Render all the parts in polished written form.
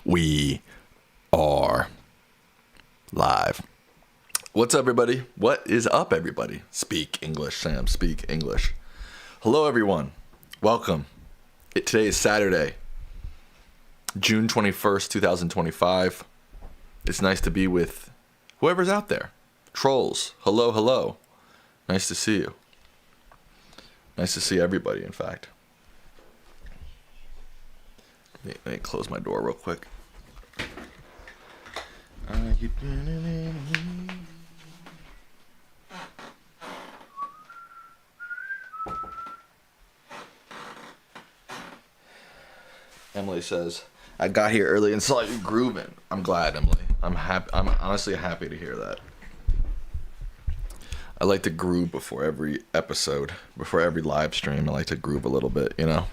We are live. What's up, everybody? What is up, everybody? Speak English, Sam. Speak English. Hello, everyone. Welcome. Today is Saturday, June 21st, 2025. It's nice to be with whoever's out there. Trolls. Hello, hello. Nice to see you. Nice to see everybody, in fact. Let me close my door real quick. Emily says, I got here early and saw you grooving. I'm glad, Emily. I'm happy. I'm honestly happy to hear that. I like to groove before every episode, before every live stream. I like to groove a little bit, you know?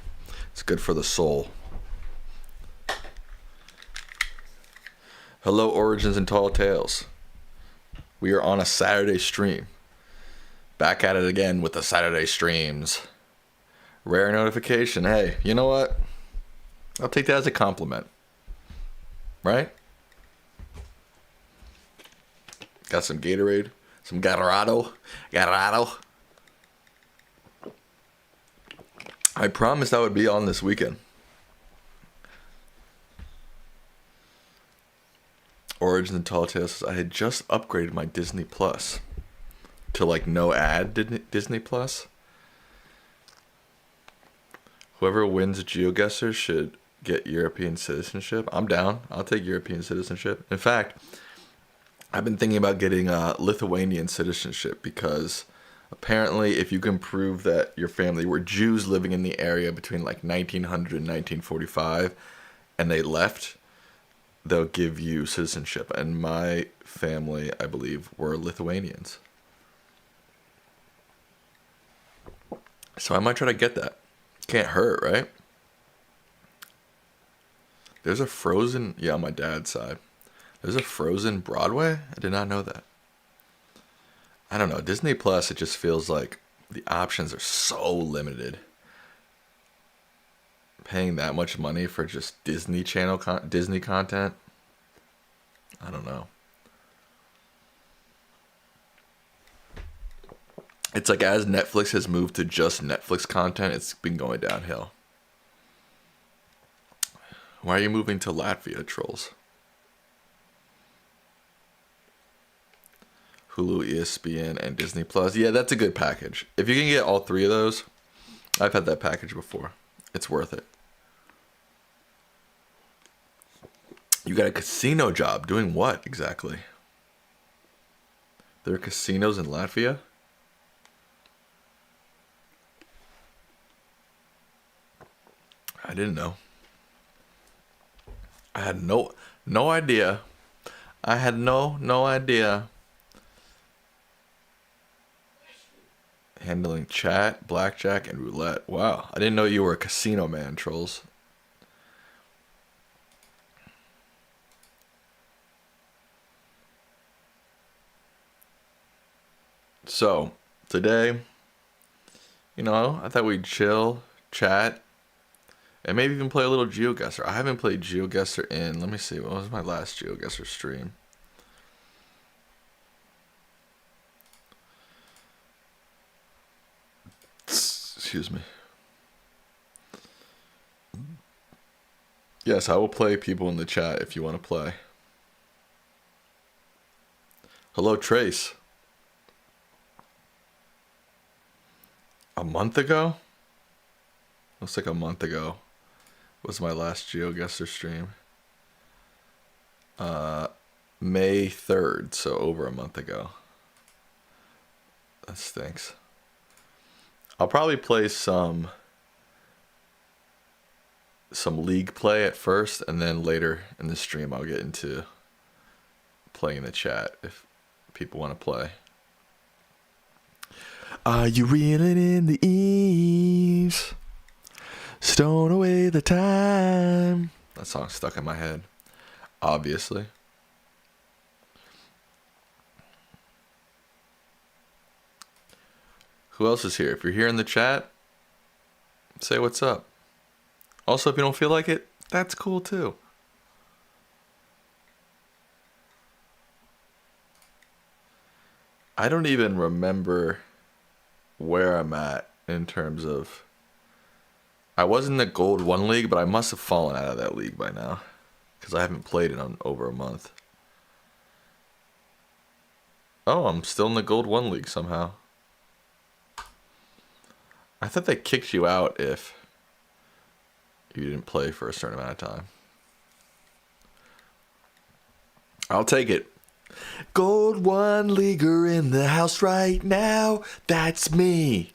It's good for the soul. Hello, Origins and Tall Tales. We are on a Saturday stream. Back at it again with the Saturday streams. Rare notification. Hey, you know what? I'll take that as a compliment. Right? Got some Gatorade. Some Gatorado. I promised I would be on this weekend. Origins and Tall Tales says, I had just upgraded my Disney Plus to like no ad Disney Plus. Whoever wins Geoguessr should get European citizenship. I'm down. I'll take European citizenship. In fact, I've been thinking about getting Lithuanian citizenship because apparently if you can prove that your family were Jews living in the area between like 1900 and 1945 and they left, they'll give you citizenship. And my family, I believe, were Lithuanians. So I might try to get that. Can't hurt, right? There's a Frozen, yeah, on my dad's side. There's a Frozen Broadway? I did not know that. I don't know. Disney Plus, it just feels like the options are so limited. Paying that much money for just Disney Channel, Disney content? I don't know. It's like as Netflix has moved to just Netflix content, it's been going downhill. Why are you moving to Latvia, trolls? Hulu, ESPN, and Disney Plus. Yeah, that's a good package. If you can get all three of those, I've had that package before. It's worth it. You got a casino job. Doing what exactly? There are casinos in Latvia? I didn't know. I had no idea. I had no idea. Handling chat, blackjack, and roulette. Wow, I didn't know you were a casino man, trolls. So, today, I thought we'd chill, chat, and maybe even play a little Geoguessr. I haven't played Geoguessr in, let me see, what was my last Geoguessr stream? Excuse me. Yes, I will play people in the chat if you want to play. Hello, Trace. A month ago? Looks like a month ago was my last Geoguessr stream. May 3rd, so over a month ago. That stinks. I'll probably play some league play at first, and then later in the stream I'll get into playing in the chat if people want to play. Are you reeling in the eaves? Stone away the time. That song's stuck in my head, obviously. Who else is here? If you're here in the chat, say what's up. Also, if you don't feel like it, that's cool too. I don't even remember where I'm at in terms of. I was in the Gold 1 league, but I must have fallen out of that league by now. Because I haven't played it in over a month. Oh, I'm still in the Gold 1 league somehow. I thought they kicked you out if you didn't play for a certain amount of time. I'll take it. Gold 1 leaguer in the house right now. That's me.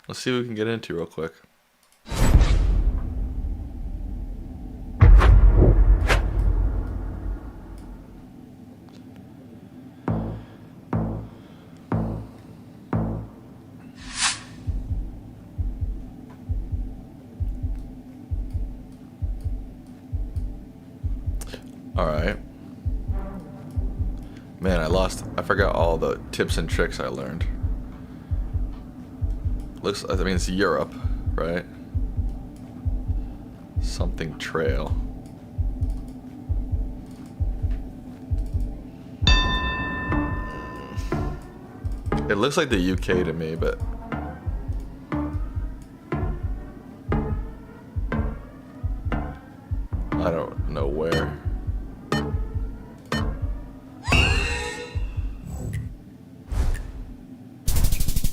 Let's see what we can get into real quick. Alright. Man, I forgot all the tips and tricks I learned. I mean, it's Europe, right? Something trail. It looks like the UK to me, but I don't know where.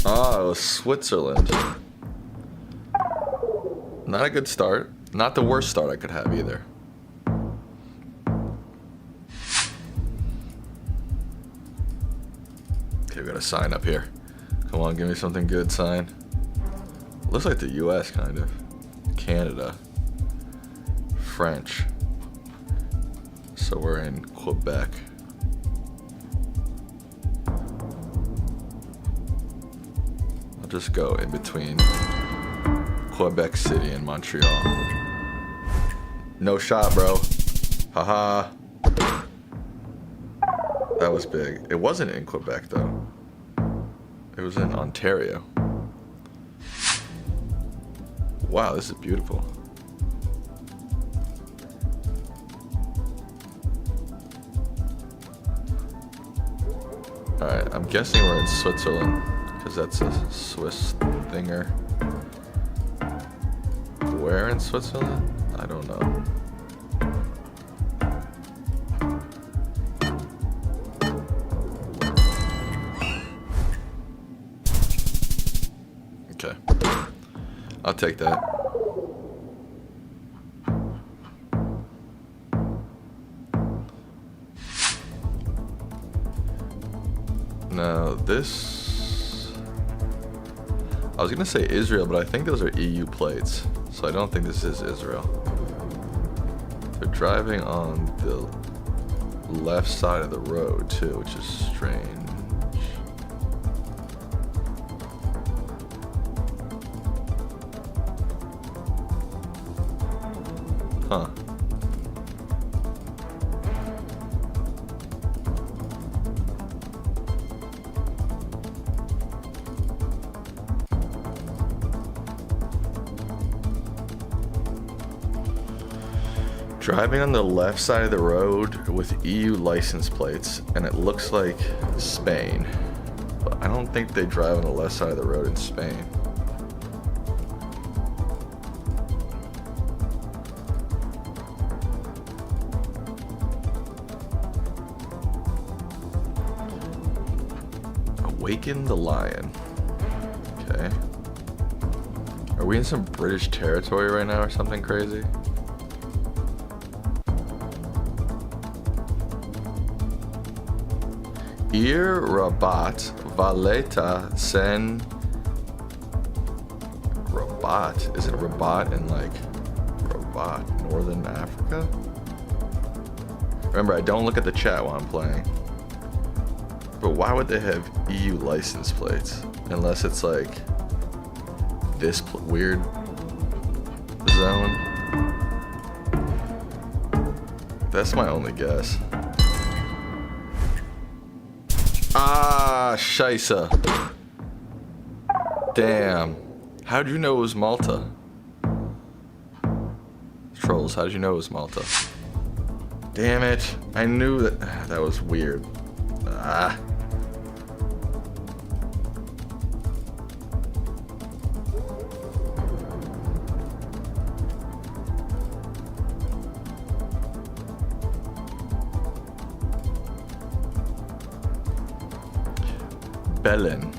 Oh, it was Switzerland. Not a good start. Not the worst start I could have either. Okay, we got a sign up here. Come on, give me something good, sign. Looks like the US, kind of. Canada. French. So we're in Quebec. I'll just go in between Quebec City and Montreal. No shot, bro. Haha. That was big. It wasn't in Quebec, though. It was in Ontario. Wow, this is beautiful. Alright, I'm guessing we're in Switzerland, because that's a Swiss thinger. Where in Switzerland? I don't know. Okay. I'll take that. Now this, I was gonna say Israel, but I think those are EU plates, so I don't think this is Israel. They're driving on the left side of the road too, which is strange. Huh. Driving on the left side of the road with EU license plates, and it looks like Spain. But I don't think they drive on the left side of the road in Spain. Awaken the Lion. Okay. Are we in some British territory right now or something crazy? Ir Rabat Valeta Sen Rabat. Is it Rabat in like Rabat, Northern Africa? Remember, I don't look at the chat while I'm playing. But why would they have EU license plates? Unless it's like this weird zone. That's my only guess. Ah, scheisse. Damn. How'd you know it was Malta? Trolls, how'd you know it was Malta? Damn it. I knew that. That was weird. Ah. Belen.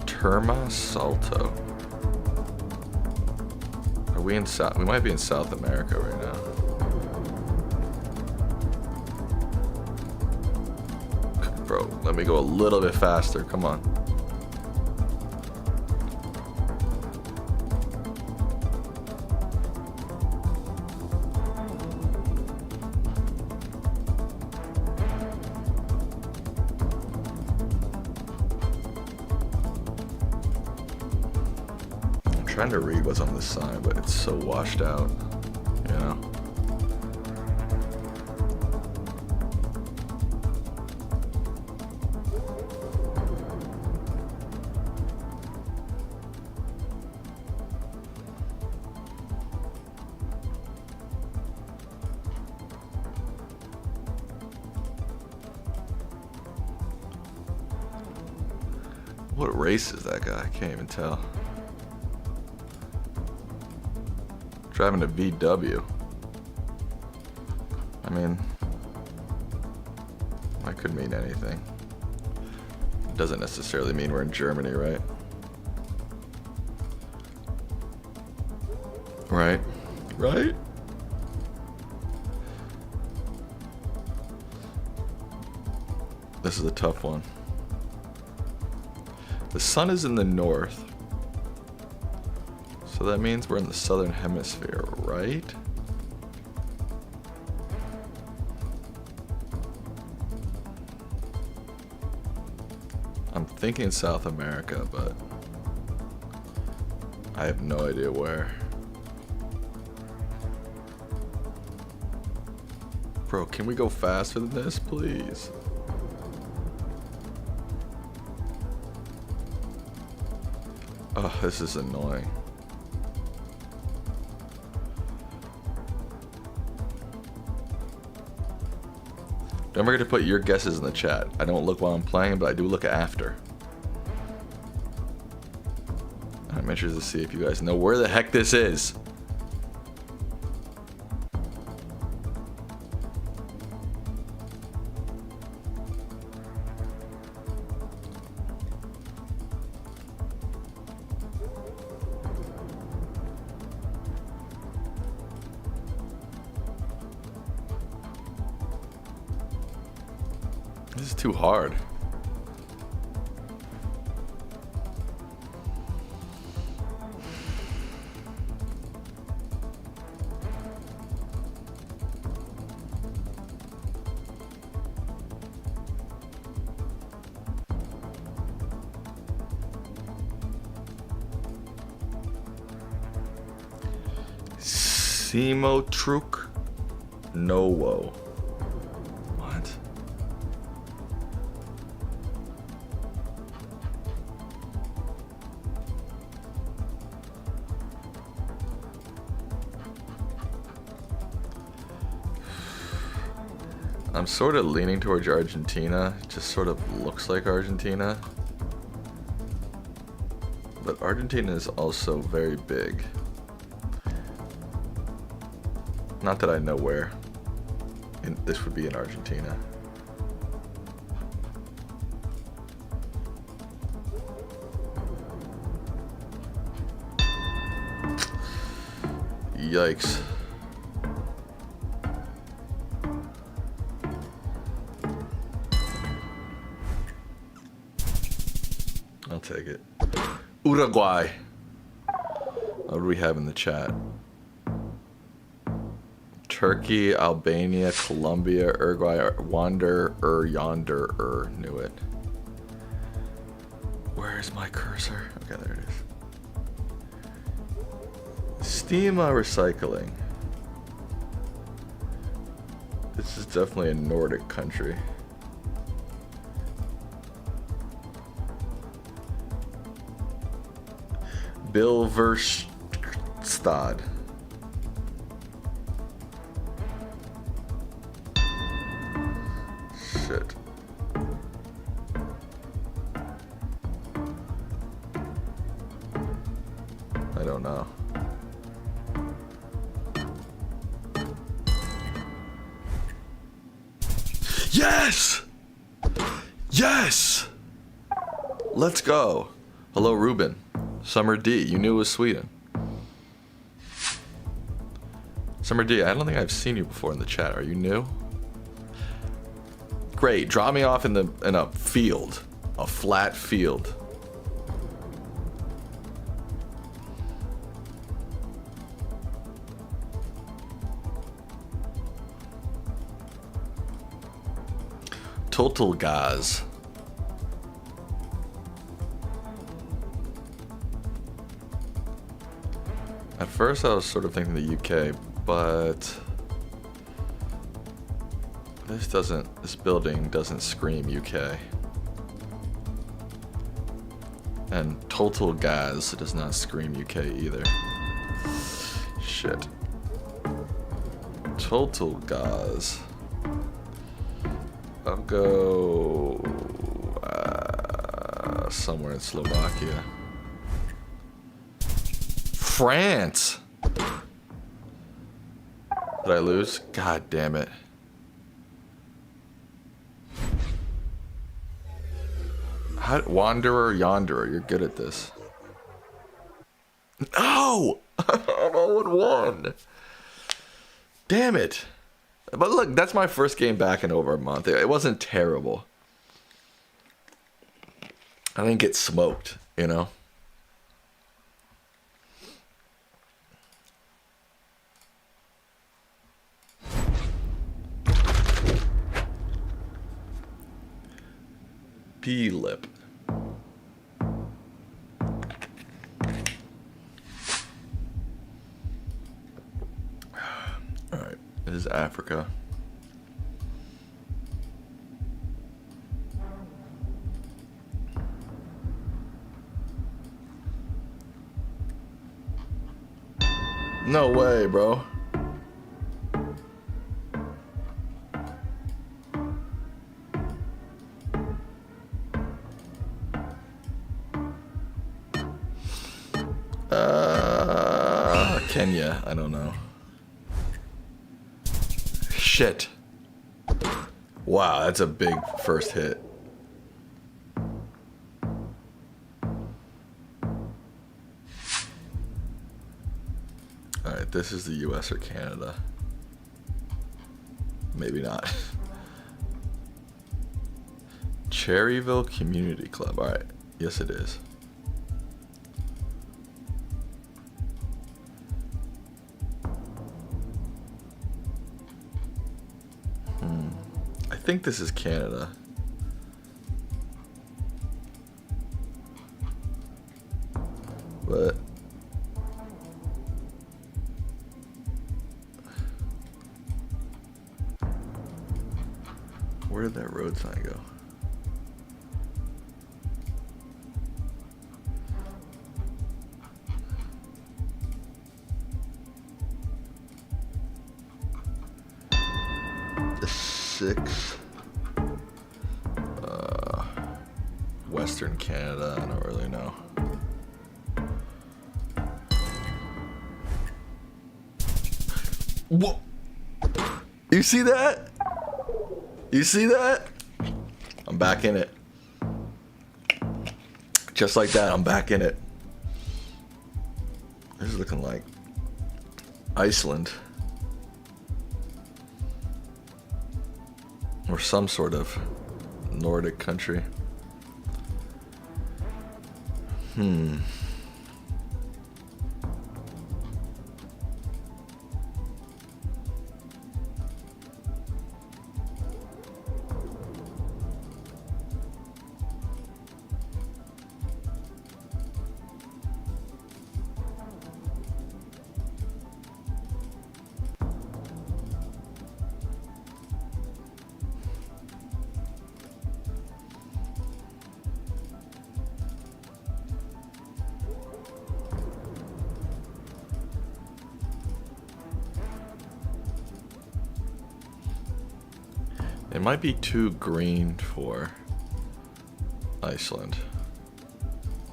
Terma Salto. Are we in South? We might be in South America right now. Bro, let me go a little bit faster. Come on. I'm trying to read what's on this sign, but it's so washed out, you know? What race is that guy? I can't even tell. Driving a VW. I mean, that could mean anything. It doesn't necessarily mean we're in Germany, right? Right? Right? This is a tough one. The sun is in the north. So that means we're in the southern hemisphere, right? I'm thinking South America, but I have no idea where. Bro, can we go faster than this, please? Oh, this is annoying. Don't forget to put your guesses in the chat. I don't look while I'm playing, but I do look after. I'm interested to see if you guys know where the heck this is. This is too hard. Simotruk Nowo. What? I'm sort of leaning towards Argentina. It just sort of looks like Argentina. But Argentina is also very big. Not that I know where. This would be in Argentina. Yikes. I'll take it. Uruguay. What do we have in the chat? Turkey, Albania, Colombia, Uruguay, Wander, Yonder, Knew it. Where is my cursor? Okay, there it is. Steam recycling. This is definitely a Nordic country. Bilverstad. Shit. I don't know. Yes! Yes! Let's go. Hello, Ruben. Summer D. You knew it was Sweden. Summer D, I don't think I've seen you before in the chat. Are you new? Great. Drop me off in a field. A flat field. Total Gaz. At first I was sort of thinking the UK, but this building doesn't scream UK. And Total Gaz does not scream UK either. Shit. Total Gaz. I'll go somewhere in Slovakia. France! Did I lose? God damn it. Wanderer, Yonderer, you're good at this. No! I'm 0-1. Damn it. But look, that's my first game back in over a month. It wasn't terrible. I didn't get smoked, you know? P-lip. Alright, it is Africa. No way, bro. Kenya, I don't know. Shit. Wow, that's a big first hit. Alright, this is the US or Canada. Maybe not. Cherryville Community Club. Alright, yes it is. I think this is Canada. But where did that road sign go? The 6. Western Canada, I don't really know. Whoa! You see that? You see that? I'm back in it. Just like that, I'm back in it. This is looking like Iceland. Or some sort of Nordic country. It might be too green for Iceland.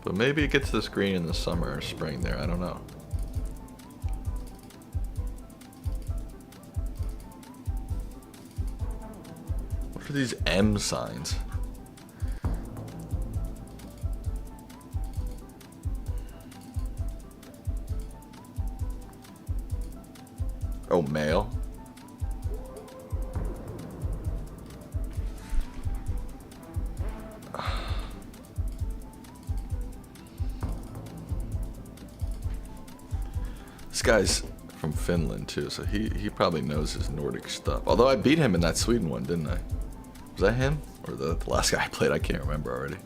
But maybe it gets this green in the summer or spring there. I don't know. What are these M signs? Oh, male. This guy's from Finland too, so he probably knows his Nordic stuff. Although I beat him in that Sweden one, didn't I? Was that him? Or the last guy I played? I can't remember already.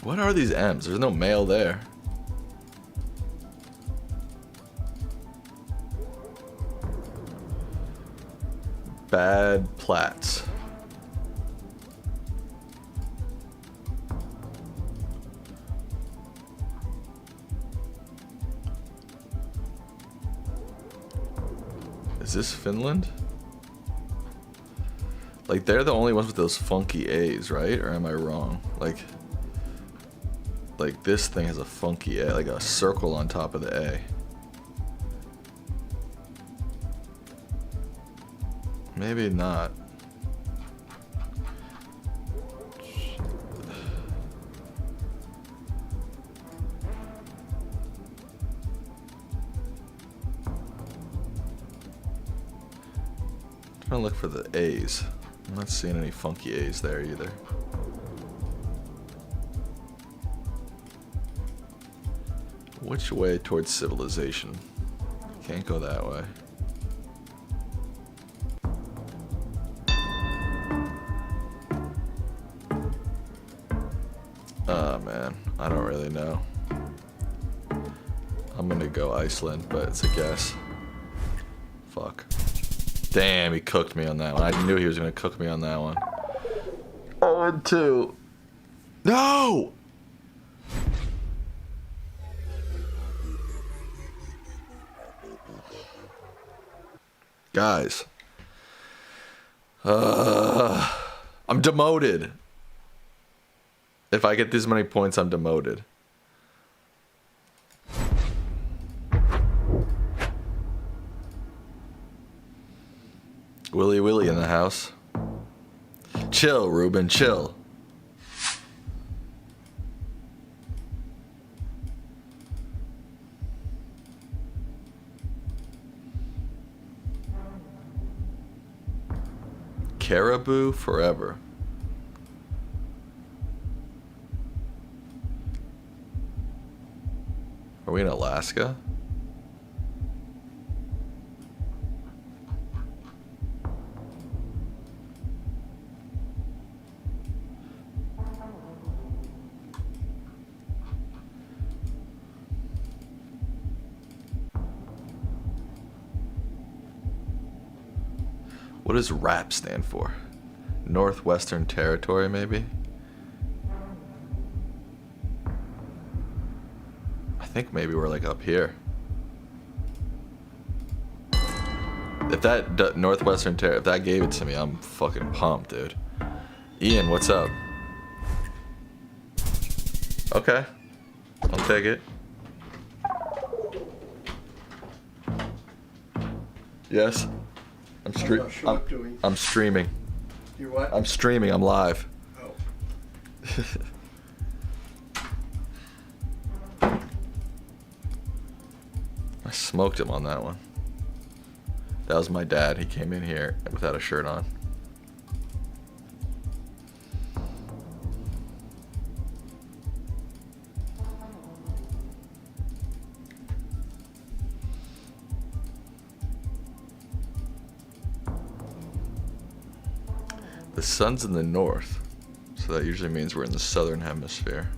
What are these M's? There's no male there. Bad Plats. Is this Finland? Like, they're the only ones with those funky A's, right? Or am I wrong? Like this thing has a funky A, like a circle on top of the A. Maybe not. I'm trying to look for the A's. I'm not seeing any funky A's there either. Which way towards civilization? Can't go that way. Oh man, I don't really know. I'm gonna go Iceland, but it's a guess. Fuck. Damn, he cooked me on that one. I knew he was gonna cook me on that one. 0-2. No! Guys. I'm demoted. If I get this many points, I'm demoted. Willy Willy in the house. Chill, Ruben, chill. Caribou forever. Are we in Alaska? What does RAP stand for? Northwestern Territory, maybe? I think maybe we're like up here. If that Northwestern Territory, if that gave it to me, I'm fucking pumped, dude. Ian, what's up? Okay, I'll take it. Yes. I'm streaming. You what? I'm streaming. I'm live. Oh. I smoked him on that one. That was my dad. He came in here without a shirt on. The sun's in the north, so that usually means we're in the southern hemisphere.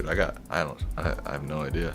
Dude, I have no idea.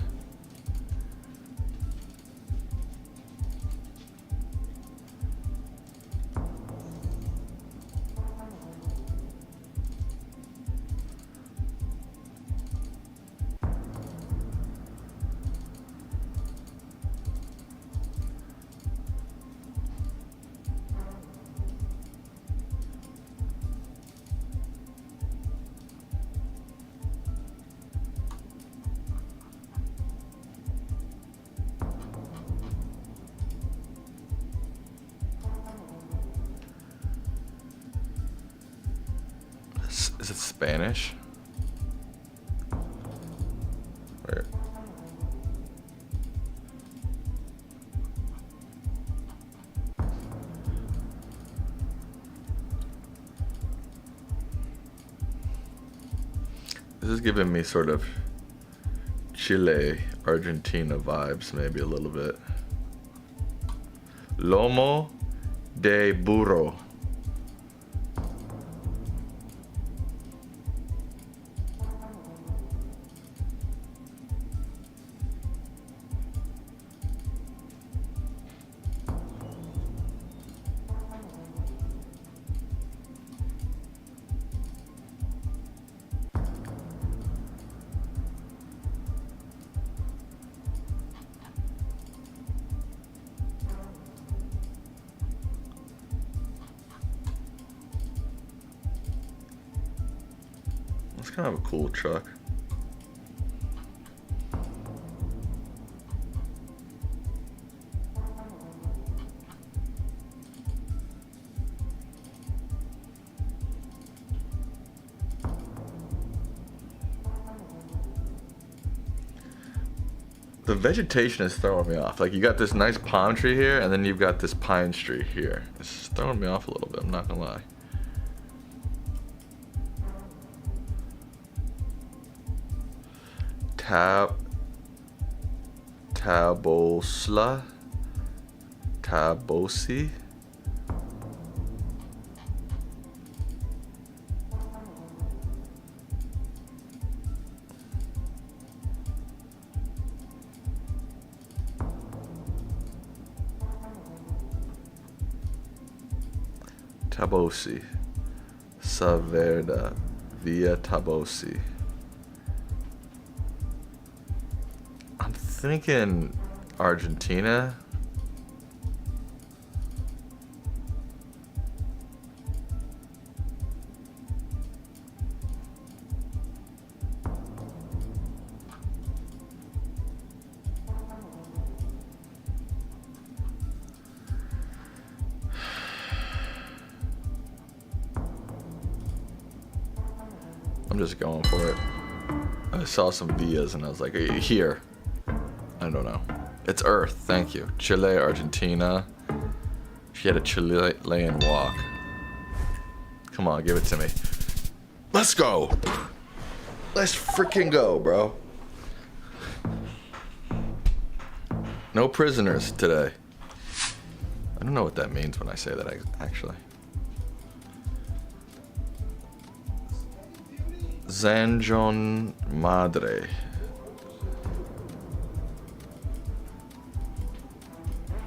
Is it Spanish? Where? This is giving me sort of Chile, Argentina vibes, maybe a little bit. Lomo de burro. It's kind of a cool truck. The vegetation is throwing me off. Like, you got this nice palm tree here, and then you've got this pine tree here. It's throwing me off a little bit, I'm not gonna lie. Tabosla? Tabosi? Tabosi. Saverda. Via Tabosi. I'm thinking Argentina. I'm just going for it. I saw some Vias and I was like, here. I don't know. It's Earth, thank you. Chile, Argentina. She had a Chilean walk. Come on, give it to me. Let's go. Let's freaking go, bro. No prisoners today. I don't know what that means when I say that, actually. Zanjon Madre.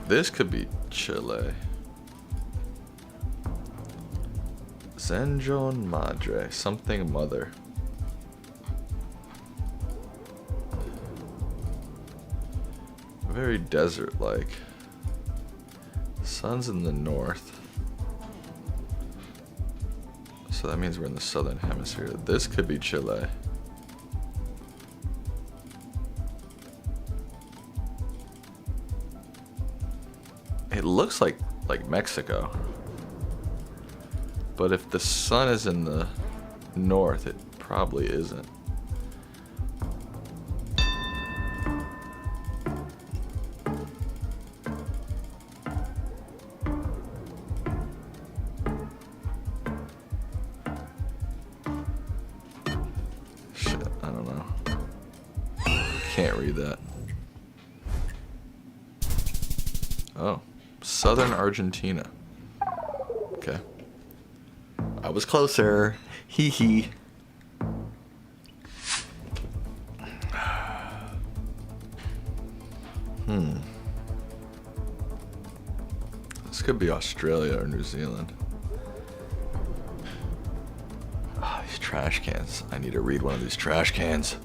This could be Chile. Zanjon Madre. Something mother. Very desert-like. Sun's in the north. So that means we're in the southern hemisphere. This could be Chile. It looks like Mexico. But if the sun is in the north, it probably isn't. Can't read that. Oh, southern Argentina. Okay. I was closer. Hee hee. This could be Australia or New Zealand. Ah, these trash cans. I need to read one of these trash cans.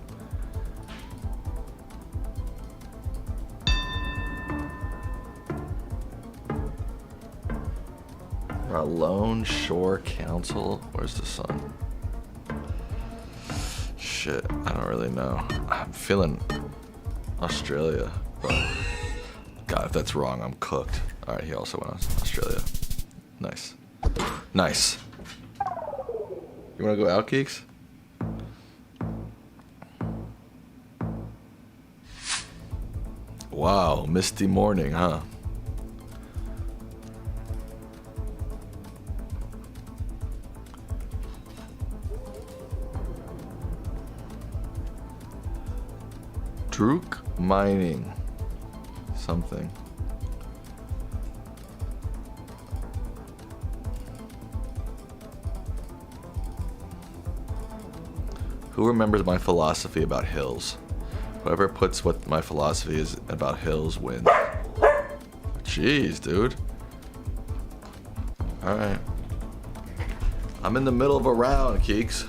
Lone Shore Council. Where's the sun? Shit, I don't really know. I'm feeling Australia, but God, if that's wrong, I'm cooked. All right, he also went on Australia. Nice, nice. You want to go out, Geeks? Wow, misty morning, huh? Druk mining something. Who remembers my philosophy about hills? Whoever puts what my philosophy is about hills wins. Jeez, dude. Alright. I'm in the middle of a round, Keeks.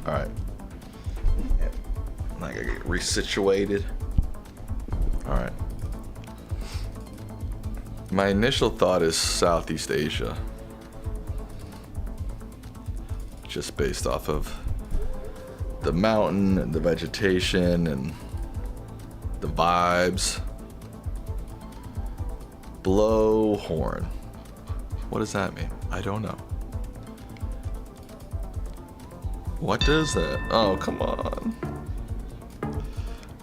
Alright. I gotta get resituated. Alright. My initial thought is Southeast Asia. Just based off of the mountain and the vegetation and the vibes. Blow horn. What does that mean? I don't know. What does that? Oh, come on.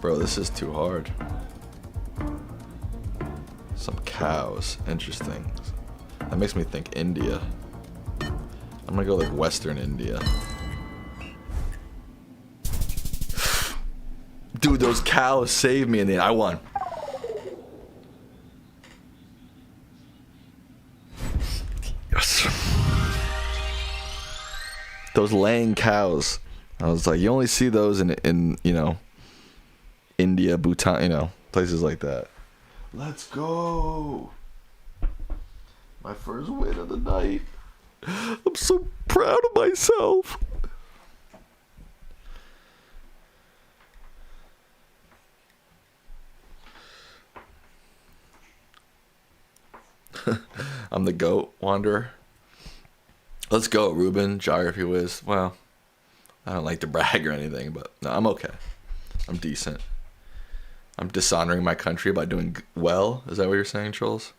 Bro, this is too hard. Some cows. Interesting. That makes me think India. I'm gonna go like Western India. Dude, those cows saved me in the end. I won. Yes. Those laying cows. I was like, you only see those in you know, India, Bhutan, you know, places like that. Let's go. My first win of the night. I'm so proud of myself. I'm the GOAT wanderer. Let's go, Ruben, geography whiz. Well, I don't like to brag or anything, but no, I'm okay. I'm decent. I'm dishonoring my country by doing well. Is that what you're saying, Trolls?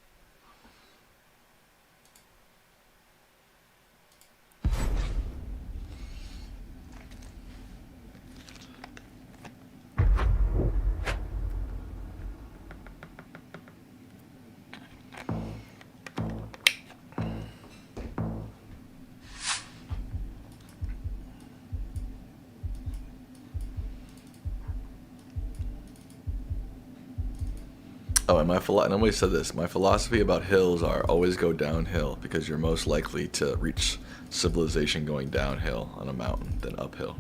Oh, and nobody said this. My philosophy about hills are always go downhill because you're most likely to reach civilization going downhill on a mountain than uphill.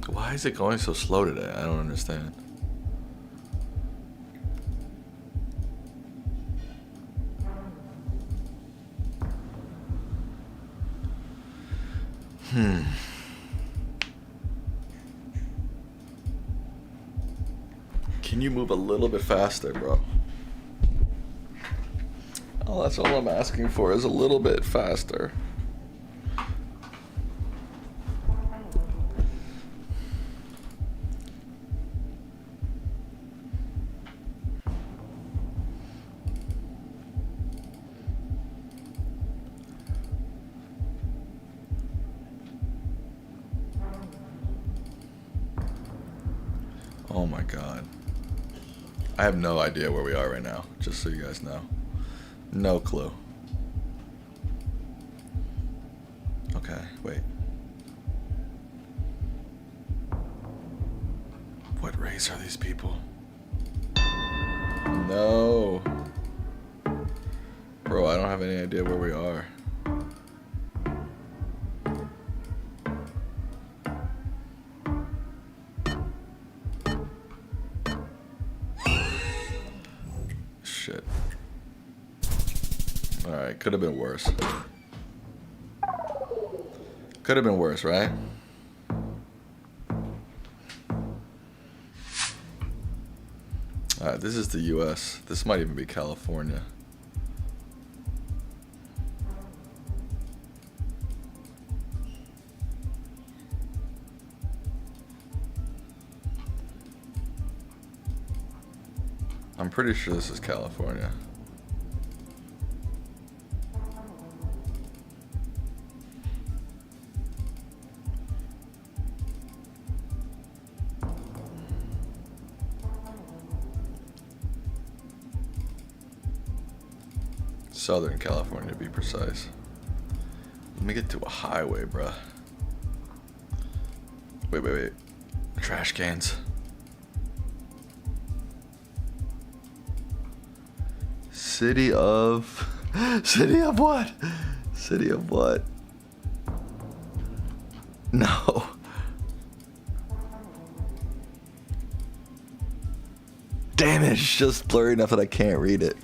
Why is it going so slow today? I don't understand. Can you move a little bit faster, bro? Oh, that's all I'm asking for is a little bit faster. Oh my god. I have no idea where we are right now, just so you guys know. No clue. Okay, wait. What race are these people? No. Bro, I don't have any idea where we are. Shit. Alright, could have been worse. Could have been worse, right? Alright, this is the US. This might even be California. I'm pretty sure this is California. Southern California to be precise. Let me get to a highway, bruh. Wait. Trash cans. City of what? City of what? No. Damn it, it's just blurry enough that I can't read it.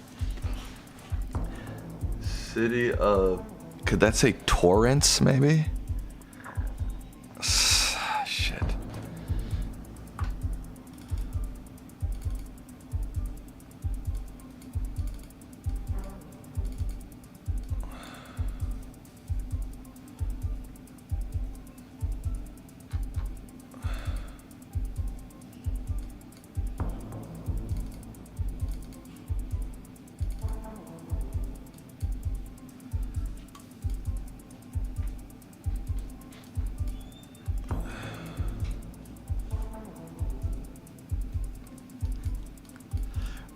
City of... Could that say Torrance, maybe? Shit.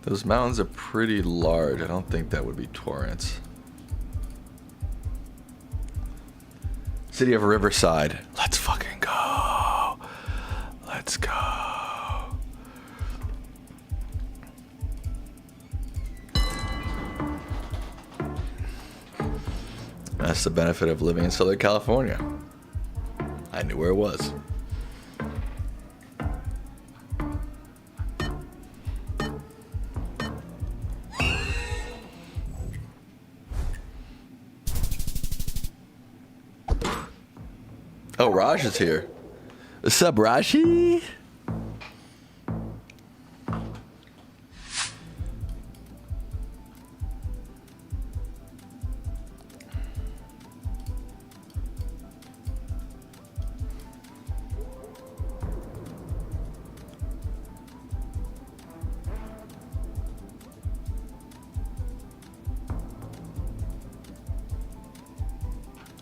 Those mountains are pretty large. I don't think that would be Torrance. City of Riverside. Let's fucking go. Let's go. That's the benefit of living in Southern California. I knew where it was. Oh, Raj is here. What's up, Raji?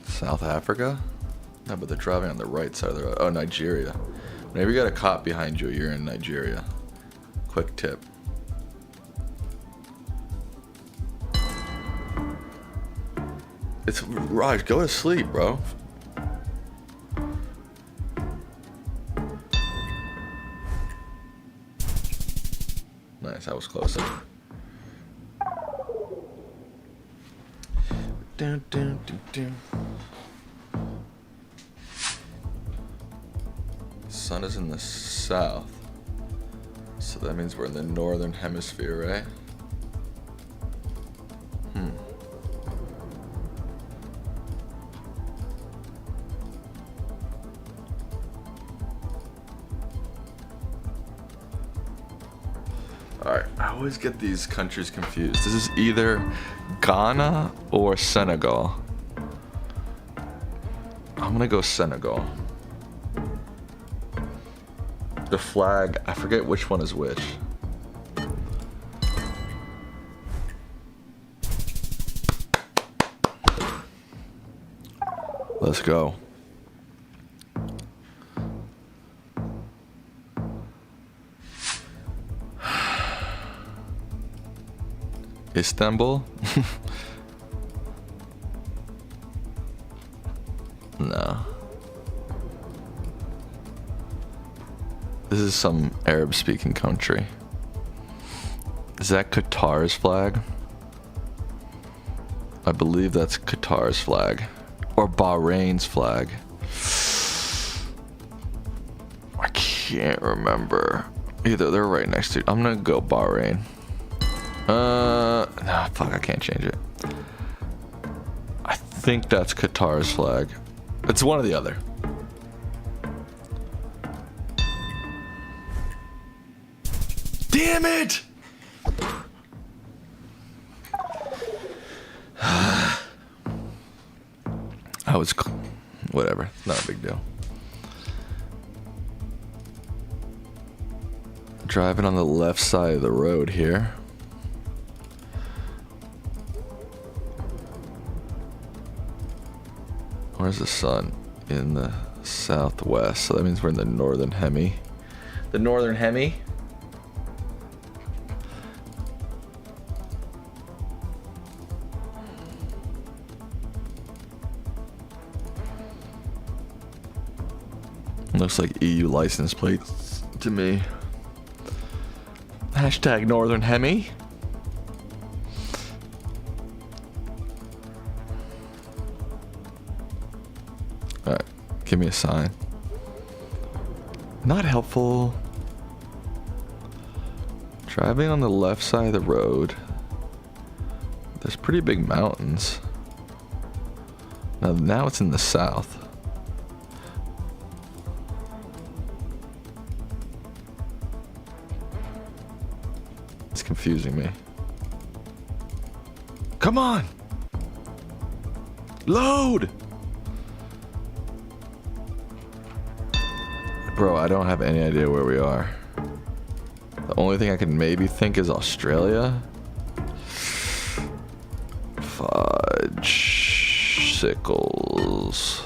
South Africa? No, but they're driving on the right side of the road. Oh, Nigeria. Whenever you got a cop behind you, you're in Nigeria. Quick tip. It's Raj, go to sleep, bro. Nice, that was close. Dun, dun, dun, dun. Sun is in the south, so that means we're in the northern hemisphere, right? Alright, I always get these countries confused. This is either Ghana or Senegal. I'm gonna go Senegal. The flag, I forget which one is which. Let's go. Istanbul? No. This is some Arab-speaking country. Is that Qatar's flag? I believe that's Qatar's flag. Or Bahrain's flag. I can't remember. Either they're right next to it. I'm gonna go Bahrain. No, fuck, I can't change it. I think that's Qatar's flag. It's one or the other. Damn it! I was... Whatever. Not a big deal. Driving on the left side of the road here. Where's the sun? In the southwest. So that means we're in the northern hemi. The northern hemi? Looks like EU license plates to me. Hashtag northern hemi. Alright, give me a sign. Not helpful. Driving on the left side of the road. There's pretty big mountains. Now it's in the south. It's confusing me. Come on! Load! Bro, I don't have any idea where we are. The only thing I can maybe think is Australia. Fudge sickles.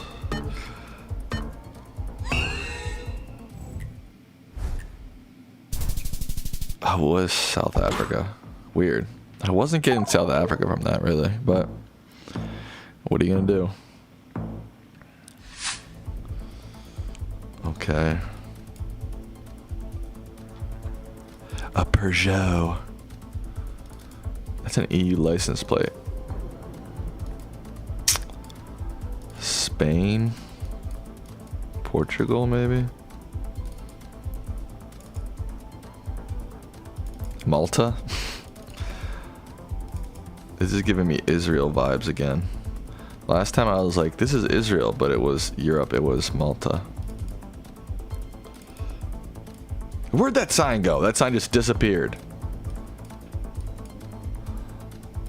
I was South Africa. Weird. I wasn't getting South Africa from that really, but what are you gonna do? Okay. A Peugeot. That's an EU license plate. Spain? Portugal, maybe? Malta? This is giving me Israel vibes again. Last time I was like, this is Israel, but it was Europe. It was Malta. Where'd that sign go? That sign just disappeared.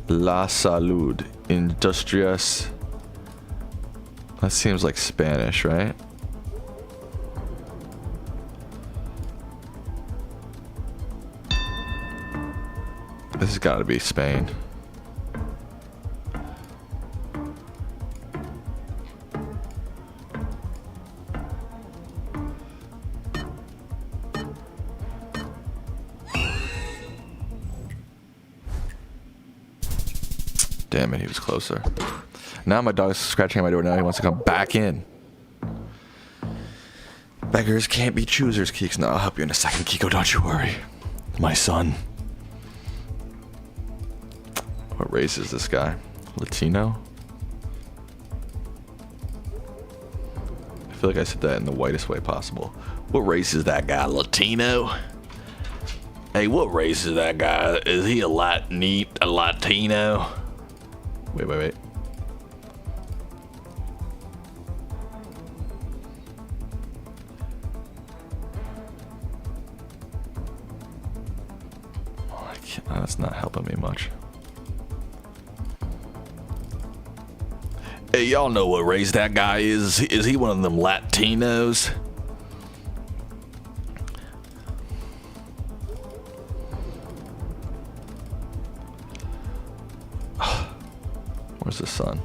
La Salud Industrias. That seems like Spanish, right? This has got to be Spain. Damn it, he was closer. Now my dog's scratching at my door. Now he wants to come back in. Beggars can't be choosers, Keeks. No, I'll help you in a second, Kiko. Don't you worry. My son. What race is this guy? Latino? I feel like I said that in the whitest way possible. What race is that guy? Latino? Hey, what race is that guy? Is he a Latino? Wait. Oh, I can't, that's not helping me much. Hey, y'all know what race that guy is? Is he one of them Latinos? Where's the sun?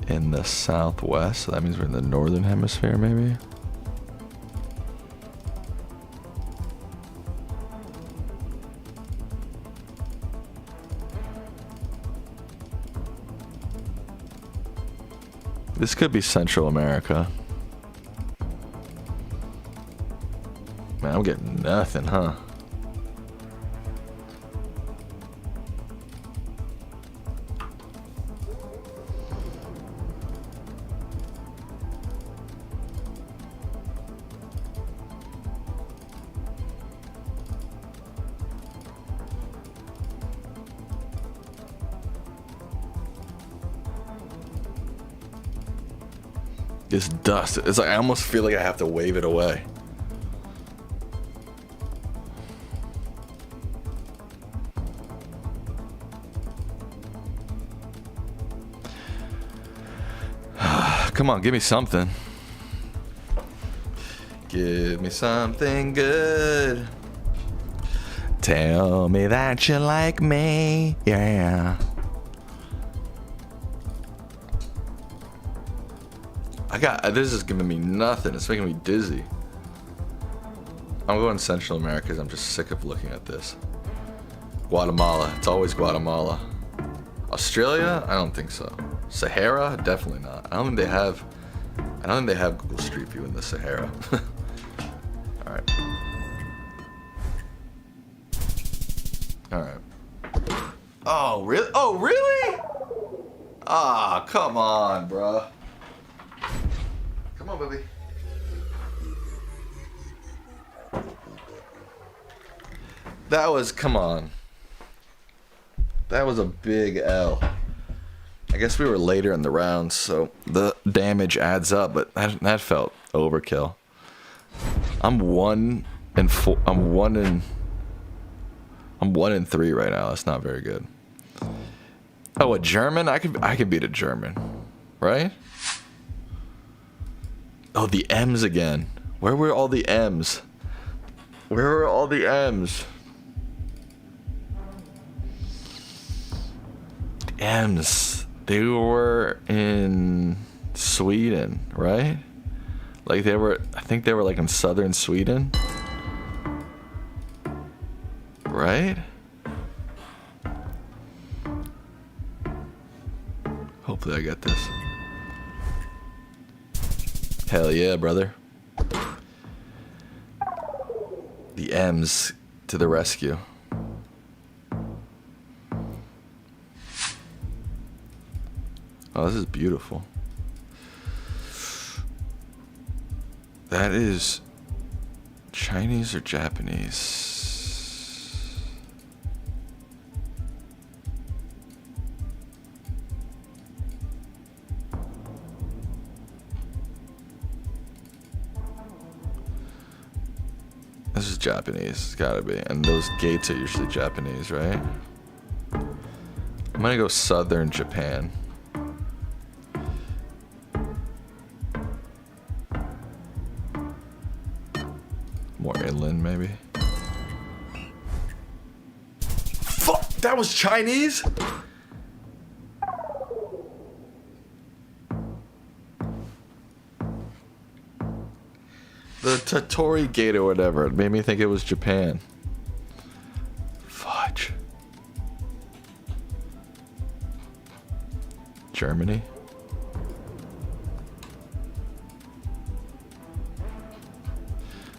In the southwest. So that means we're in the northern hemisphere, maybe? This could be Central America. Man, I'm getting nothing, huh? This dust. It's like I almost feel like I have to wave it away. Come on, give me something. Give me something good. Tell me that you like me. Yeah. This is giving me nothing. It's making me dizzy. I'm going Central America because I'm just sick of looking at this. Guatemala. It's always Guatemala. Australia? I don't think so. Sahara? Definitely not. I don't think they have Google Street View in the Sahara. Alright. Alright. Oh, really? Oh, really? Ah, come on, bruh. Come on, baby. That was, come on. That was a big L. I guess we were later in the round, so the damage adds up, but that felt overkill. I'm 1 and 4. I'm 1 and 3 right now. That's not very good. Oh, a German? I could beat a German, right? Oh, the M's again. Where were all the M's? Where were all the M's? M's. They were in Sweden, right? Like they were, I think they were like in southern Sweden. Right? Hopefully I get this. Hell yeah, brother. The M's to the rescue. Oh, this is beautiful. That is Chinese or Japanese? This is Japanese, it's gotta be. And those gates are usually Japanese, right? I'm gonna go southern Japan. More inland, maybe. Fuck! That was Chinese? The Tottori Gate or whatever. It made me think it was Japan. Fudge. Germany?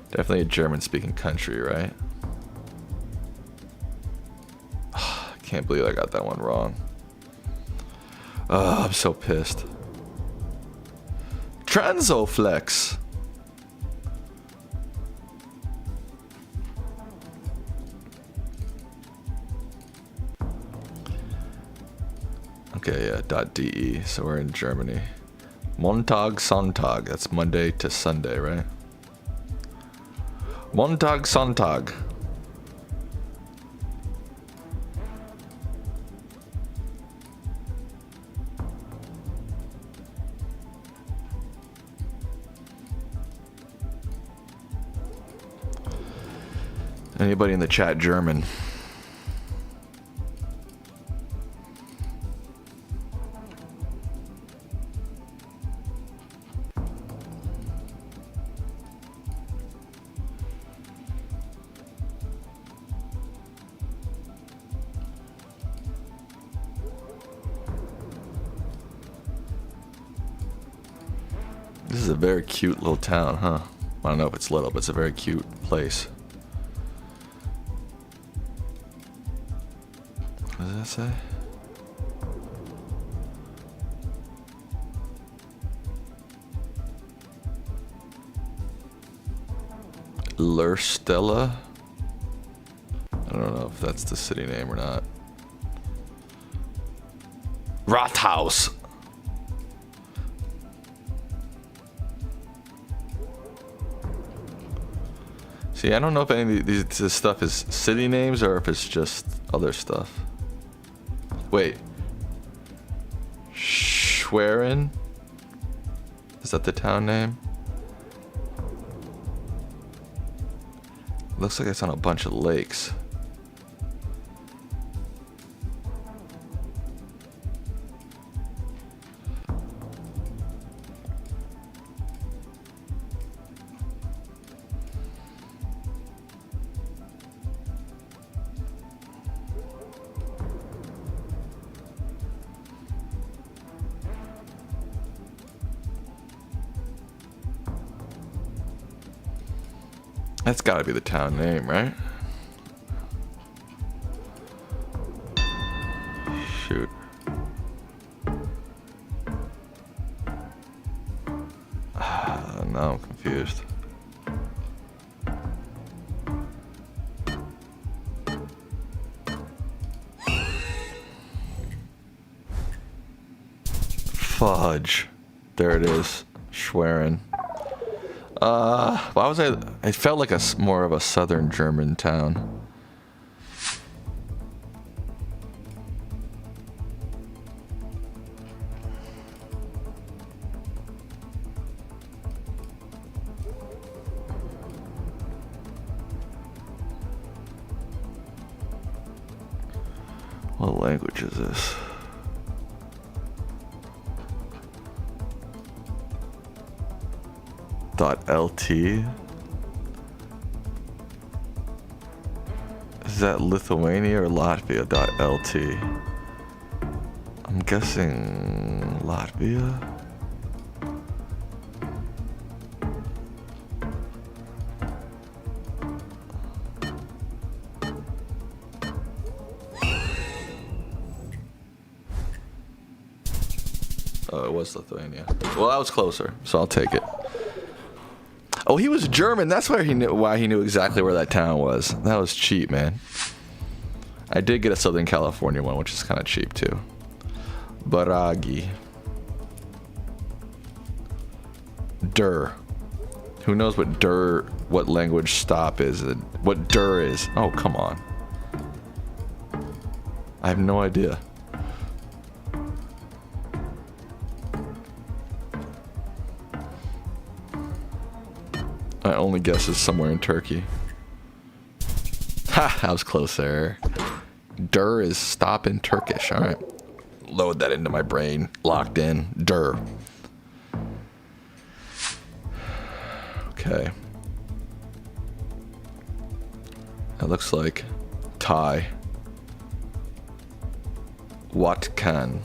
Definitely a German-speaking country, right? I can't believe I got that one wrong. Oh, I'm so pissed. Transoflex. Okay, yeah, .de, so we're in Germany. Montag, Sonntag, that's Monday to Sunday, right? Montag, Sonntag. Anybody in the chat German? This is a very cute little town, huh? I don't know if it's little, but it's a very cute place. What does that say? Lurstella? I don't know if that's the city name or not. Rathaus. See, I don't know if any of this stuff is city names or if it's just other stuff. Wait. Schwerin? Is that the town name? Looks like it's on a bunch of lakes. That's gotta be the town name, right? Shoot. Now I'm confused. Fudge. There it is. Schwerin. Why was I? It felt like more of a southern German town. What language is this? .lt? Is that Lithuania or Latvia? .lt? I'm guessing Latvia? Oh, it was Lithuania. Well, I was closer, so I'll take it. Oh, he was German. That's why he knew exactly where that town was. That was cheap, man. I did get a Southern California one, which is kind of cheap too. Baragi. Dur. Who knows what Dur, what language stop is? What Dur is? Oh, come on. I have no idea. I only guess is somewhere in Turkey. Ha! I was close there. Dur is stop in Turkish. All right. Load that into my brain. Locked in. Dur. Okay. That looks like Thai. What can?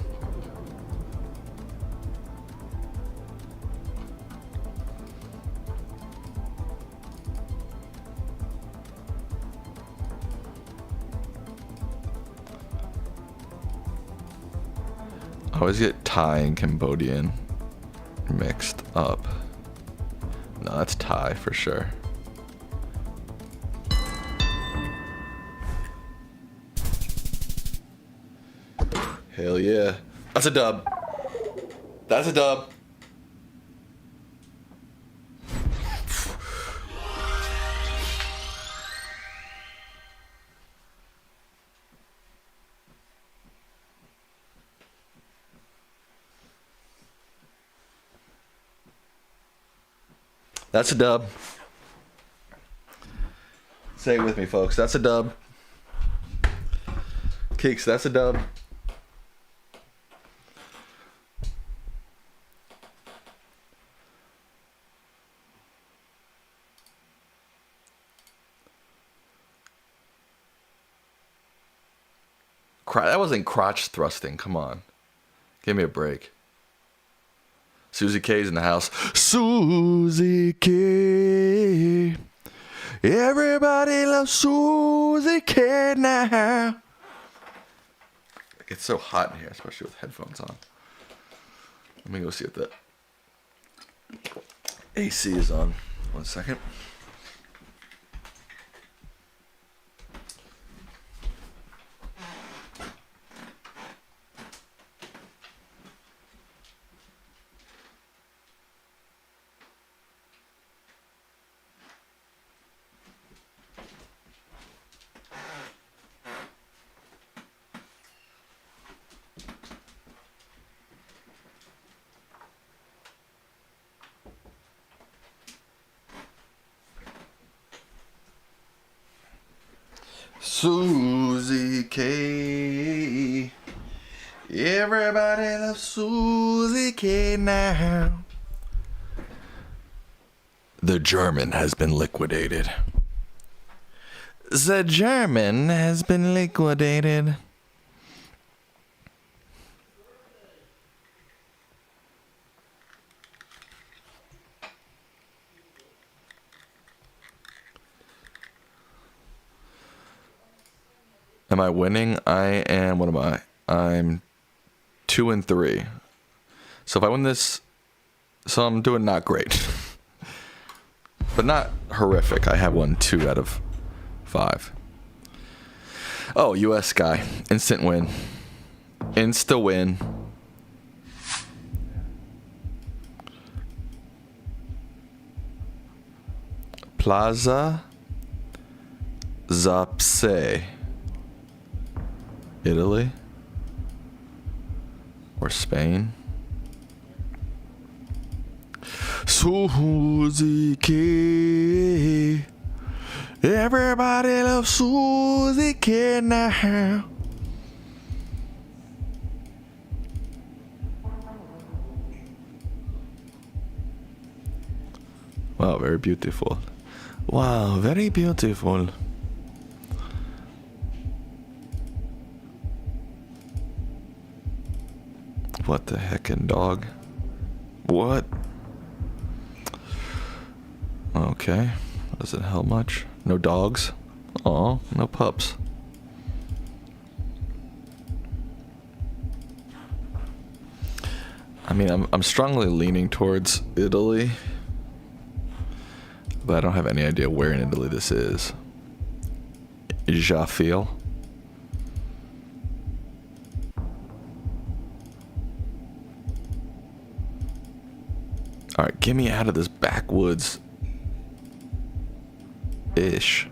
I always get Thai and Cambodian mixed up. No, that's Thai for sure. Hell yeah. That's a dub. That's a dub. That's a dub. Say it with me, folks. That's a dub. Keeks, that's a dub. That wasn't crotch thrusting. Come on. Give me a break. Susie K's in the house. Susie K. Everybody loves Susie K now. It gets so hot in here, especially with headphones on. Let me go see if the AC is on. 1 second. Susie K. Everybody loves Susie K now. The German has been liquidated. The German has been liquidated. Am I winning? I am. What am I? I'm 2-3. So if I win this, so I'm doing not great, but not horrific. I have won 2 out of 5. Oh, U.S. guy, instant win, insta win. Plaza Zapse. Italy or Spain. Susie K. Everybody loves Susie K now. Wow, very beautiful. Wow, very beautiful. What the heckin' dog? What? Okay. Doesn't help much. No dogs. Aw, no pups. I mean, I'm strongly leaning towards Italy, but I don't have any idea where in Italy this is. Ja feel. Alright, get me out of this backwoods ish.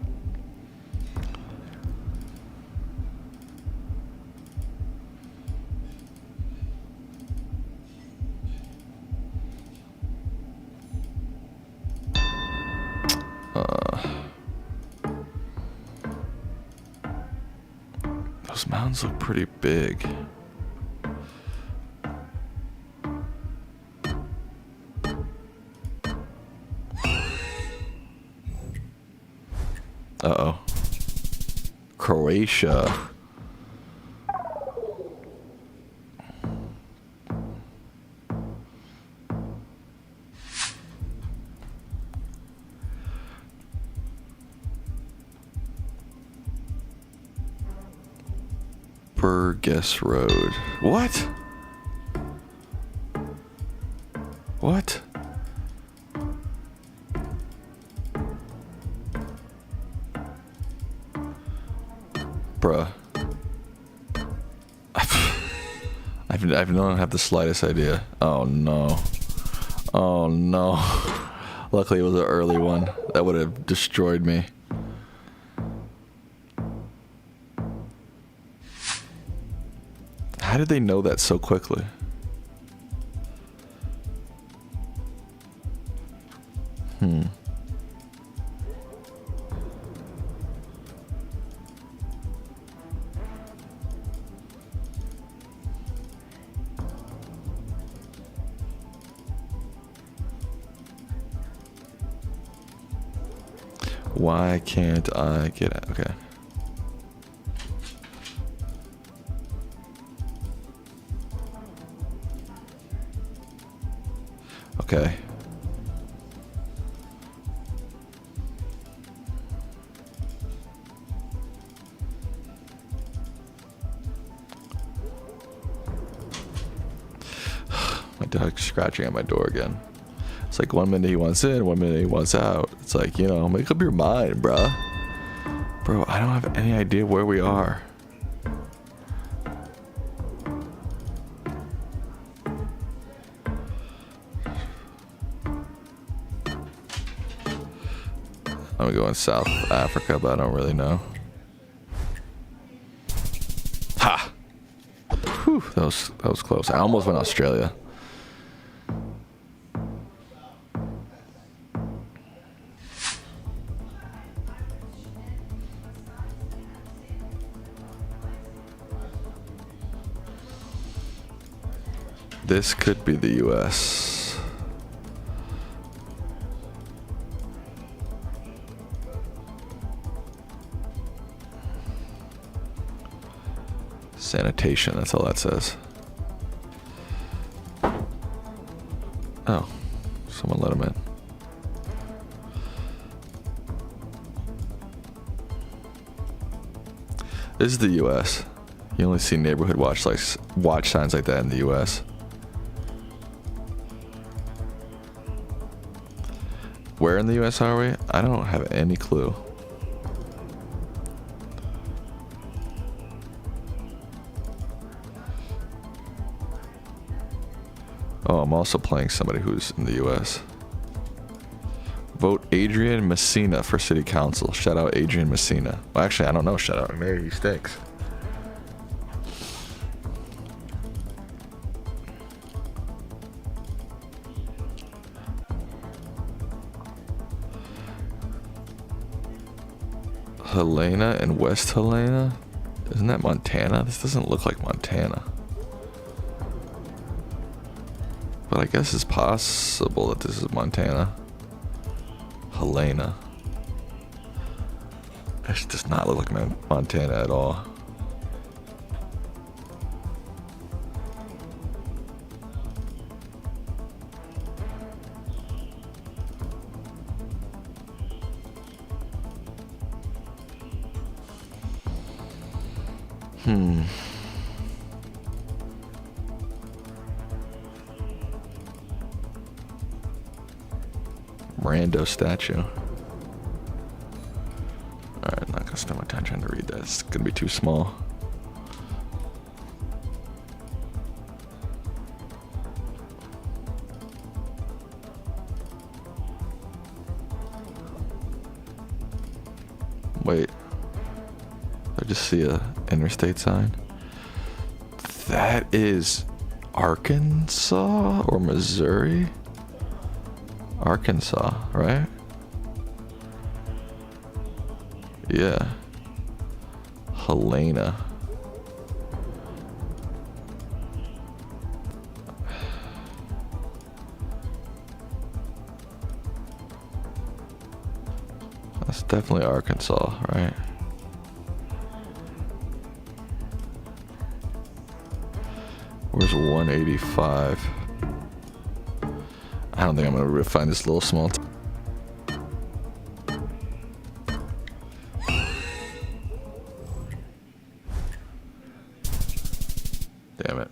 Those mountains look pretty big. Uh-oh. Croatia. Geoguessr Road. What? What? Bruh. I don't have the slightest idea. Oh no. Oh no. Luckily it was an early one. That would have destroyed me. How did they know that so quickly? Why can't I get it? Okay. Okay. My dog's scratching at my door again. It's like 1 minute he wants in, 1 minute he wants out. It's like, you know, make up your mind, bruh. Bro, I don't have any idea where we are. I'm going South Africa, but I don't really know. Ha! Whew, that was close. I almost went Australia. This could be the US. Sanitation, that's all that says. Oh, someone let him in. This is the US. You only see neighborhood watch signs like that in the US. Where in the US are we? I don't have any clue. Oh, I'm also playing somebody who's in the US. Vote Adrian Messina for city council. Shout out Adrian Messina. Well, actually, I don't know. Shout out. Maybe he stinks. Helena and West Helena? Isn't that Montana? This doesn't look like Montana. But I guess it's possible that this is Montana. Helena. This does not look like Montana at all. Rando statue. Alright, I'm not gonna spend my time trying to read that. It's gonna be too small. Wait. I just see a interstate sign. That is Arkansas or Missouri? Arkansas, right? Yeah. Helena. That's definitely Arkansas, right? Where's 185? I don't think I'm gonna find this little small damn it.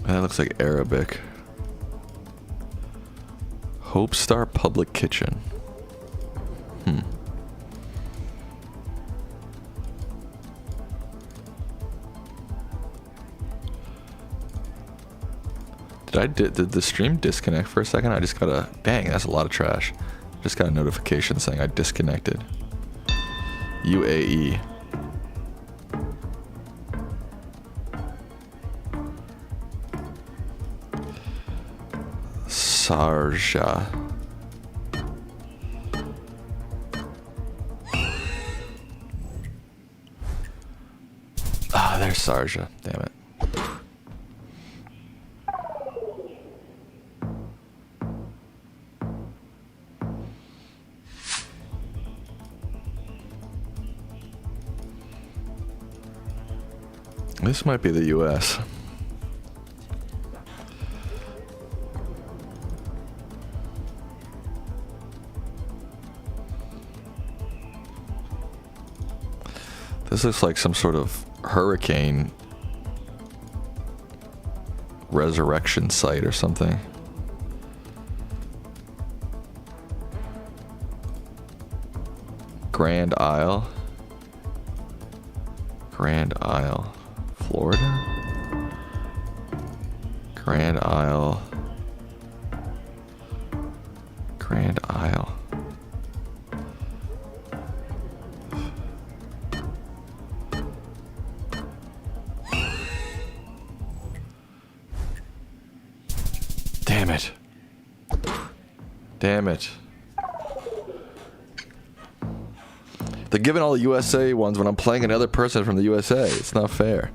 That looks like Arabic. Hope Star Public Kitchen. Did the stream disconnect for a second? I just got a dang, that's a lot of trash. Just got a notification saying I disconnected. UAE. Sharjah. Ah, there's Sharjah. Damn it. This might be the US. This looks like some sort of hurricane resurrection site or something. Grand Isle. Grand Isle, Florida? Grand Isle. Grand Isle. Damn it. Damn it. They're giving all the USA ones when I'm playing another person from the USA. It's not fair.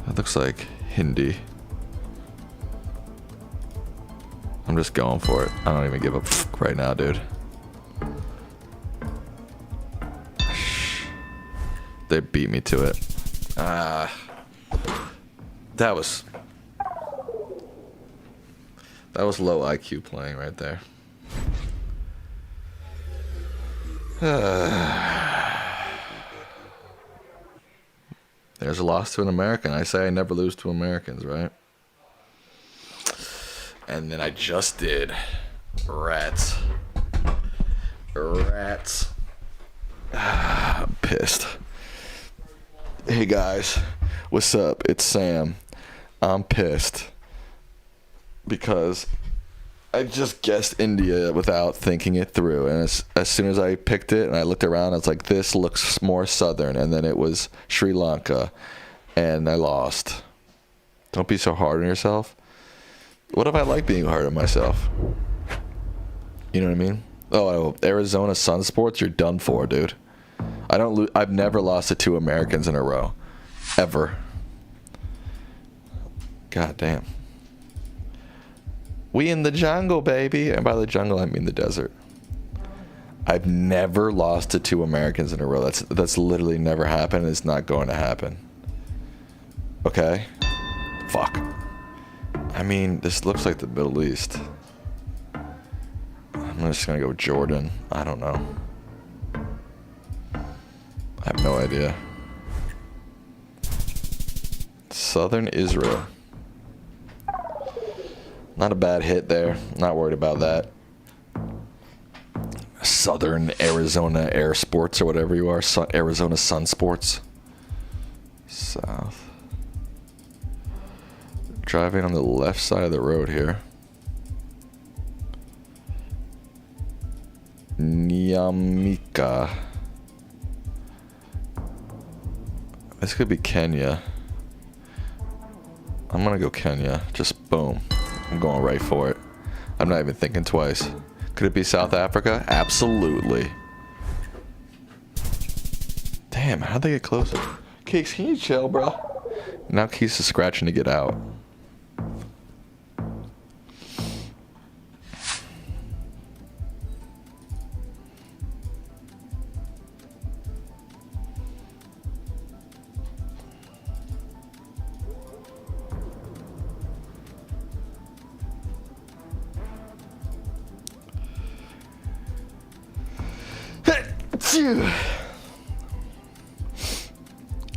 That looks like Hindi. I'm just going for it. I don't even give a fuck right now, dude. They beat me to it. That was low IQ playing right there. There's a loss to an American. I say I never lose to Americans, right? And then I just did. Rats. Rats. I'm pissed. Hey guys, what's up? It's Sam. I'm pissed because I just guessed India without thinking it through, and as soon as I picked it and I looked around, I was like, this looks more southern, and then it was Sri Lanka, and I lost. Don't be so hard on yourself. What if I like being hard on myself? You know what I mean? Oh, Arizona Sun Sports, you're done for, dude. I've never lost to 2 Americans in a row. Ever. God damn. We in the jungle, baby. And by the jungle, I mean the desert. I've never lost to 2 Americans in a row. That's literally never happened. It's not going to happen. Okay? Fuck. I mean, this looks like the Middle East. I'm just gonna go Jordan. I don't know. I have no idea. Southern Israel. Not a bad hit there. Not worried about that. Southern Arizona Air Sports or whatever you are. Arizona Sun Sports. South. Driving on the left side of the road here. Nyamika. This could be Kenya. I'm gonna go Kenya. Just boom. I'm going right for it. I'm not even thinking twice. Could it be South Africa? Absolutely. Damn, how'd they get closer? Cakes, can you chill, bro? Now Keith is scratching to get out.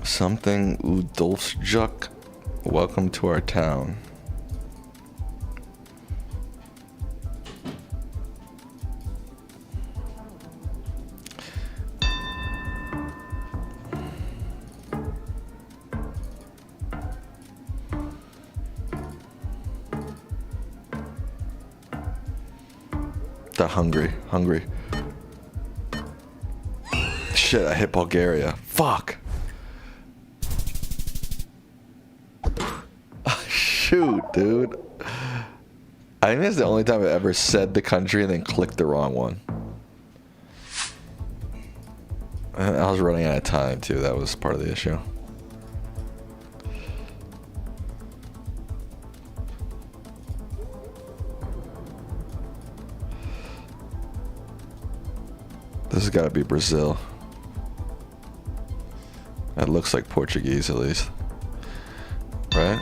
Something Udolfsjuk. Welcome to our town. The hungry. Shit, I hit Bulgaria. Fuck. Shoot, dude. I think that's the only time I've ever said the country and then clicked the wrong one. And I was running out of time, too. That was part of the issue. This has got to be Brazil. That looks like Portuguese, at least. Right?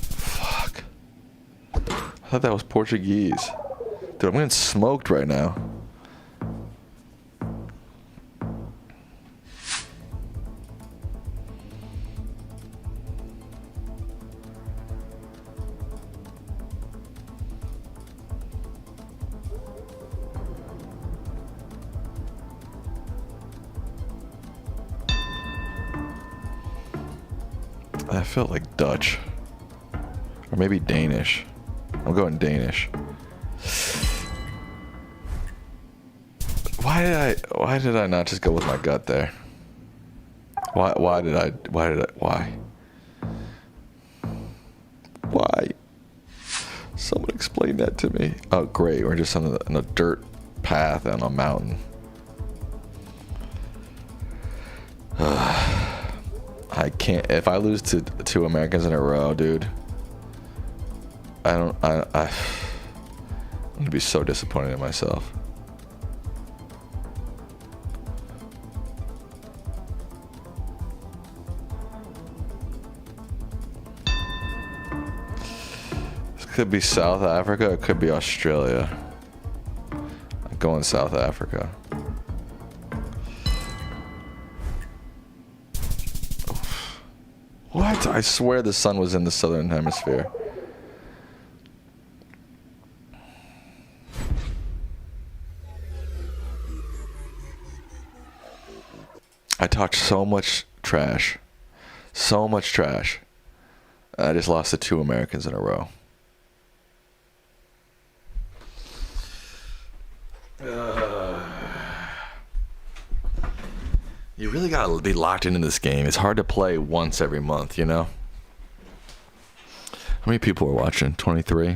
Fuck. I thought that was Portuguese. Dude, I'm getting smoked right now. I felt like Dutch. Or maybe Danish. I'm going Danish. Why did I not just go with my gut there? Why? Someone explain that to me. Oh, great. We're just on a dirt path on a mountain. I can't. If I lose to 2 Americans in a row, dude, I'm gonna be so disappointed in myself. This could be South Africa. It could be Australia. I'm going South Africa. What? I swear the sun was in the southern hemisphere. I talked so much trash. So much trash. I just lost to 2 Americans in a row. You really gotta be locked into this game. It's hard to play once every month, you know? How many people are watching? 23?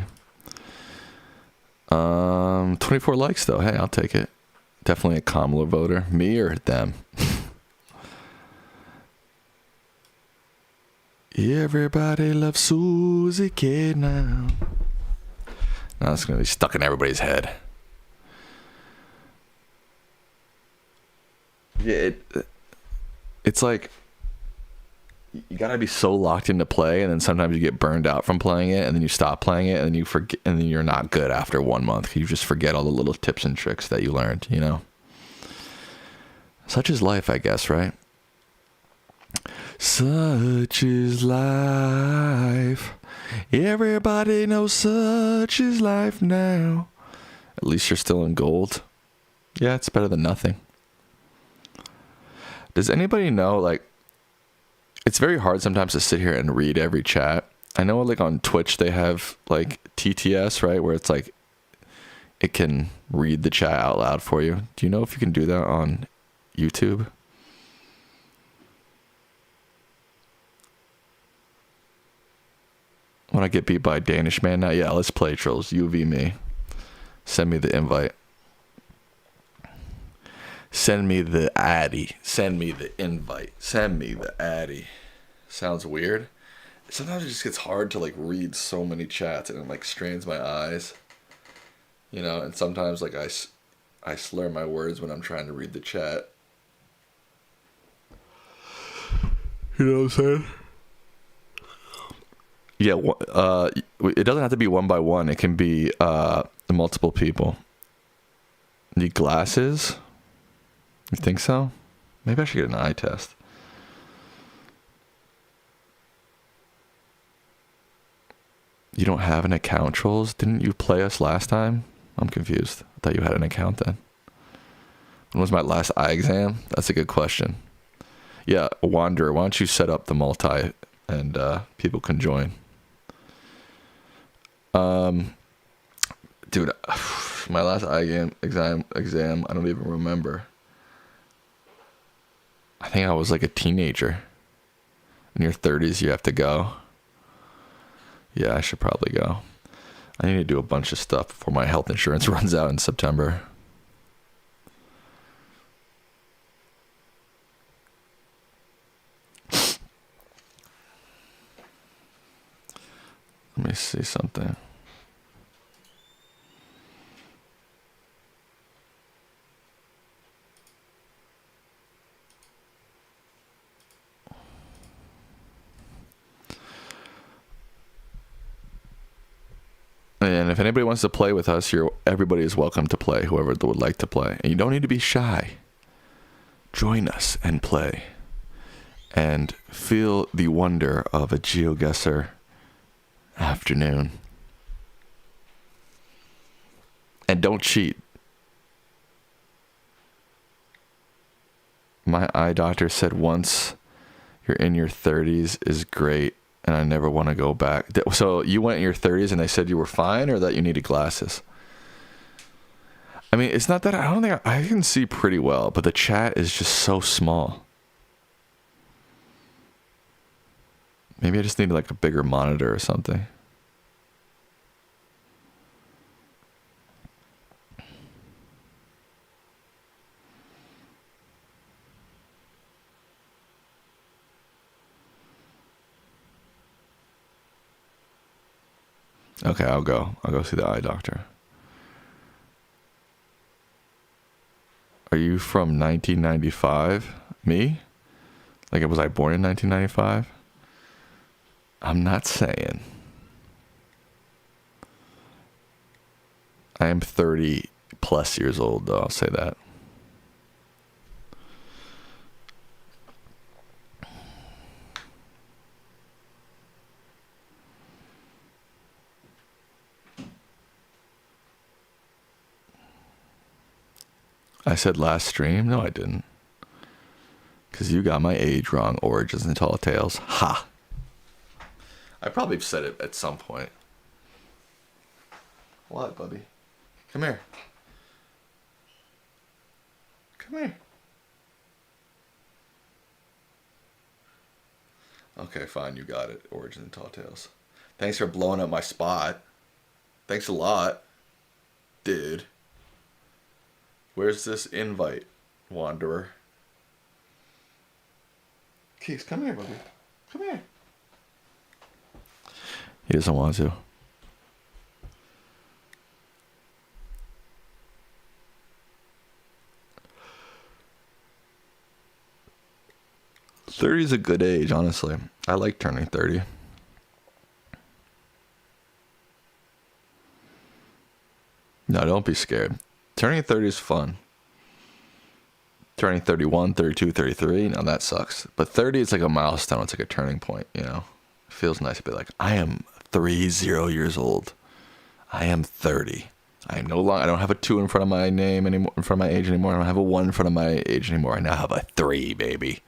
24 likes though. Hey, I'll take it. Definitely a Kamala voter. Me or them? Everybody loves Susie K now. Now it's gonna be stuck in everybody's head. Yeah, it's like you gotta be so locked into play, and then sometimes you get burned out from playing it, and then you stop playing it, and then you forget, and then you're not good after 1 month. You just forget all the little tips and tricks that you learned, you know? Such is life, I guess, right? Such is life. Everybody knows such is life now. At least you're still in gold. Yeah, it's better than nothing. Does anybody know, like, it's very hard sometimes to sit here and read every chat. I know, like, on Twitch they have, like, TTS, right, where it's, like, it can read the chat out loud for you. Do you know if you can do that on YouTube? When I get beat by a Danish man now, yeah, let's play, trolls. You v me. Send me the invite. Send me the addy. Send me the invite. Send me the addy. Sounds weird. Sometimes it just gets hard to like read so many chats, and it like strains my eyes. You know, and sometimes like I slur my words when I'm trying to read the chat. You know what I'm saying? Yeah, it doesn't have to be one by one. It can be multiple people. Need glasses? You think so? Maybe I should get an eye test. You don't have an account, trolls? Didn't you play us last time? I'm confused. I thought you had an account then. When was my last eye exam? That's a good question. Yeah, Wanderer, why don't you set up the multi and people can join. Dude, my last eye exam, I don't even remember. I think I was like a teenager. In your 30s, you have to go. Yeah, I should probably go. I need to do a bunch of stuff before my health insurance runs out in September. Let me see something. And if anybody wants to play with us, everybody is welcome to play, whoever would like to play. And you don't need to be shy. Join us and play. And feel the wonder of a Geoguessr afternoon. And don't cheat. My eye doctor said once you're in your 30s is great. And I never want to go back. So you went in your 30s and they said you were fine, or that you needed glasses? I mean, it's not that I don't think I can see pretty well, but the chat is just so small. Maybe I just need like a bigger monitor or something. Okay, I'll go see the eye doctor. Are you from 1995? Me? Like, was I born in 1995? I'm not saying. I am 30 plus years old, though, I'll say that. I said last stream? No, I didn't. Because you got my age wrong, Origins and Tall Tales. Ha! I probably said it at some point. What, Bubby? Come here. Come here. Okay, fine, you got it, Origins and Tall Tales. Thanks for blowing up my spot. Thanks a lot, dude. Where's this invite, Wanderer? Keeks, come here, buddy. Come here. He doesn't want to. Thirty is a good age, honestly. I like turning 30. No, don't be scared. Turning 30 is fun. Turning 31, 32, 33, now that sucks. But 30 is like a milestone. It's like a turning point, you know? It feels nice to be like, I am 30 years old. I am 30. I am no longer, I don't have a 2 in front of my name anymore, in front of my age anymore. I don't have a 1 in front of my age anymore. I now have a 3, baby.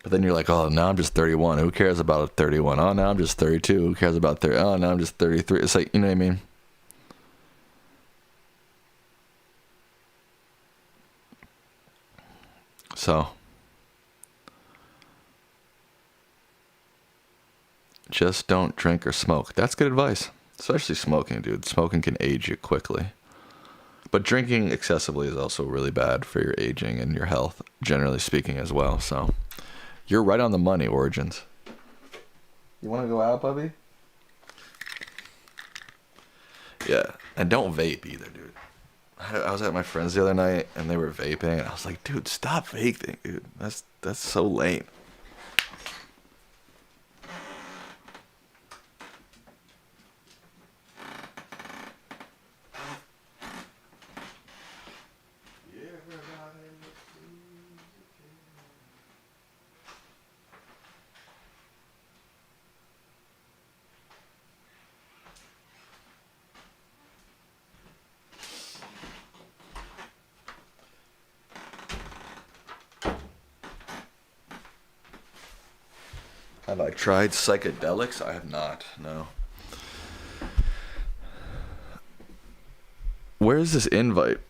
But then you're like, oh, now I'm just 31. Who cares about 31? Oh, now I'm just 32. Who cares about 30? Oh, now I'm just 33. It's like, you know what I mean? So, just don't drink or smoke. That's good advice. Especially smoking, dude. Smoking can age you quickly. But drinking excessively is also really bad for your aging and your health, generally speaking, as well. So, you're right on the money, Origins. You want to go out, Bubby? Yeah. And don't vape either, dude. I was at my friend's the other night, and they were vaping, and I was like, dude, stop vaping, dude. That's so lame. Have I tried psychedelics? I have not, no. Where's this invite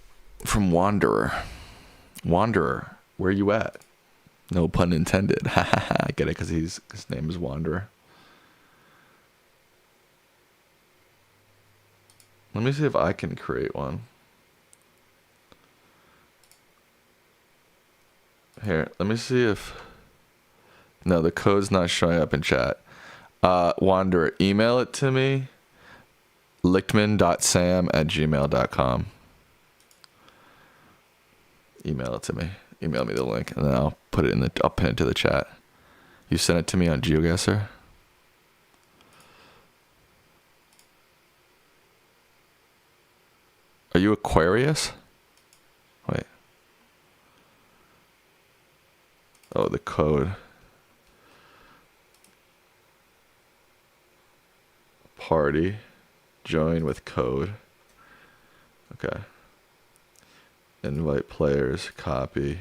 from Wanderer? Wanderer, where you at? No pun intended. I get it because his name is Wanderer. Let me see if I can create one. Here, let me see if... No, the code's not showing up in chat. Wanderer, email it to me. lichtman.sam@gmail.com. Email it to me. Email me the link, and then I'll put it in I'll pin it to the chat. You sent it to me on Geoguessr. Are you Aquarius? Wait. Oh, the code. Party. Join with code. Okay. Invite players. Copy.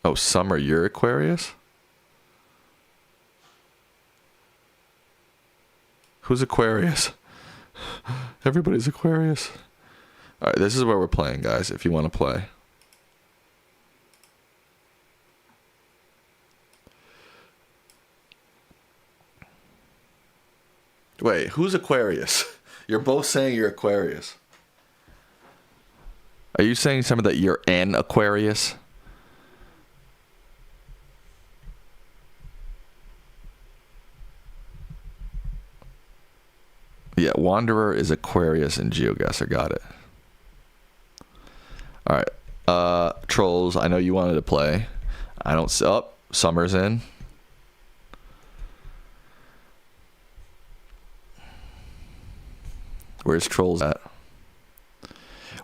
Oh, Summer, you're Aquarius? Who's Aquarius? Everybody's Aquarius. All right, this is where we're playing, guys, if you want to play. Wait, who's Aquarius? You're both saying you're Aquarius. Are you saying something that you're an Aquarius? Yeah, Wanderer is Aquarius and Geoguessr. Got it. All right. Trolls, I know you wanted to play. I don't... Oh, Summer's in. Where's Trolls at?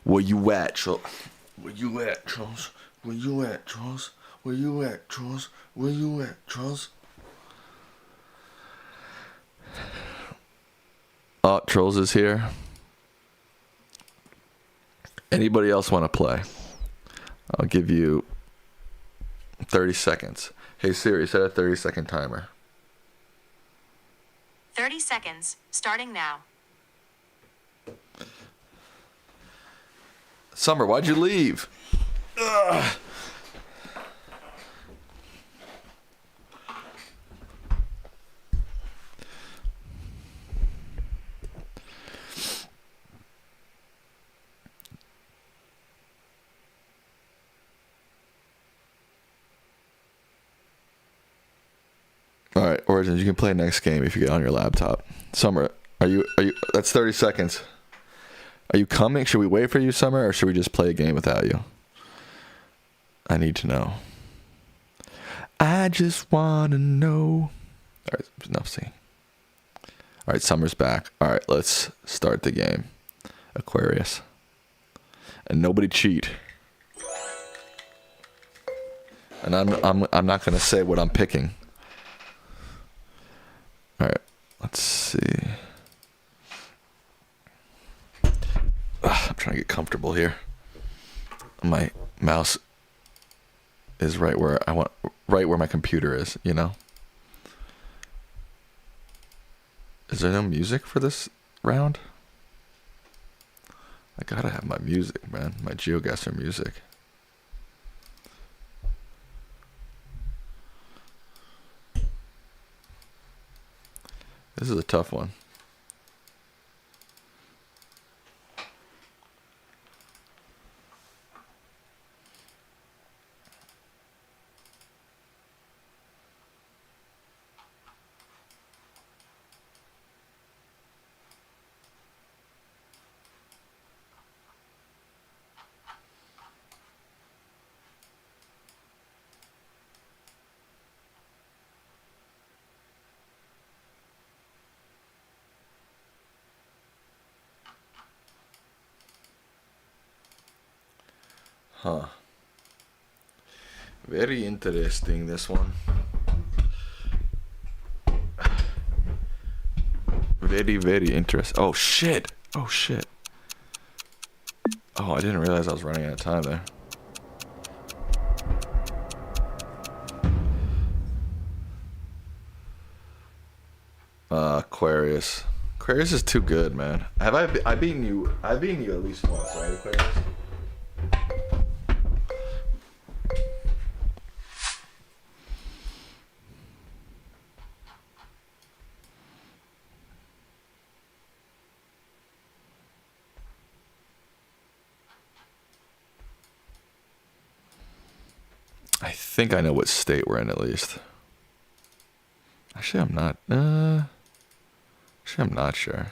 Where you at, Trolls? Where you at, Trolls? Where you at, Trolls? Where you at, Trolls? Where you at, Trolls? Oh, Trolls is here. Anybody else want to play? I'll give you 30 seconds. Hey Siri, set a 30-second timer. 30 seconds, starting now. Summer, why'd you leave? Ugh. All right, Origins, you can play next game if you get on your laptop. Summer, are you? That's 30 seconds. Are you coming? Should we wait for you, Summer, or should we just play a game without you? I need to know. I just want to know. All right, enough singing. All right, Summer's back. All right, let's start the game. Aquarius. And nobody cheat. And I'm not going to say what I'm picking. All right, let's see. I'm trying to get comfortable here. My mouse is right where I want, right where my computer is, you know? Is there no music for this round? I gotta have my music, man. My Geoguessr music. This is a tough one. Huh. Very interesting, this one. Very, very interesting. Oh, shit. Oh, shit. Oh, I didn't realize I was running out of time there. Aquarius. Aquarius is too good, man. I've beaten you at least once, right, Aquarius? I think I know what state we're in at least. Actually, I'm not. Actually, I'm not sure.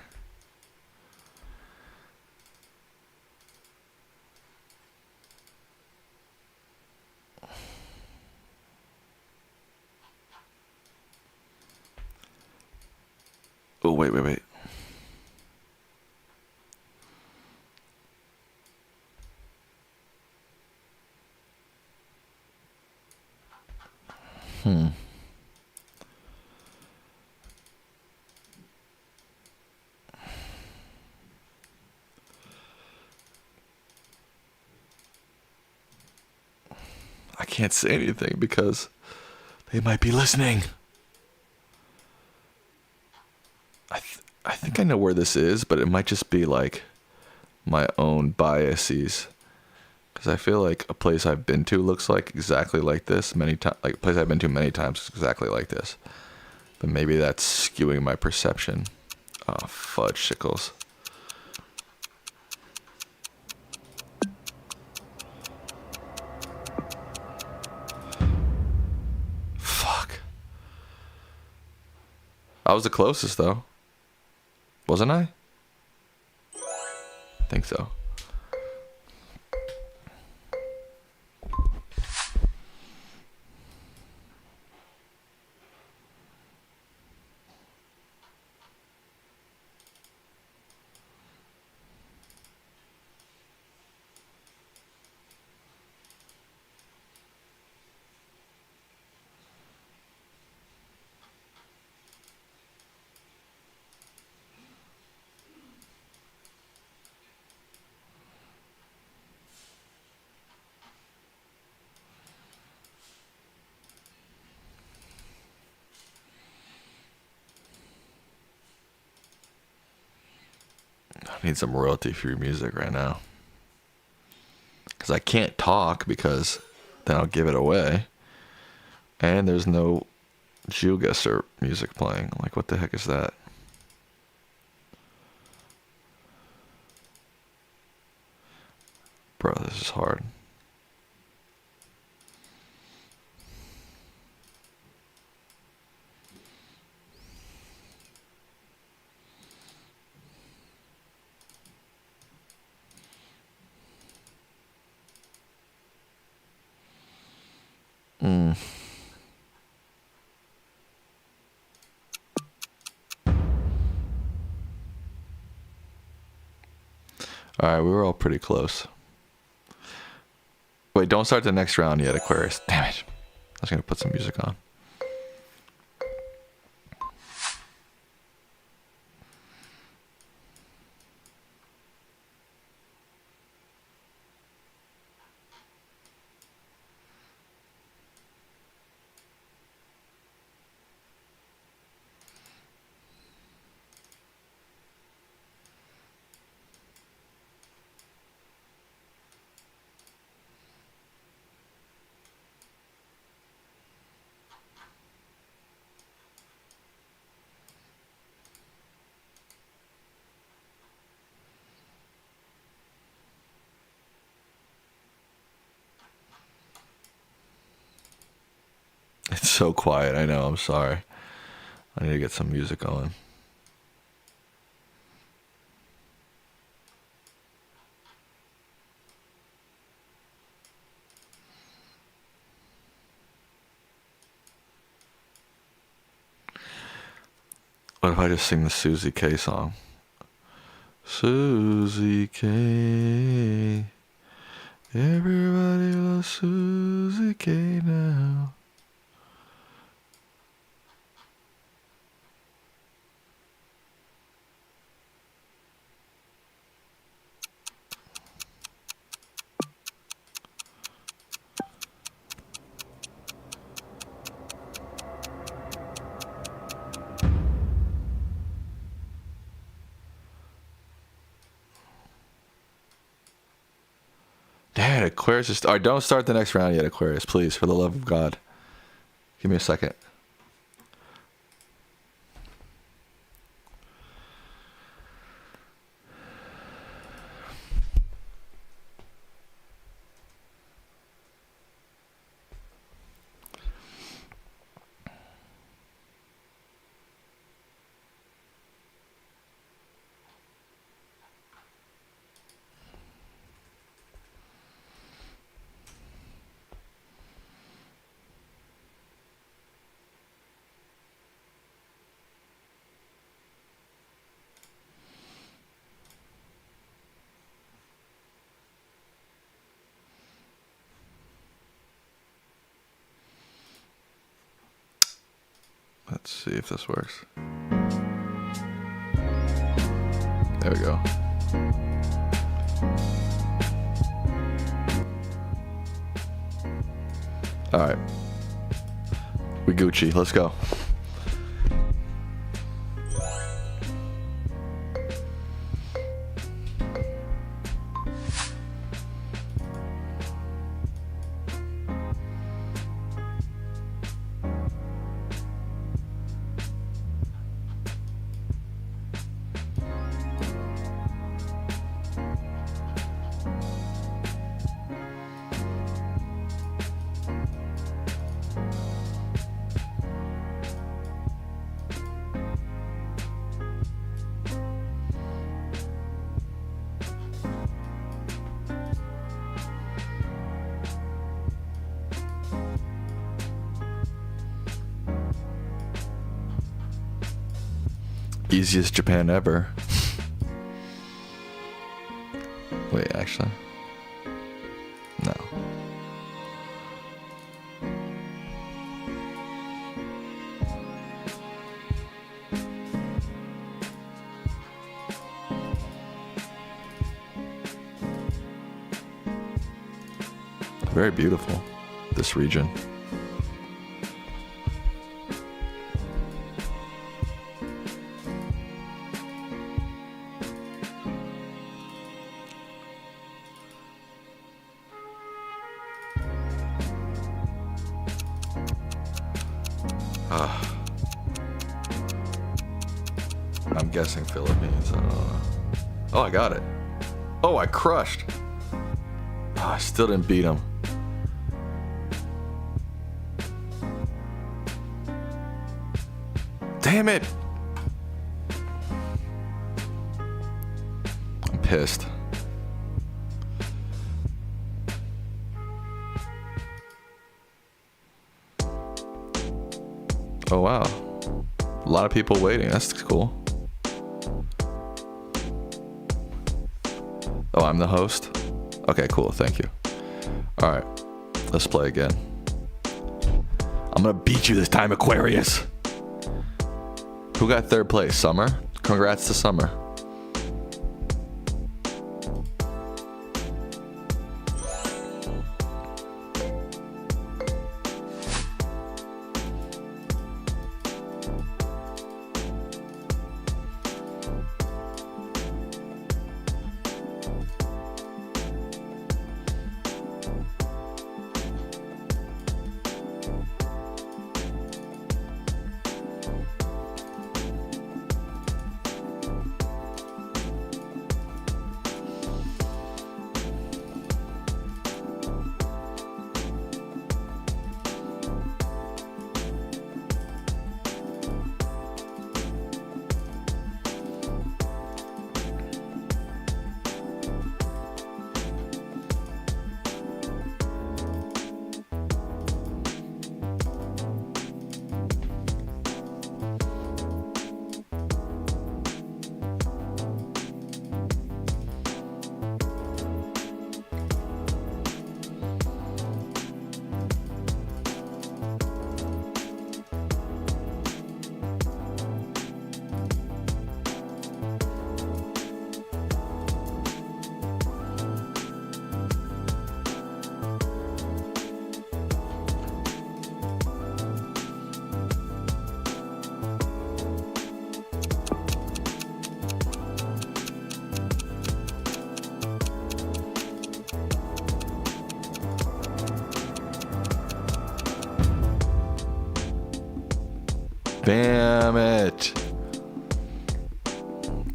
Oh, wait. I can't say anything because they might be listening. I think I know where this is, but it might just be like my own biases. Because I feel like a place I've been to looks like exactly like this many times. Like a place I've been to many times is exactly like this. But maybe that's skewing my perception. Oh, fudge sickles. Fuck. I was the closest though. Wasn't I? I think so. I need some royalty-free music right now. Because I can't talk because then I'll give it away. And there's no Geoguessr music playing. Like, what the heck is that? Bro, this is hard. Alright, we were all pretty close. Wait, don't start the next round yet, Aquarius. Damn it. I was going to put some music on. It's so quiet. I know. I'm sorry. I need to get some music going. What if I just sing the Susie K song? Susie K. Everybody loves Susie K now. Dad, Aquarius is... Alright, don't start the next round yet, Aquarius. Please, for the love of God. Give me a second. Let's see if this works. There we go. All right. We Gucci. Let's go. Easiest Japan ever. Wait, actually. No. Very beautiful, this region. I'm guessing Philippines. I don't know. Oh, I got it. Oh, I crushed. Oh, I still didn't beat him. Damn it. I'm pissed. Oh, wow. A lot of people waiting. That's cool. Oh, I'm the host? Okay, cool. Thank you. All right. Let's play again. I'm going to beat you this time, Aquarius. Who got third place? Summer? Congrats to Summer. Damn it.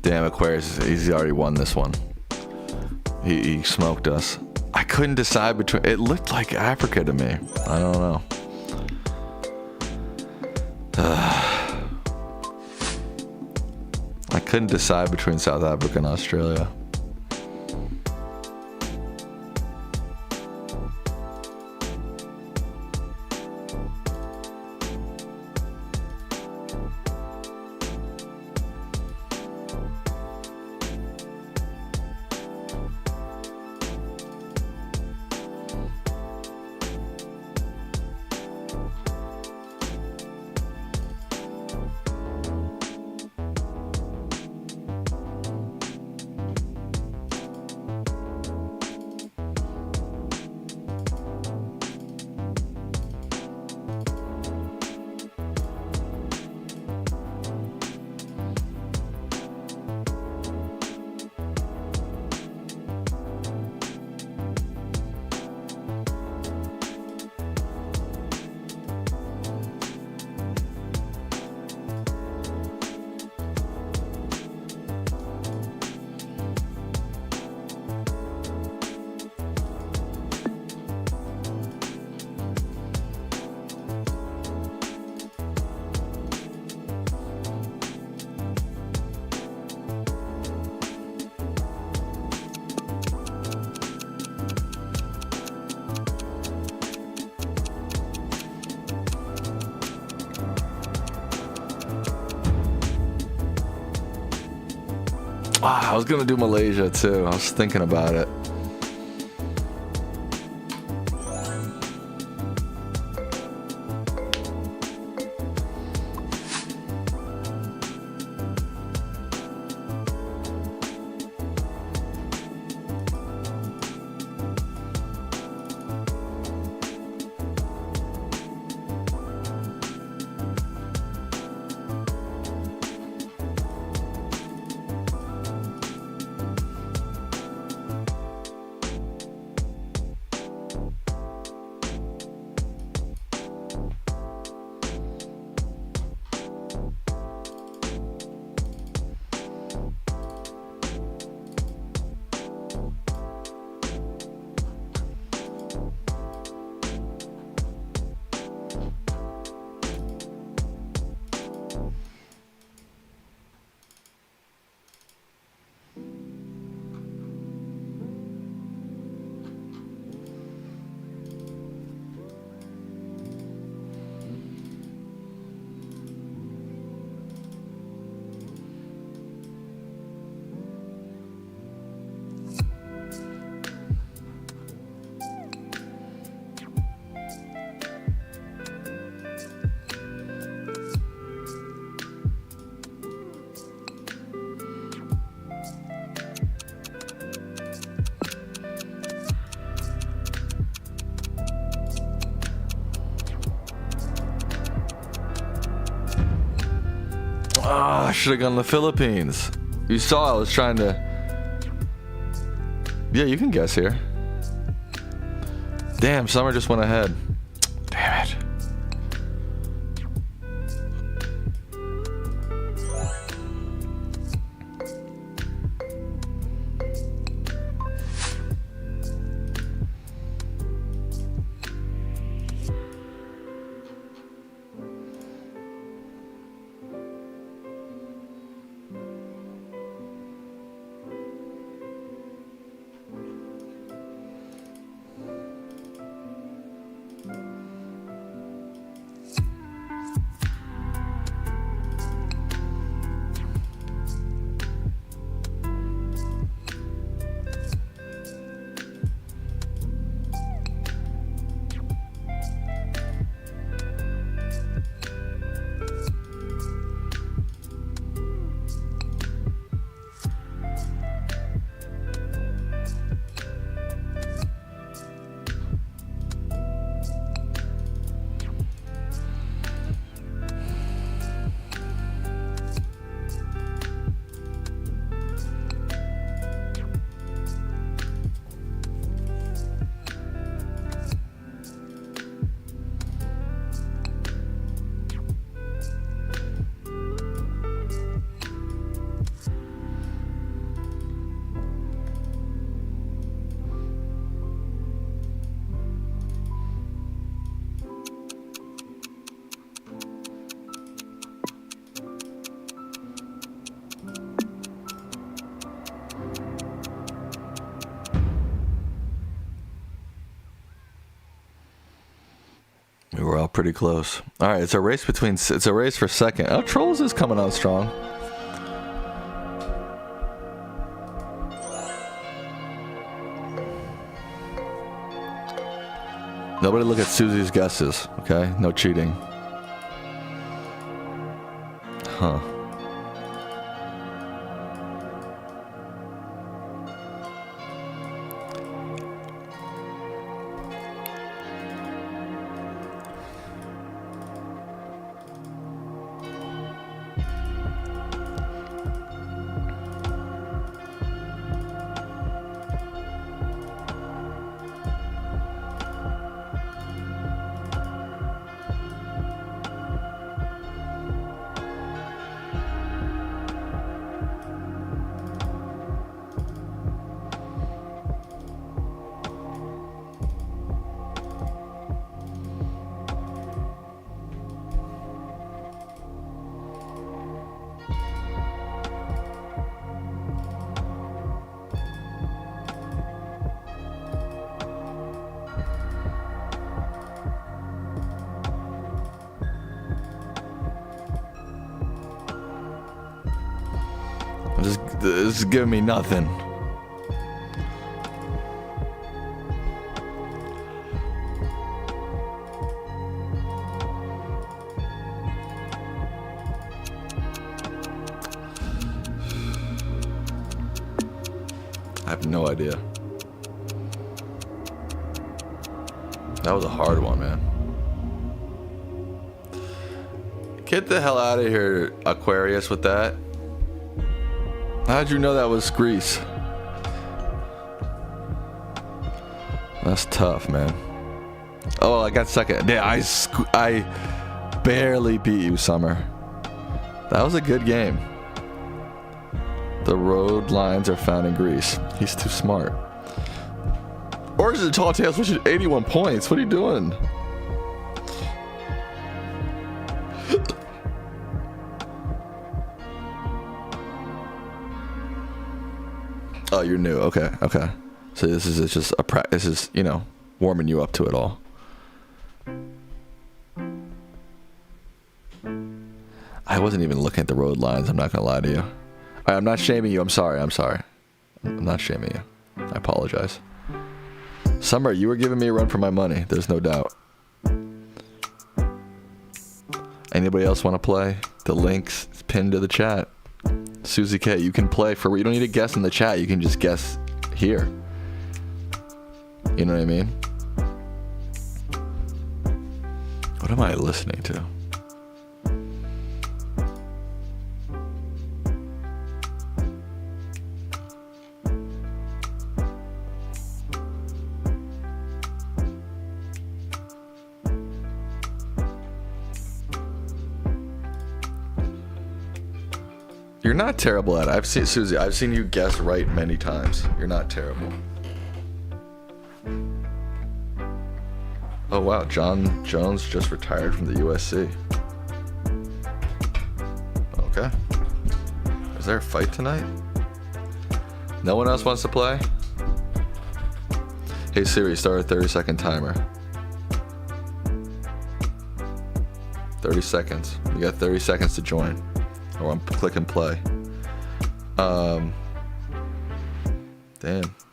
Damn, Aquarius, he's already won this one. He smoked us. I couldn't decide between, it looked like Africa to me. I don't know. I couldn't decide between South Africa and Australia. I was gonna do Malaysia too. I was thinking about it. I should have gone to the Philippines. You saw I was trying to... Yeah, you can guess here. Damn, Summer just went ahead. Damn it. We were all pretty close. All right, it's a race for second. Oh, Trolls is coming out strong. Nobody look at Susie's guesses, okay? No cheating. Huh. This is giving me nothing. I have no idea. That was a hard one, man. Get the hell out of here, Aquarius, with that. How'd you know that was Greece? That's tough, man. Oh, I got second. Yeah, I barely beat you, Summer. That was a good game. The road lines are found in Greece. He's too smart. Origins of Tall Tales, which is 81 points. What are you doing? Oh, you're new. Okay, okay. So this is just a practice. This is, you know, warming you up to it all. I wasn't even looking at the road lines. I'm not gonna lie to you. I'm not shaming you. I'm sorry. I'm sorry. I'm not shaming you. I apologize. Summer, you were giving me a run for my money. There's no doubt. Anybody else want to play? The link's pinned to the chat. Susie K, you can play for. You don't need to guess in the chat. You can just guess here. You know what I mean? What am I listening to? You're not terrible at it. I've seen Susie. I've seen you guess right many times. You're not terrible. Oh wow, John Jones just retired from the USC. Okay. Is there a fight tonight? No one else wants to play? Hey Siri, start a 30-second timer. 30 seconds. You got 30 seconds to join. Or I'm clicking play. Damn.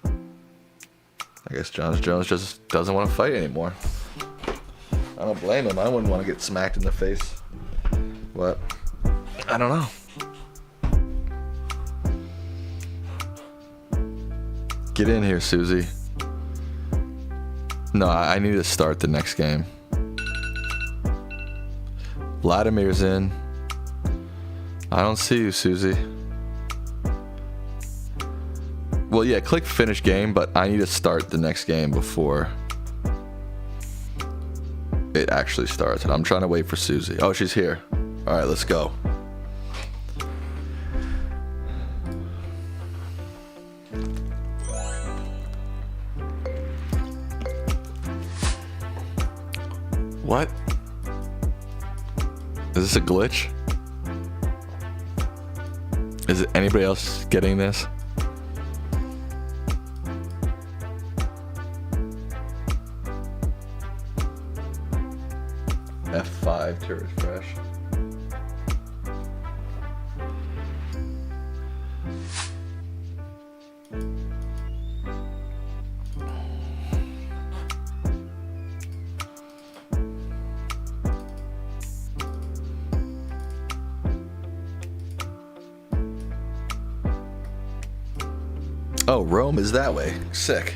I guess John Jones just doesn't want to fight anymore. I don't blame him. I wouldn't want to get smacked in the face. But I don't know. Get in here, Susie. No, I need to start the next game. Vladimir's in. I don't see you, Susie. Well, yeah, click finish game, but I need to start the next game before it actually starts. And I'm trying to wait for Susie. Oh, she's here. All right, let's go. What? Is this a glitch? Is it anybody else getting this? F5 to refresh. Oh, Rome is that way. Sick.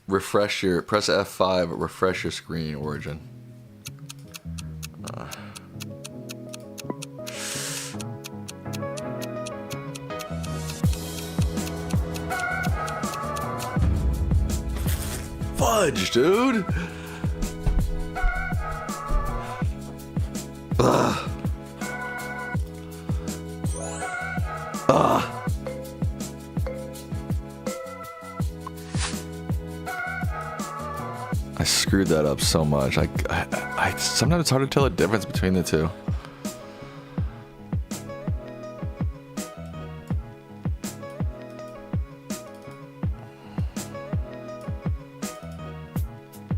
Refresh your, press F5, refresh your screen, Origin. Fudge, dude! Ugh. I screwed that up so much. I sometimes it's hard to tell the difference between the two.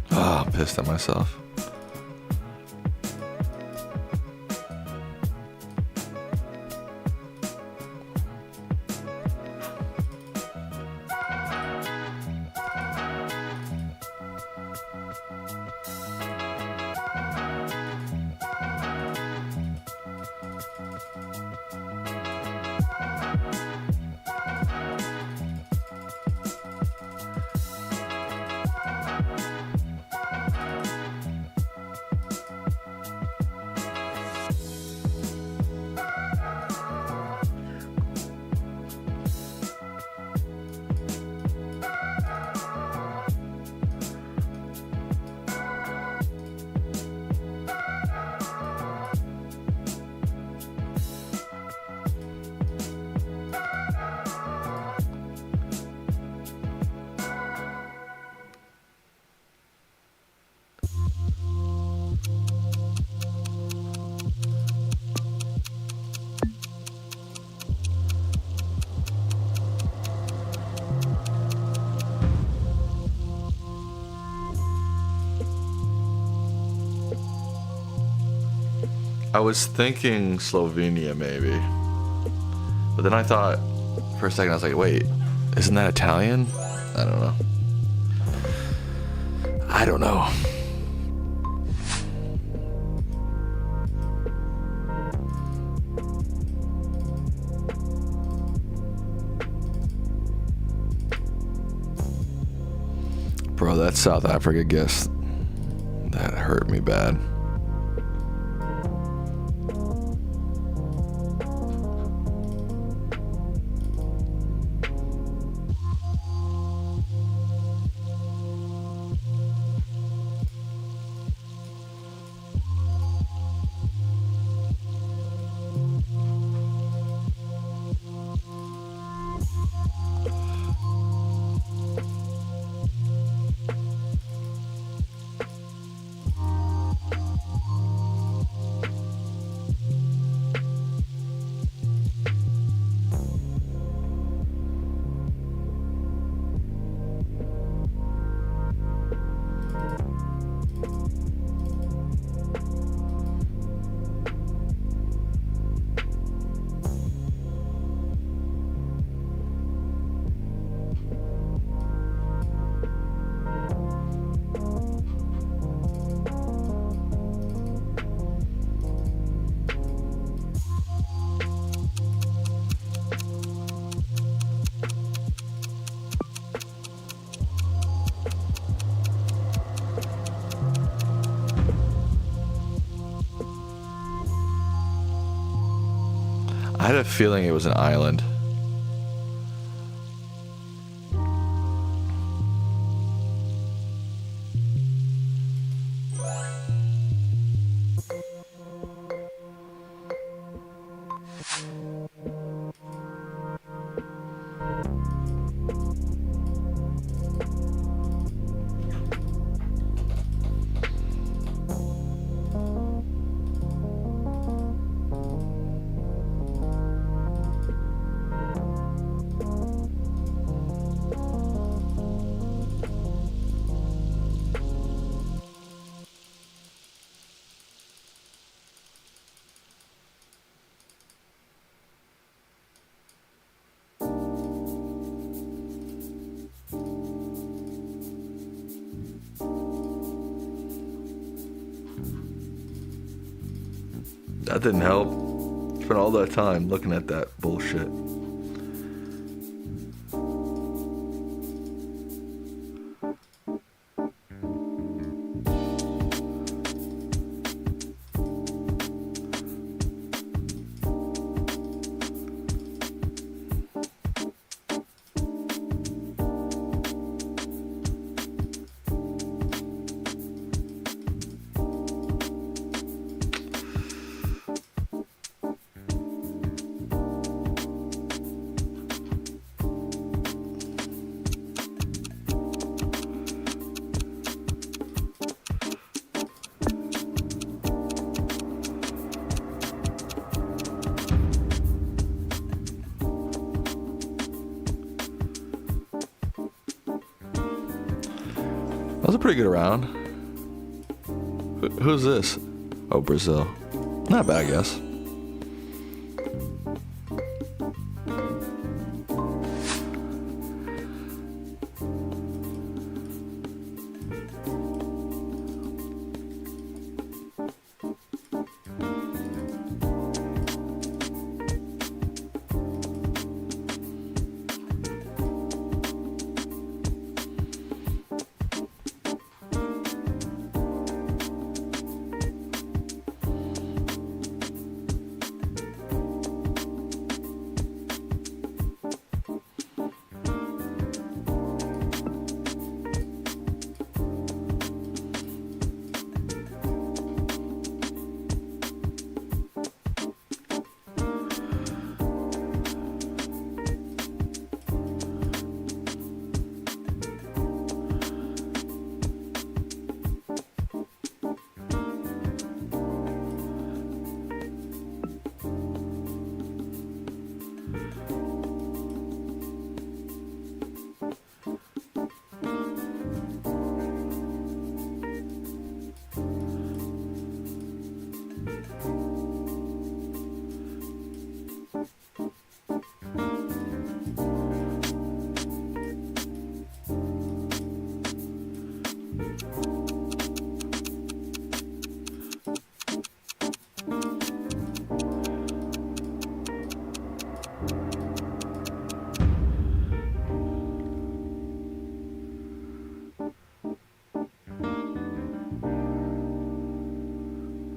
Oh, I'm pissed at myself. I was thinking Slovenia maybe, but then I thought for a second, I was like, wait, isn't that Italian? I don't know. I don't know. Bro, that South Africa guess, that hurt me bad. I had a feeling it was an island. That didn't help. Spent all that time looking at that bullshit. That was a pretty good round. Who's this? Oh, Brazil. Not bad, I guess.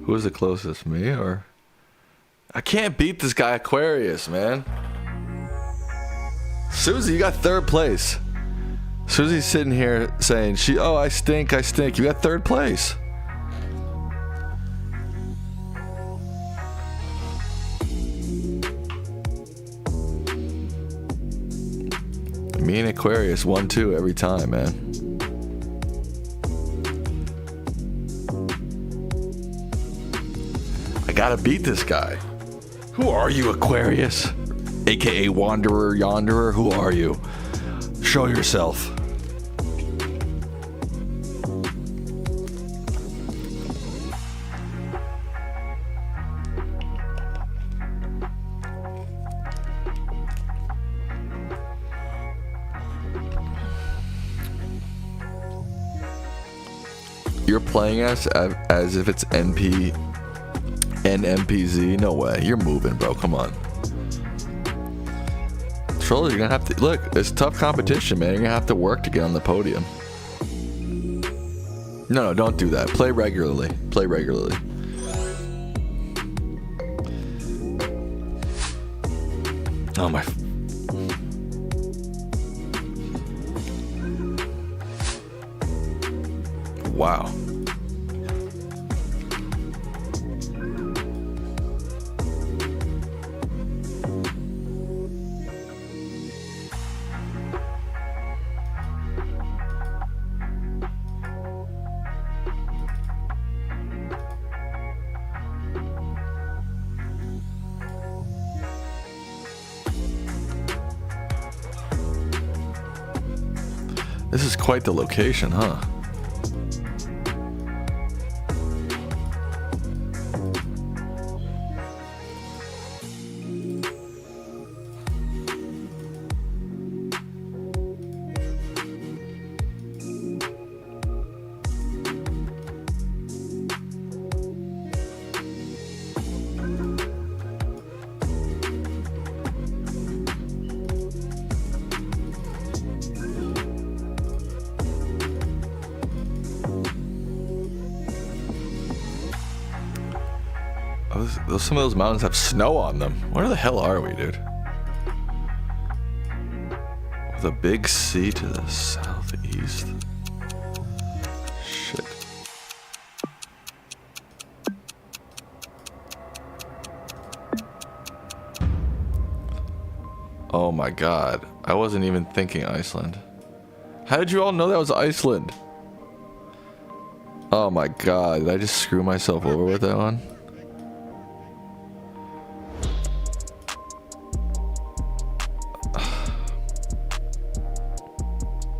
Who was the closest, me or? I can't beat this guy Aquarius, man. Susie, you got third place. Susie's sitting here saying, I stink. You got third place. Me and Aquarius 1-2 every time, man. I gotta beat this guy. Who are you, Aquarius? AKA Wanderer Yonderer, who are you? Show yourself. You're playing us as if it's NMPZ? No way. You're moving, bro. Come on. Troller, you're gonna have to look. It's tough competition, man. You're gonna have to work to get on the podium. No, don't do that. Play regularly. Oh my. Wow. This is quite the location, huh? Some of those mountains have snow on them. Where the hell are we, dude? With a big sea to the southeast. Shit. Oh my god. I wasn't even thinking Iceland. How did you all know that was Iceland? Oh my god. Did I just screw myself over with that one?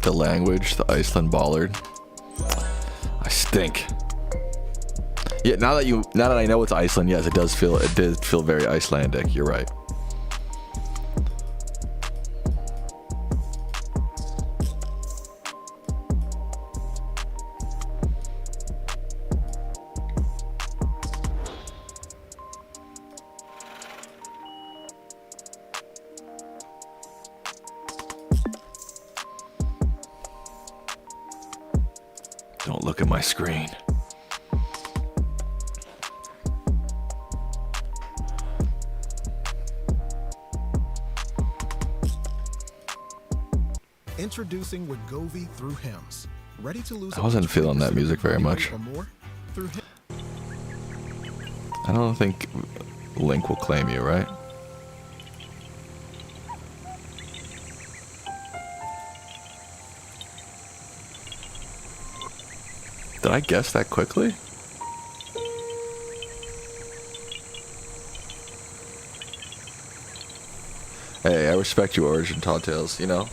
The language, the Iceland bollard. I stink. Yeah, now that I know it's Iceland, yes, it did feel very Icelandic. You're right. Don't look at my screen. Introducing Wegovy through Hims. Ready to lose? I wasn't feeling that music very much. I don't think Link will claim you, right? Did I guess that quickly? Hey, I respect you, Origin Tall Tales. You know,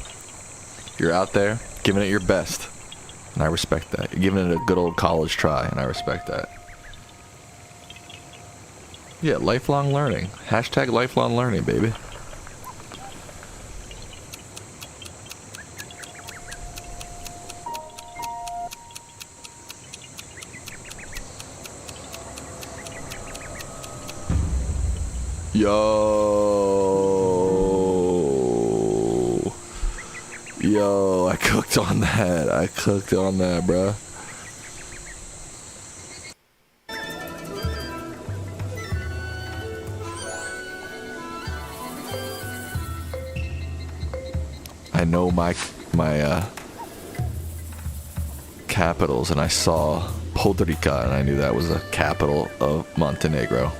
you're out there giving it your best, and I respect that. You're giving it a good old college try, and I respect that. Yeah, lifelong learning. Hashtag lifelong learning, baby. Yo, I cooked on that. I cooked on that, bruh. I know my capitals, and I saw Podrica, and I knew that was the capital of Montenegro.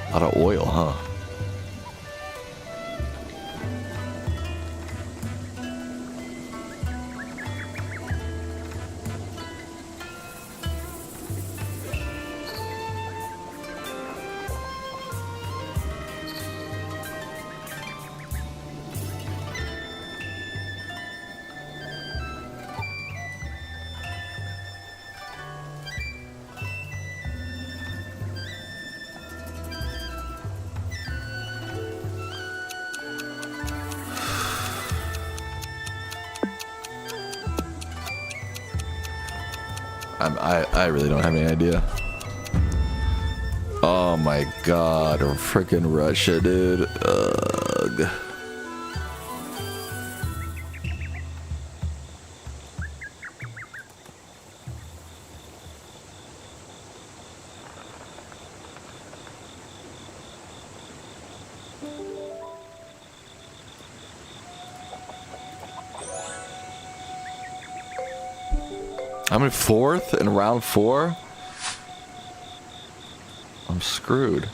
A lot of oil, huh? I really don't have any idea. Oh my god, freaking Russia, dude. Ugh. I'm in fourth in round 4. I'm screwed.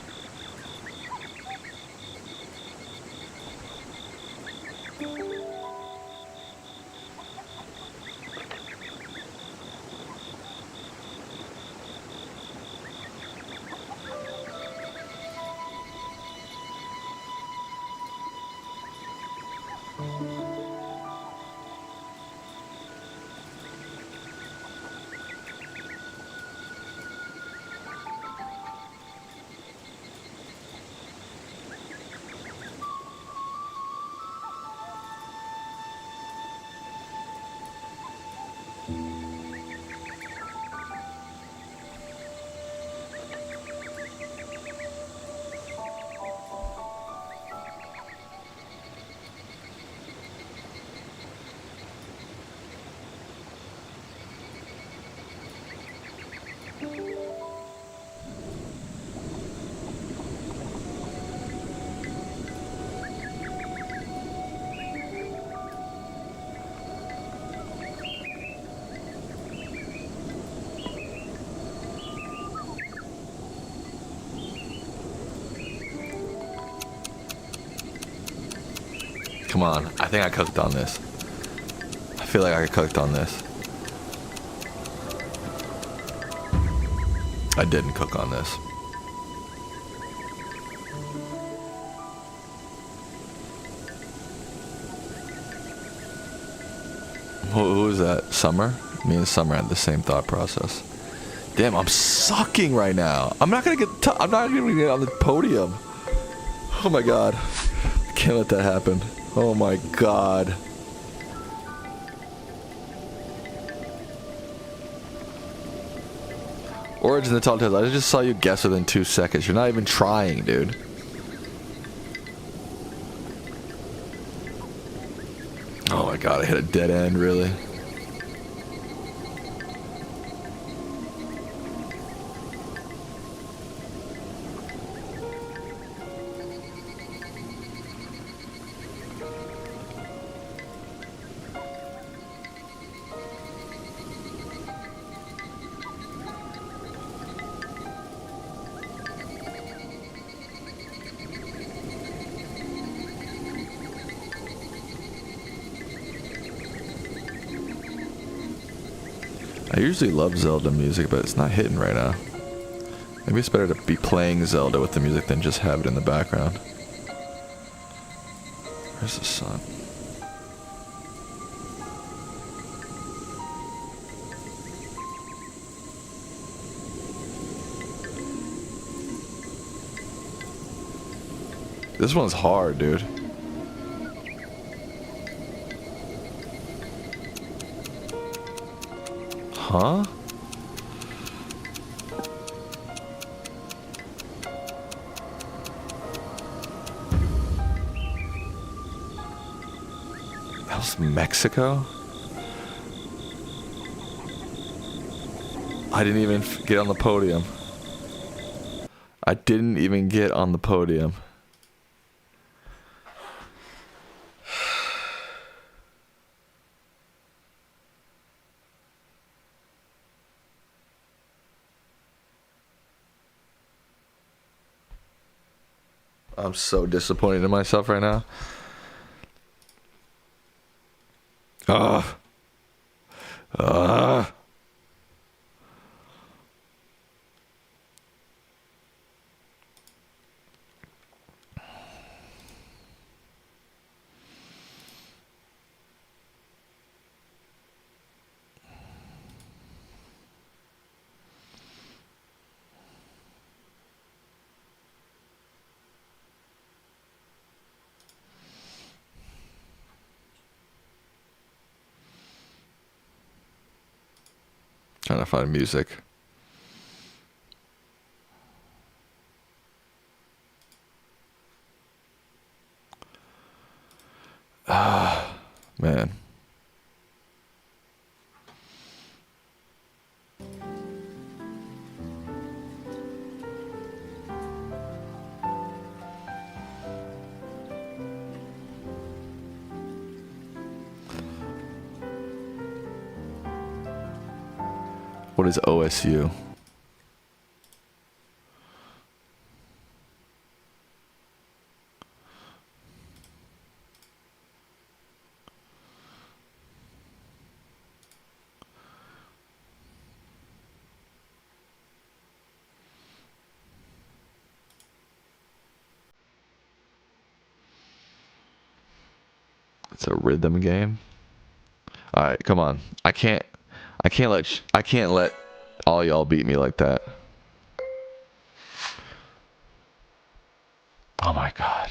Come on. I think I cooked on this. I feel like I cooked on this. I didn't cook on this. Who is that? Summer? Me and Summer had the same thought process. Damn, I'm sucking right now. I'm not gonna get. I'm not gonna get on the podium. Oh my god! I can't let that happen. Oh my god! Origin the Tall Tales. I just saw you guess within 2 seconds. You're not even trying, dude. Oh my god! I hit a dead end. Really? I usually love Zelda music, but it's not hitting right now. Maybe it's better to be playing Zelda with the music than just have it in the background. Where's the sun? This one's hard, dude. Huh? That was Mexico? I didn't even get on the podium. I didn't even get on the podium. I'm so disappointed in myself right now. Ugh. Ugh. Trying to find music. Ah, man. What is OSU? It's a rhythm game. All right, come on. I can't let all y'all beat me like that. Oh my god.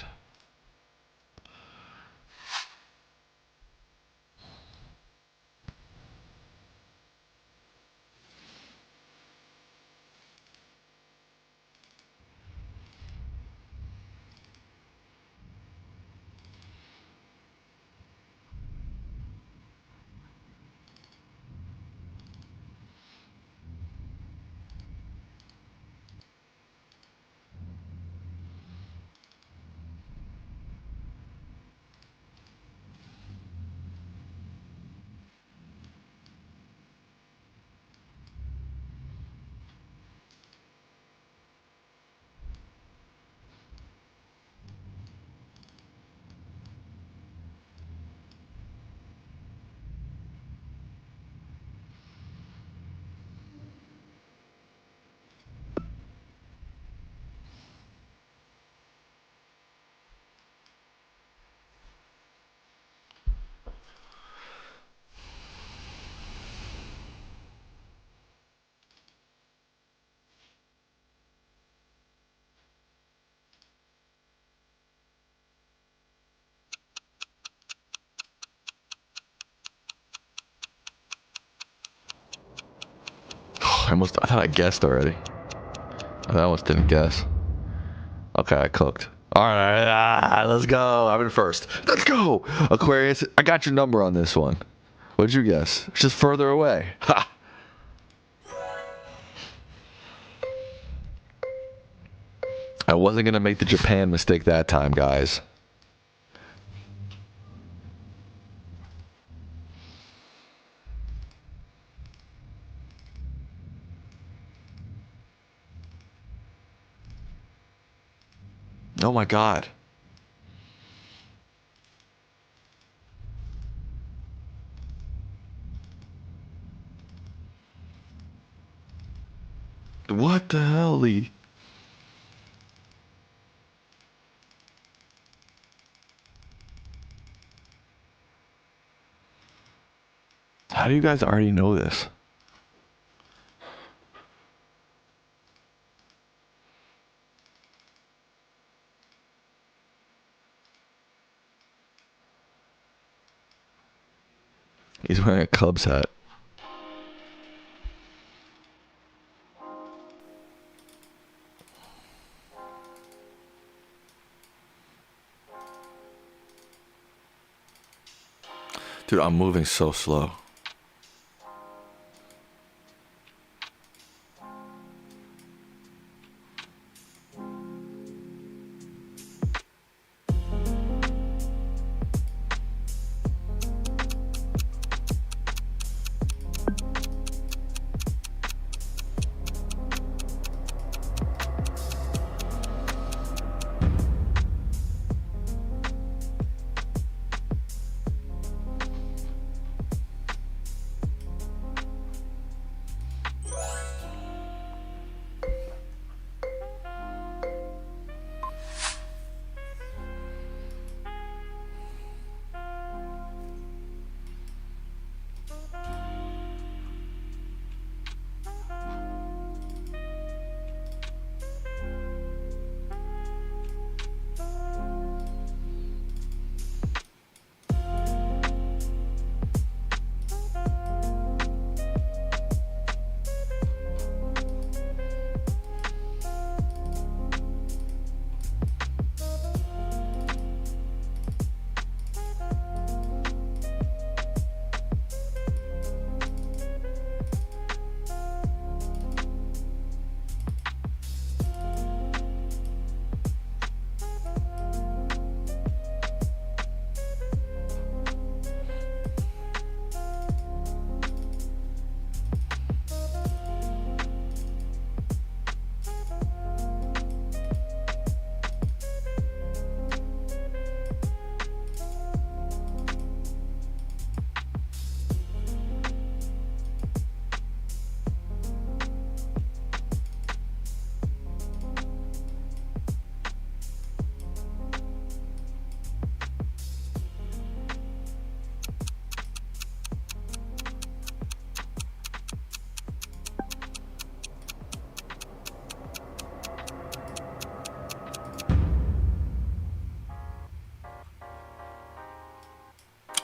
I thought I guessed already. I almost didn't guess. Okay, I cooked. All right, let's go. I'm in first. Let's go. Aquarius, I got your number on this one. What'd you guess? It's just further away. Ha! I wasn't going to make the Japan mistake that time, guys. Oh my god. What the hell, Lee? How do you guys already know this? He's wearing a Cubs hat. Dude, I'm moving so slow.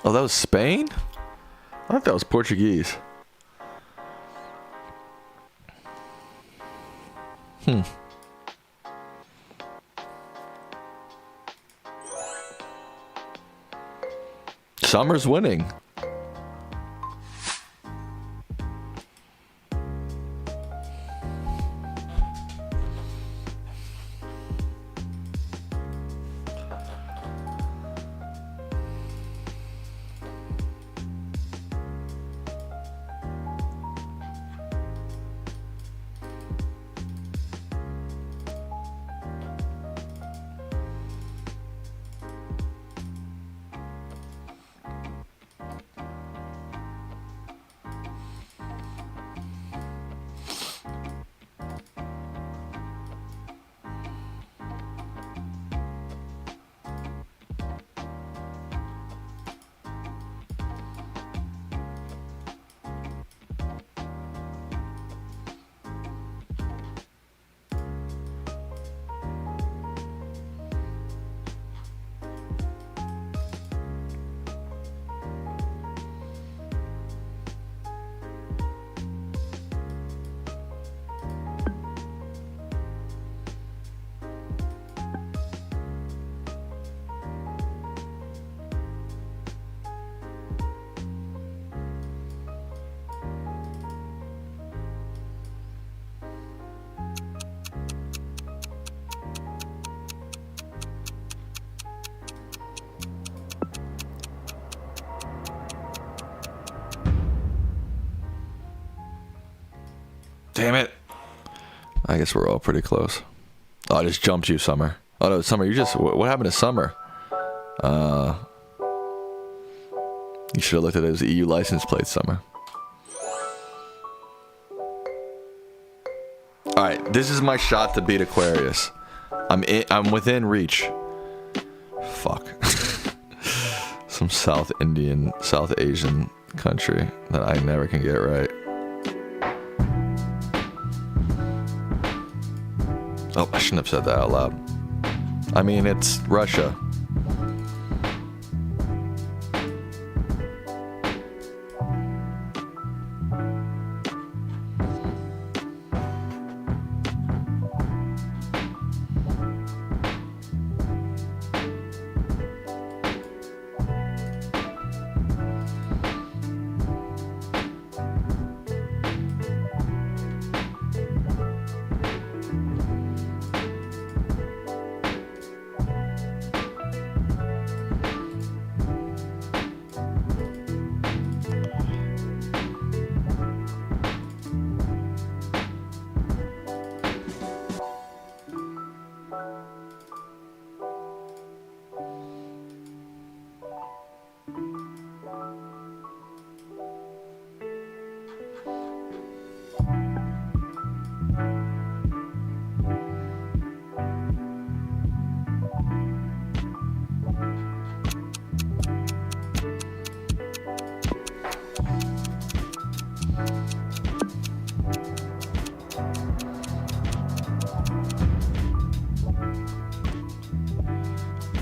Oh, that was Spain? I thought that was Portuguese. Summer's winning. Damn it. I guess we're all pretty close. Oh, I just jumped you, Summer. Oh, no, Summer, you just... What happened to Summer? You should have looked at his EU license plate, Summer. Alright, this is my shot to beat Aquarius. I'm within reach. Fuck. Some South Asian country that I never can get right. Oh, I shouldn't have said that out loud. I mean, it's Russia.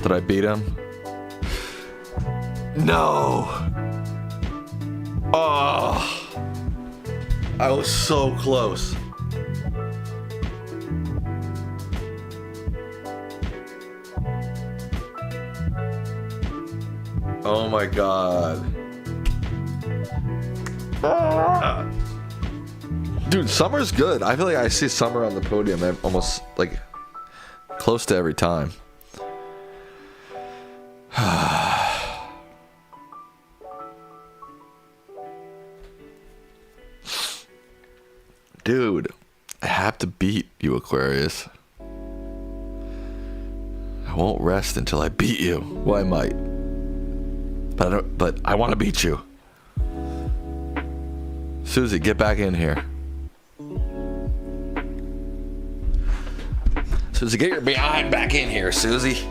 Did I beat him? No! Oh! I was so close. Oh my god. Ah! Dude, Summer's good. I feel like I see Summer on the podium almost like close to every time. Dude, I have to beat you, Aquarius. I won't rest until I beat you. Well, I might. But I want to beat you. Susie, get back in here. Susie, get your behind back in here, Susie.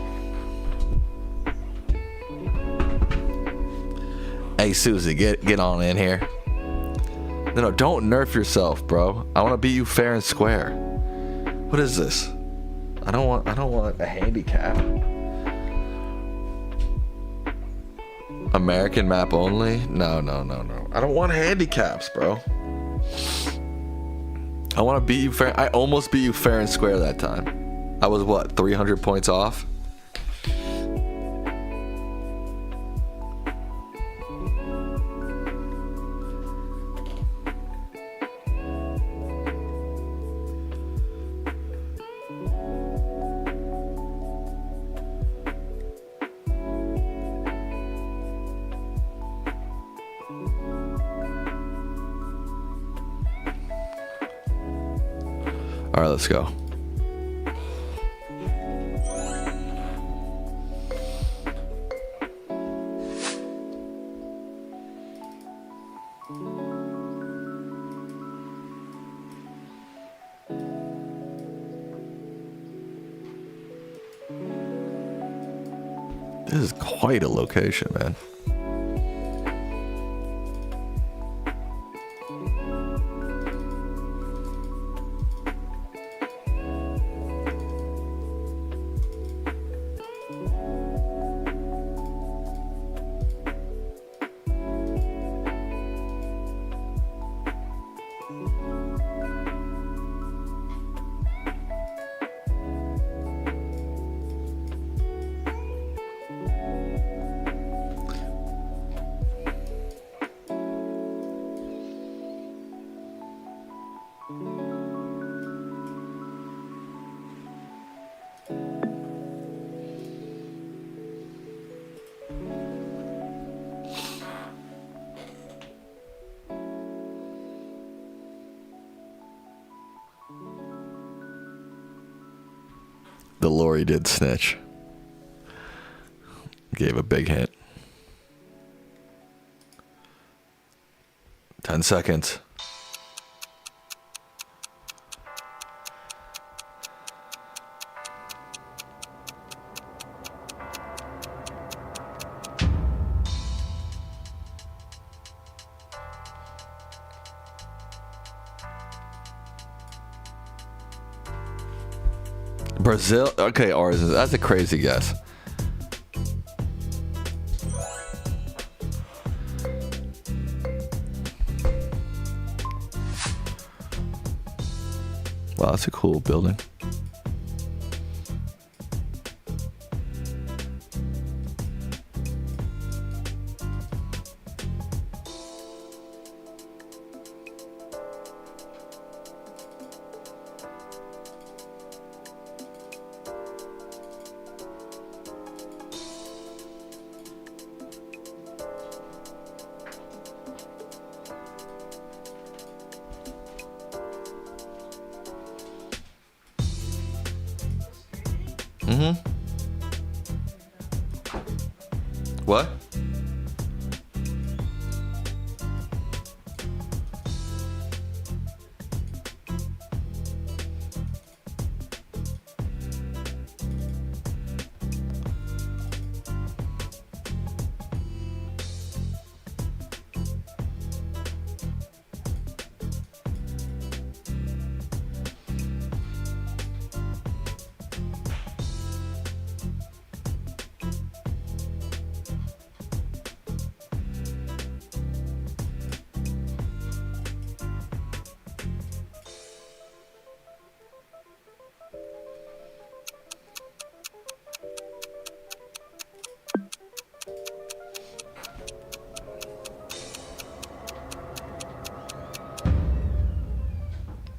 Hey, Susie, get on in here. No, don't nerf yourself, bro. I want to beat you fair and square. What is this? I don't want a handicap. American map only? No. I don't want handicaps, bro. I want to beat you fair. I almost beat you fair and square that time. I was what, 300 points off? All right, let's go. This is quite a location, man. The lorry did snitch. Gave a big hint. 10 seconds. Brazil. Okay, ours. That's a crazy guess. Wow, that's a cool building. What?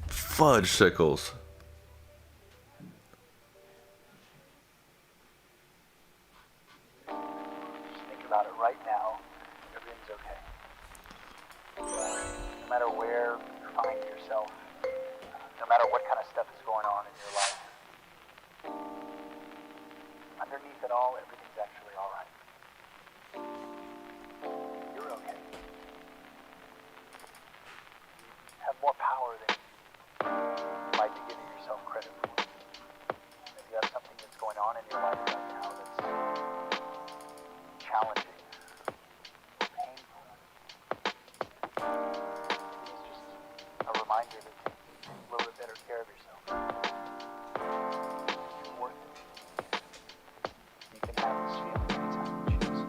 Fudge sickles. Just think about it right now. Everything's okay. No matter where you find yourself, no matter what kind of stuff is going on in your life, underneath it all, everything's actually all right. You're okay. You have more power than you might be giving yourself credit for. If you have something that's going on in your life right now that's challenging, painful, it's just a reminder to take a little bit better care of yourself. You're worth it. You can have this feeling anytime you choose.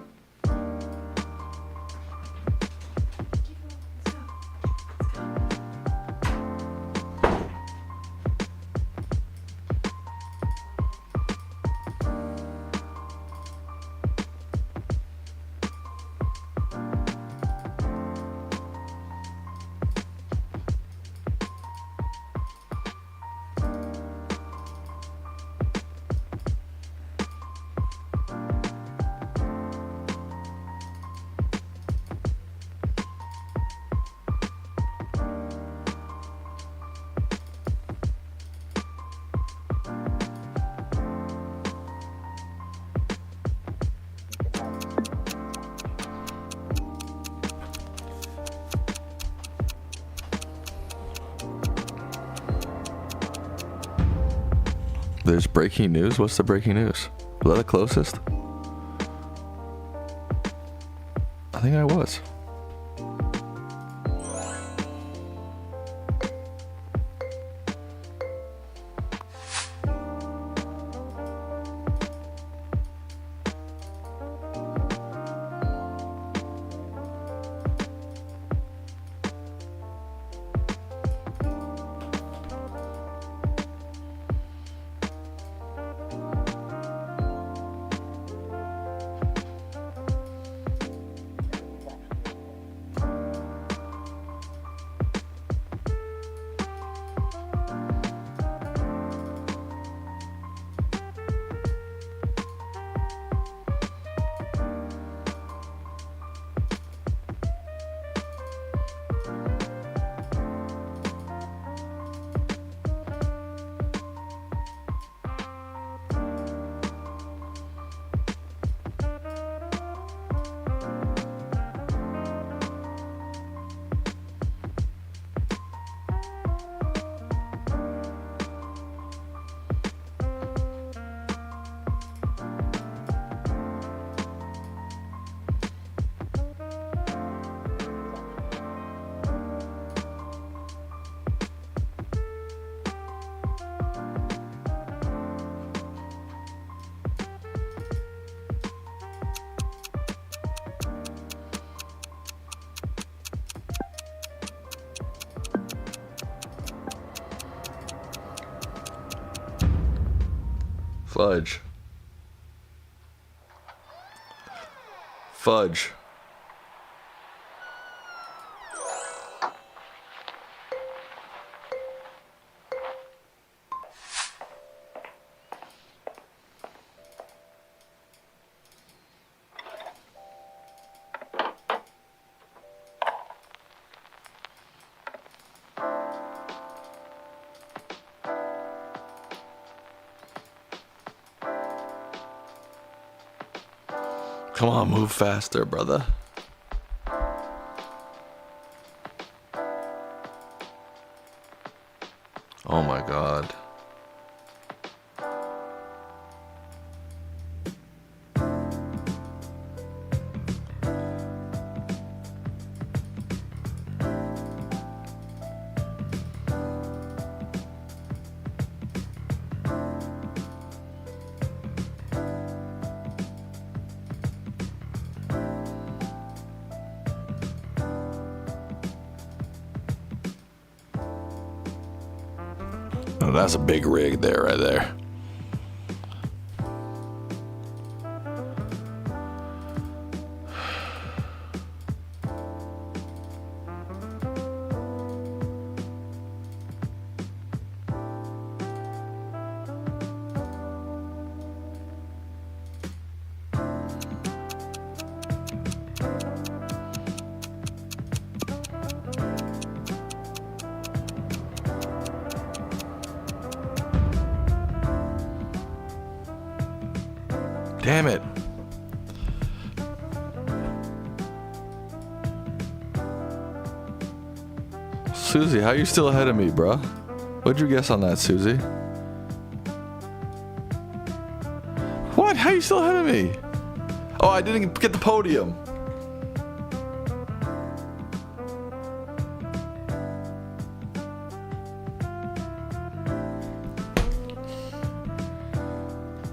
There's breaking news. What's the breaking news? Was that the closest? I think I was. Fudge. Fudge. Come on, move faster, brother. Oh my God. Oh, that's a big rig there, right there. Damn it. Susie, how you still ahead of me, bruh? What'd you guess on that, Susie? What? How you still ahead of me? Oh, I didn't get the podium.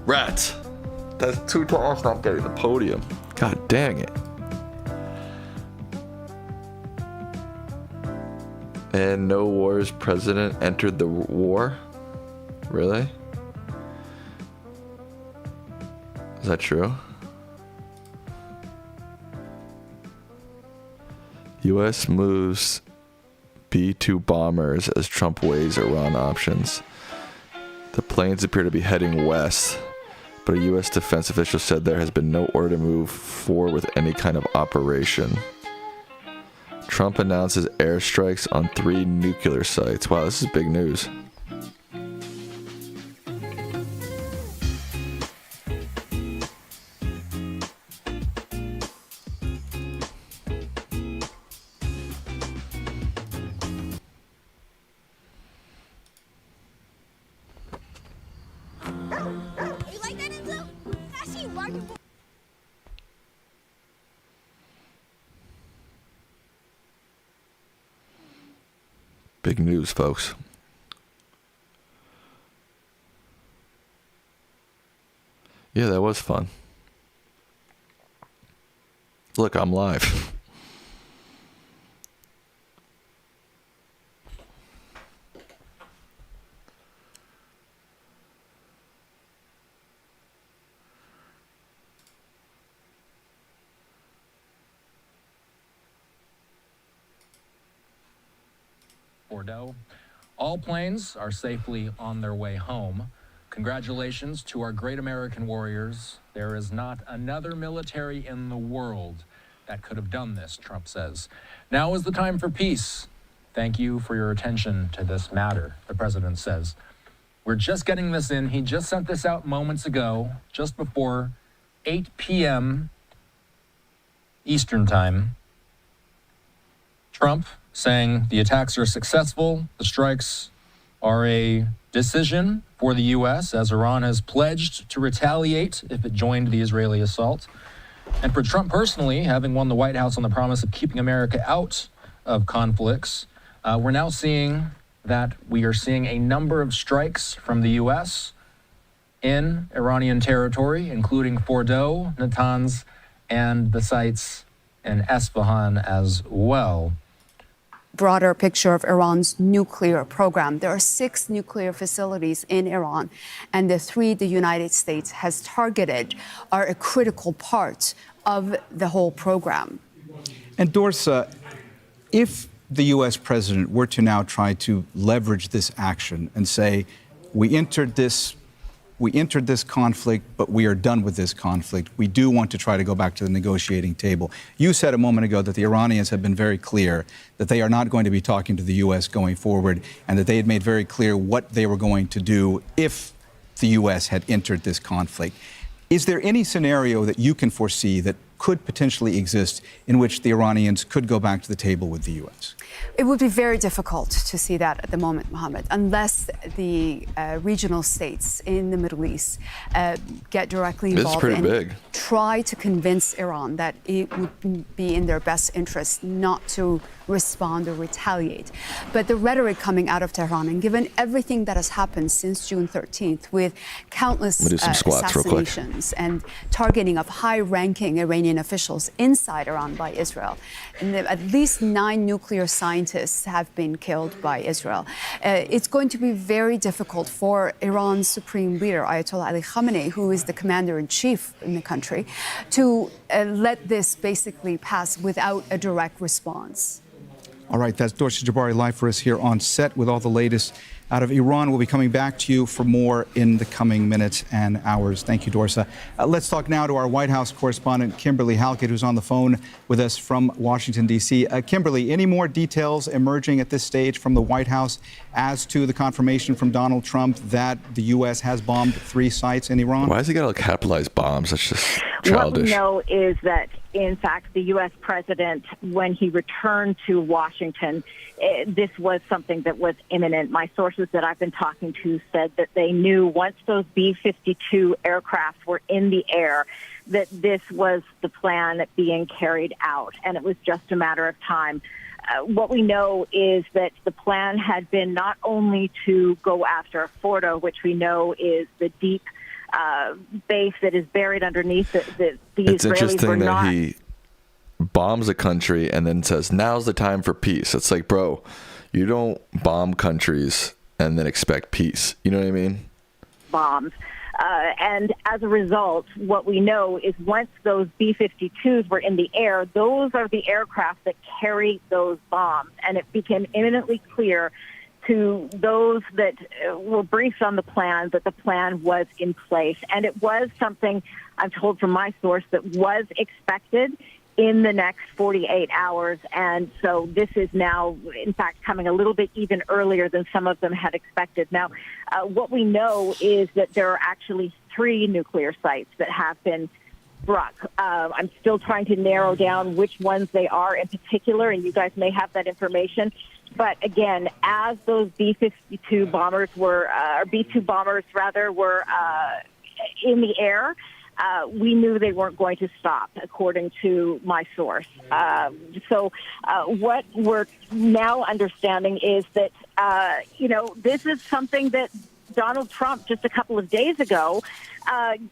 Rats. That's 2 times not getting the podium. God dang it. And no war's president entered the war? Really? Is that true? U.S. moves B-2 bombers as Trump weighs Iran options. The planes appear to be heading west, but a U.S. defense official said there has been no order to move forward with any kind of operation. Trump announces airstrikes on 3 nuclear sites. Wow, this is big news. You like that, Enzo? I see you barking. Big news, folks. Yeah, that was fun. Look, I'm live. Bordeaux. All planes are safely on their way home. Congratulations to our great American warriors. There is not another military in the world that could have done this, Trump says. Now is the time for peace. Thank you for your attention to this matter, the president says. We're just getting this in. He just sent this out moments ago, just before 8 p.m. Eastern time. Trump saying the attacks are successful, the strikes are a decision for the U.S. as Iran has pledged to retaliate if it joined the Israeli assault. And for Trump personally, having won the White House on the promise of keeping America out of conflicts, we're now seeing that we are seeing a number of strikes from the U.S. in Iranian territory, including Fordow, Natanz, and the sites in Esfahan as well. broader picture of Iran's nuclear program. There are 6 nuclear facilities in Iran, and the 3 the United States has targeted are a critical part of the whole program. And Dorsa, if the U.S. president were to now try to leverage this action and say, we entered this conflict, but we are done with this conflict. We do want to try to go back to the negotiating table. You said a moment ago that the Iranians have been very clear that they are not going to be talking to the U.S. going forward, and that they had made very clear what they were going to do if the U.S. had entered this conflict. Is there any scenario that you can foresee that could potentially exist in which the Iranians could go back to the table with the U.S.? It would be very difficult to see that at the moment, Mohammed, unless the regional states in the Middle East get directly involved and try to convince Iran that it would be in their best interest not to respond or retaliate. But the rhetoric coming out of Tehran, and given everything that has happened since June 13th with countless assassinations and targeting of high-ranking Iranian officials inside Iran by Israel, and at least 9 nuclear scientists have been killed by Israel. It's going to be very difficult for Iran's supreme leader, Ayatollah Ali Khamenei, who is the commander-in-chief in the country, to let this basically pass without a direct response. All right, that's Dorsa Jabari live for us here on set with all the latest out of Iran. We'll be coming back to you for more in the coming minutes and hours. Thank you, Dorsa. Let's talk now to our White House correspondent, Kimberly Halkett, who's on the phone with us from Washington, D.C. Kimberly, any more details emerging at this stage from the White House as to the confirmation from Donald Trump that the U.S. has bombed 3 sites in Iran? Why has he got to capitalize bombs? That's just childish. What we know is that, in fact, the U.S. president, when he returned to Washington, this was something that was imminent. My sources that I've been talking to said that they knew once those B-52 aircraft were in the air that this was the plan being carried out, and it was just a matter of time. What we know is that the plan had been not only to go after Fordo, which we know is the deep base that is buried underneath the It's Israelis interesting were not. that he bombs a country and then says, now's the time for peace. It's like, bro, you don't bomb countries and then expect peace. You know what I mean? Bombs. And as a result, what we know is once those B-52s were in the air, those are the aircraft that carry those bombs. And it became imminently clear to those that were briefed on the plan that the plan was in place. And it was something, I'm told from my source, that was expected in the next 48 hours. And so this is now, in fact, coming a little bit even earlier than some of them had expected. Now, what we know is that there are actually 3 nuclear sites that have been struck. I'm still trying to narrow down which ones they are in particular, and you guys may have that information. But again, as those B-52 bombers were, or B-2 bombers rather, were in the air, we knew they weren't going to stop, according to my source. So what we're now understanding is that, this is something that Donald Trump just a couple of days ago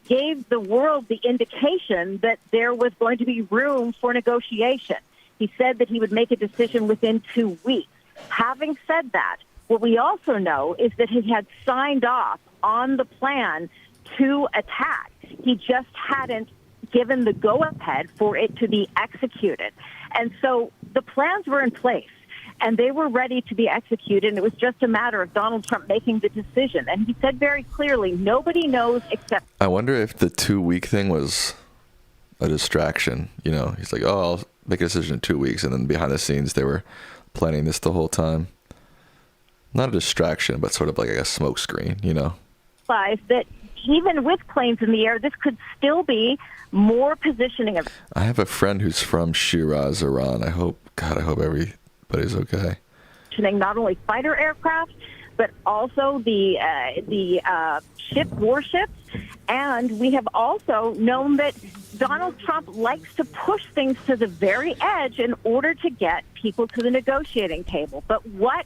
gave the world the indication that there was going to be room for negotiation. He said that he would make a decision within 2 weeks. Having said that, what we also know is that he had signed off on the plan to attack. He just hadn't given the go-ahead for it to be executed. And so the plans were in place, and they were ready to be executed, and it was just a matter of Donald Trump making the decision. And he said very clearly, nobody knows except... I wonder if the 2-week thing was a distraction. You know, he's like, oh, I'll make a decision in 2 weeks, and then behind the scenes they were planning this the whole time. Not a distraction, but sort of like a smoke screen, you know? That even with planes in the air, this could still be more positioning of... I have a friend who's from Shiraz, Iran. I hope everybody's okay. Not only fighter aircraft, but also the warships. And we have also known that Donald Trump likes to push things to the very edge in order to get people to the negotiating table. But what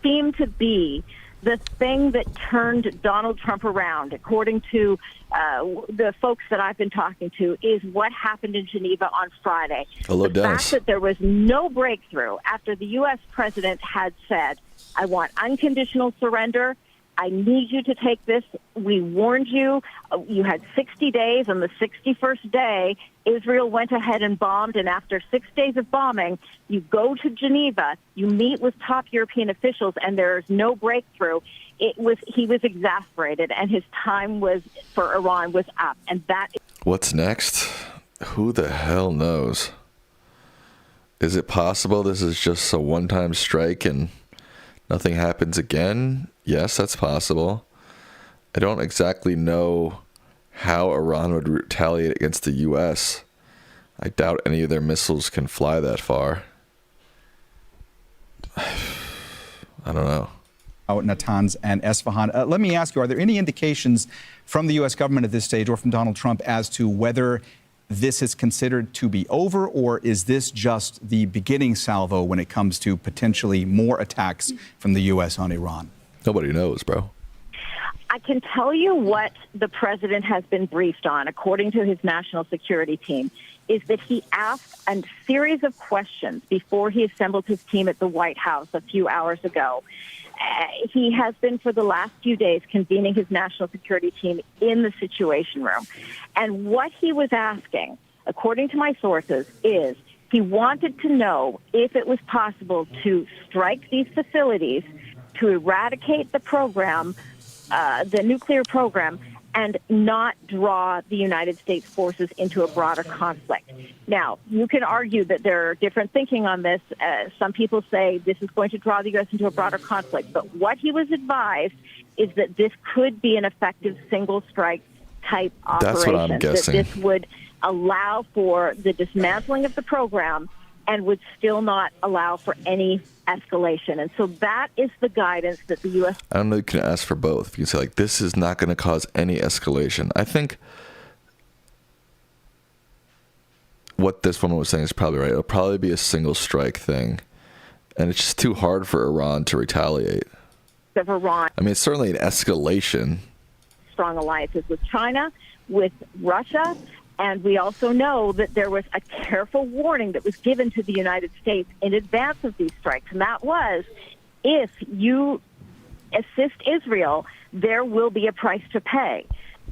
seemed to be The thing that turned Donald Trump around, according to the folks that I've been talking to, is what happened in Geneva on Friday. Hello, the Dennis. fact that there was no breakthrough after the U.S. president had said, I want unconditional surrender. I need you to take this. We warned you. You had 60 days. On the 61st day, Israel went ahead and bombed. And after 6 days of bombing, you go to Geneva, you meet with top European officials, and there's no breakthrough. He was exasperated, and his time for Iran was up. And that. What's next? Who the hell knows? Is it possible this is just a one-time strike and nothing happens again? Yes, that's possible. I don't exactly know how Iran would retaliate against the U.S. I doubt any of their missiles can fly that far. I don't know. Natanz and Esfahan. Let me ask you, are there any indications from the U.S. government at this stage or from Donald Trump as to whether this is considered to be over, or is this just the beginning salvo when it comes to potentially more attacks from the U.S. on Iran? Nobody knows, bro. I can tell you what the president has been briefed on, according to his national security team, is that he asked a series of questions before he assembled his team at the White House a few hours ago. He has been, for the last few days, convening his national security team in the Situation Room. And what he was asking, according to my sources, is he wanted to know if it was possible to strike these facilities, to eradicate the program, the nuclear program, and not draw the United States forces into a broader conflict. Now, you can argue that there are different thinking on this. Some people say this is going to draw the U.S. into a broader conflict. But what he was advised is that this could be an effective single strike type operation. That's what I'm guessing. That this would allow for the dismantling of the program and would still not allow for any escalation. And so that is the guidance that the U.S. I don't know, you can ask for both. You can say, like, this is not going to cause any escalation. I think what this woman was saying is probably right. It'll probably be a single strike thing. And it's just too hard for Iran to retaliate. of Iran. I mean, it's certainly an escalation. Strong alliances with China, with Russia. And we also know that there was a careful warning that was given to the United States in advance of these strikes. And that was, if you assist Israel, there will be a price to pay.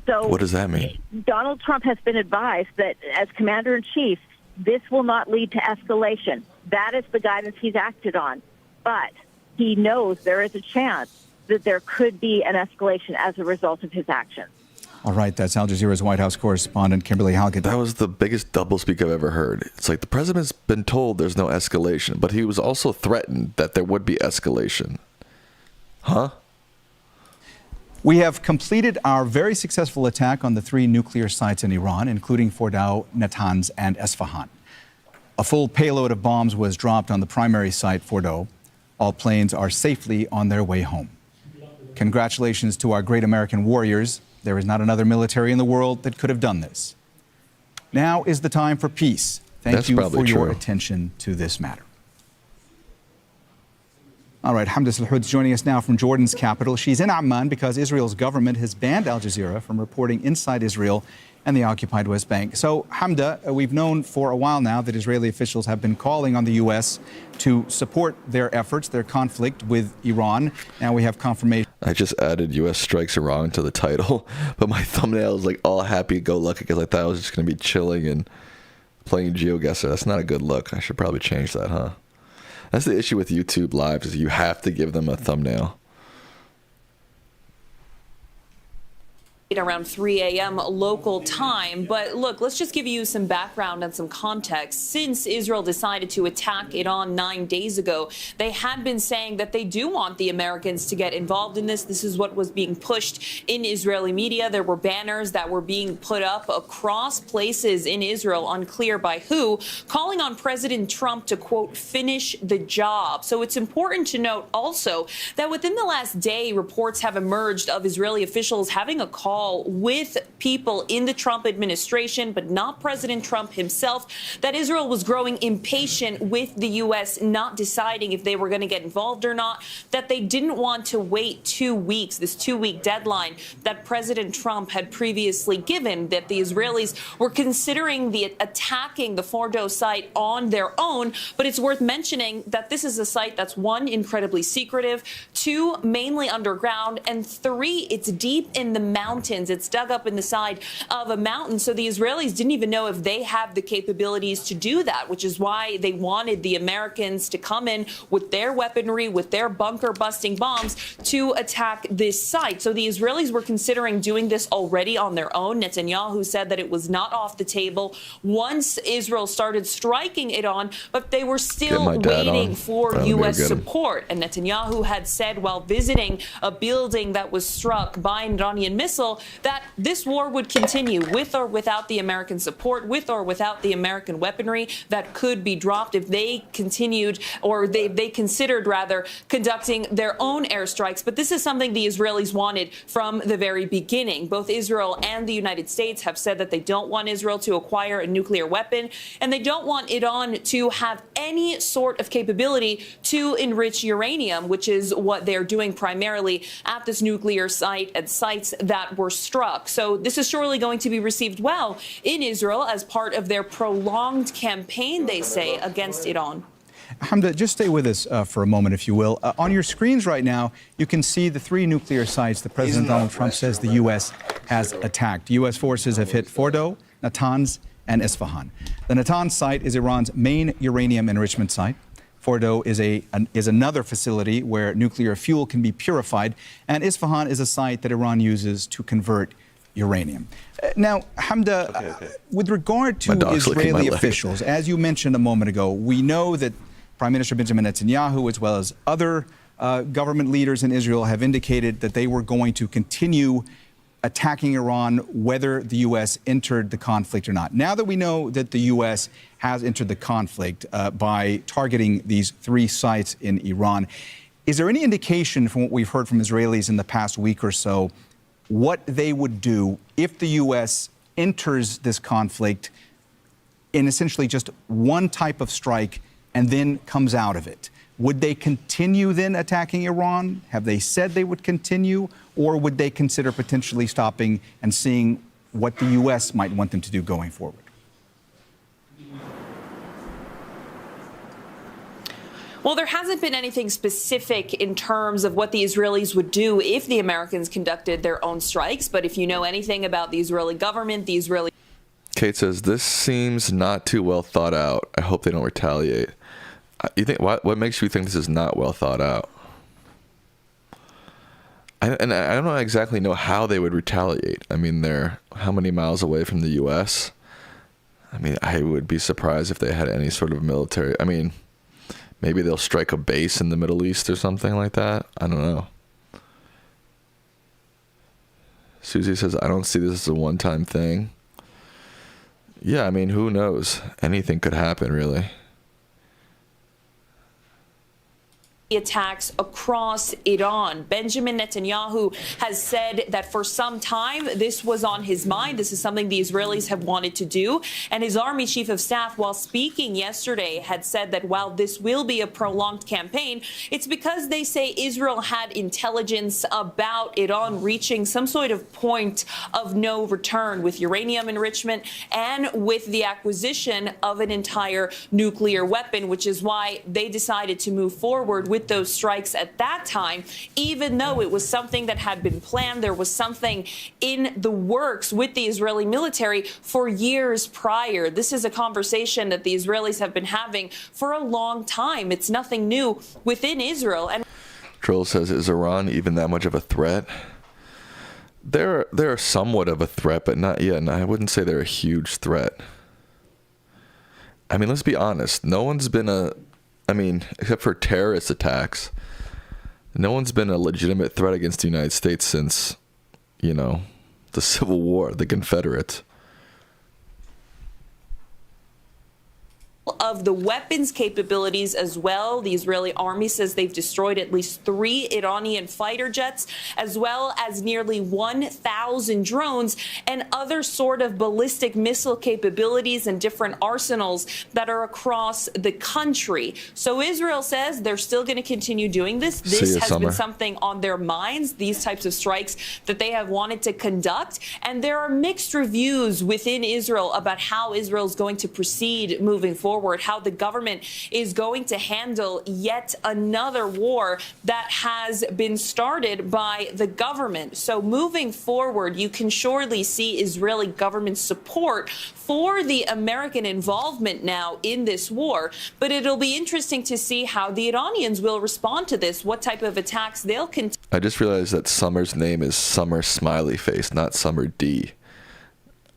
So what does that mean? Donald Trump has been advised that as commander-in-chief, this will not lead to escalation. That is the guidance he's acted on. But he knows there is a chance that there could be an escalation as a result of his actions. All right, that's Al Jazeera's White House correspondent, Kimberly Halkett. That was the biggest doublespeak I've ever heard. It's like the president's been told there's no escalation, but he was also threatened that there would be escalation. Huh? We have completed our very successful attack on the 3 nuclear sites in Iran, including Fordow, Natanz, and Esfahan. A full payload of bombs was dropped on the primary site, Fordow. All planes are safely on their way home. Congratulations to our great American warriors. There is not another military in the world that could have done this. Now is the time for peace. Thank you for your attention to this matter. All right, Hamda Salhoud's joining us now from Jordan's capital. She's in Amman because Israel's government has banned Al Jazeera from reporting inside Israel and the occupied West Bank. So, Hamda, we've known for a while now that Israeli officials have been calling on the U.S. to support their efforts, their conflict with Iran. Now we have confirmation. I just added U.S. strikes Iran to the title, but my thumbnail is like all happy-go-lucky because I thought I was just going to be chilling and playing Geoguessr. That's not a good look. I should probably change that, huh? That's the issue with YouTube Live, is you have to give them a thumbnail. Around 3 a.m. local time. But look, let's just give you some background and some context. Since Israel decided to attack Iran 9 days ago, they had been saying that they do want the Americans to get involved in this. This is what was being pushed in Israeli media. There were banners that were being put up across places in Israel, unclear by who, calling on President Trump to, quote, finish the job. So it's important to note also that within the last day, reports have emerged of Israeli officials having a call call with people in the Trump administration, but not President Trump himself, that Israel was growing impatient with the U.S. not deciding if they were going to get involved or not, that they didn't want to wait 2 weeks, this 2-week deadline that President Trump had previously given, that the Israelis were considering attacking the Fordo site on their own. But it's worth mentioning that this is a site that's, 1, incredibly secretive, 2, mainly underground, and 3, it's deep in the mountains. It's dug up in the side of a mountain. So the Israelis didn't even know if they have the capabilities to do that, which is why they wanted the Americans to come in with their weaponry, with their bunker-busting bombs to attack this site. So the Israelis were considering doing this already on their own. Netanyahu said that it was not off the table once Israel started striking it on, but they were still waiting for U.S. support. And Netanyahu had said while visiting a building that was struck by an Iranian missile that this war would continue with or without the American support, with or without the American weaponry that could be dropped if they continued, or they considered rather, conducting their own airstrikes. But this is something the Israelis wanted from the very beginning. Both Israel and the United States have said that they don't want Israel to acquire a nuclear weapon, and they don't want Iran to have any sort of capability to enrich uranium, which is what they're doing primarily at this nuclear site and sites that were struck. So this is surely going to be received well in Israel as part of their prolonged campaign, they say, against Iran. Hamda, just stay with us for a moment, if you will. On your screens right now, you can see the 3 nuclear sites that President Donald Trump says the U.S. has attacked. U.S. forces have hit Fordo, Natanz, and Isfahan. The Natanz site is Iran's main uranium enrichment site. Fordo is another facility where nuclear fuel can be purified, and Isfahan is a site that Iran uses to convert uranium. Now, Hamda, with regard to Israeli officials, as you mentioned a moment ago, we know that Prime Minister Benjamin Netanyahu, as well as other government leaders in Israel, have indicated that they were going to continue attacking Iran whether the U.S. entered the conflict or not. Now that we know that the U.S. has entered the conflict by targeting these 3 sites in Iran, is there any indication from what we've heard from Israelis in the past week or so what they would do if the U.S. enters this conflict in essentially just one type of strike and then comes out of it? Would they continue then attacking Iran? Have they said they would continue? Or would they consider potentially stopping and seeing what the U.S. might want them to do going forward? Well, there hasn't been anything specific in terms of what the Israelis would do if the Americans conducted their own strikes. But if you know anything about the Israeli government, the Israeli... Kate says, this seems not too well thought out. I hope they don't retaliate. You think what makes you think this is not well thought out? I don't exactly know how they would retaliate. I mean, they're how many miles away from the U.S.? I mean, I would be surprised if they had any sort of military. I mean, maybe they'll strike a base in the Middle East or something like that. I don't know. Susie says, I don't see this as a one-time thing. Yeah, I mean, who knows? Anything could happen, really. Attacks across Iran. Benjamin Netanyahu has said that for some time this was on his mind. This is something the Israelis have wanted to do. And his army chief of staff, while speaking yesterday, had said that while this will be a prolonged campaign, it's because they say Israel had intelligence about Iran reaching some sort of point of no return with uranium enrichment and with the acquisition of an entire nuclear weapon, which is why they decided to move forward with those strikes at that time, even though it was something that had been planned. There was something in the works with the Israeli military for years prior. This is a conversation that the Israelis have been having for a long time. It's nothing new within Israel. And Troll says, is Iran even that much of a threat? They're somewhat of a threat, but not yet. And I wouldn't say they're a huge threat. I mean, let's be honest. No one's been except for terrorist attacks, no one's been a legitimate threat against the United States since, the Civil War, the Confederates. of the weapons capabilities as well. The Israeli army says they've destroyed at least 3 Iranian fighter jets, as well as nearly 1,000 drones and other sort of ballistic missile capabilities and different arsenals that are across the country. So Israel says they're still going to continue doing this. This has been something on their minds, these types of strikes that they have wanted to conduct. And there are mixed reviews within Israel about how Israel is going to proceed moving forward, how the government is going to handle yet another war that has been started by the government. So moving forward, you can surely see Israeli government support for the American involvement now in this war. But it'll be interesting to see how the Iranians will respond to this, what type of attacks they'll continue. I just realized that Summer's name is Summer Smiley Face, not Summer D.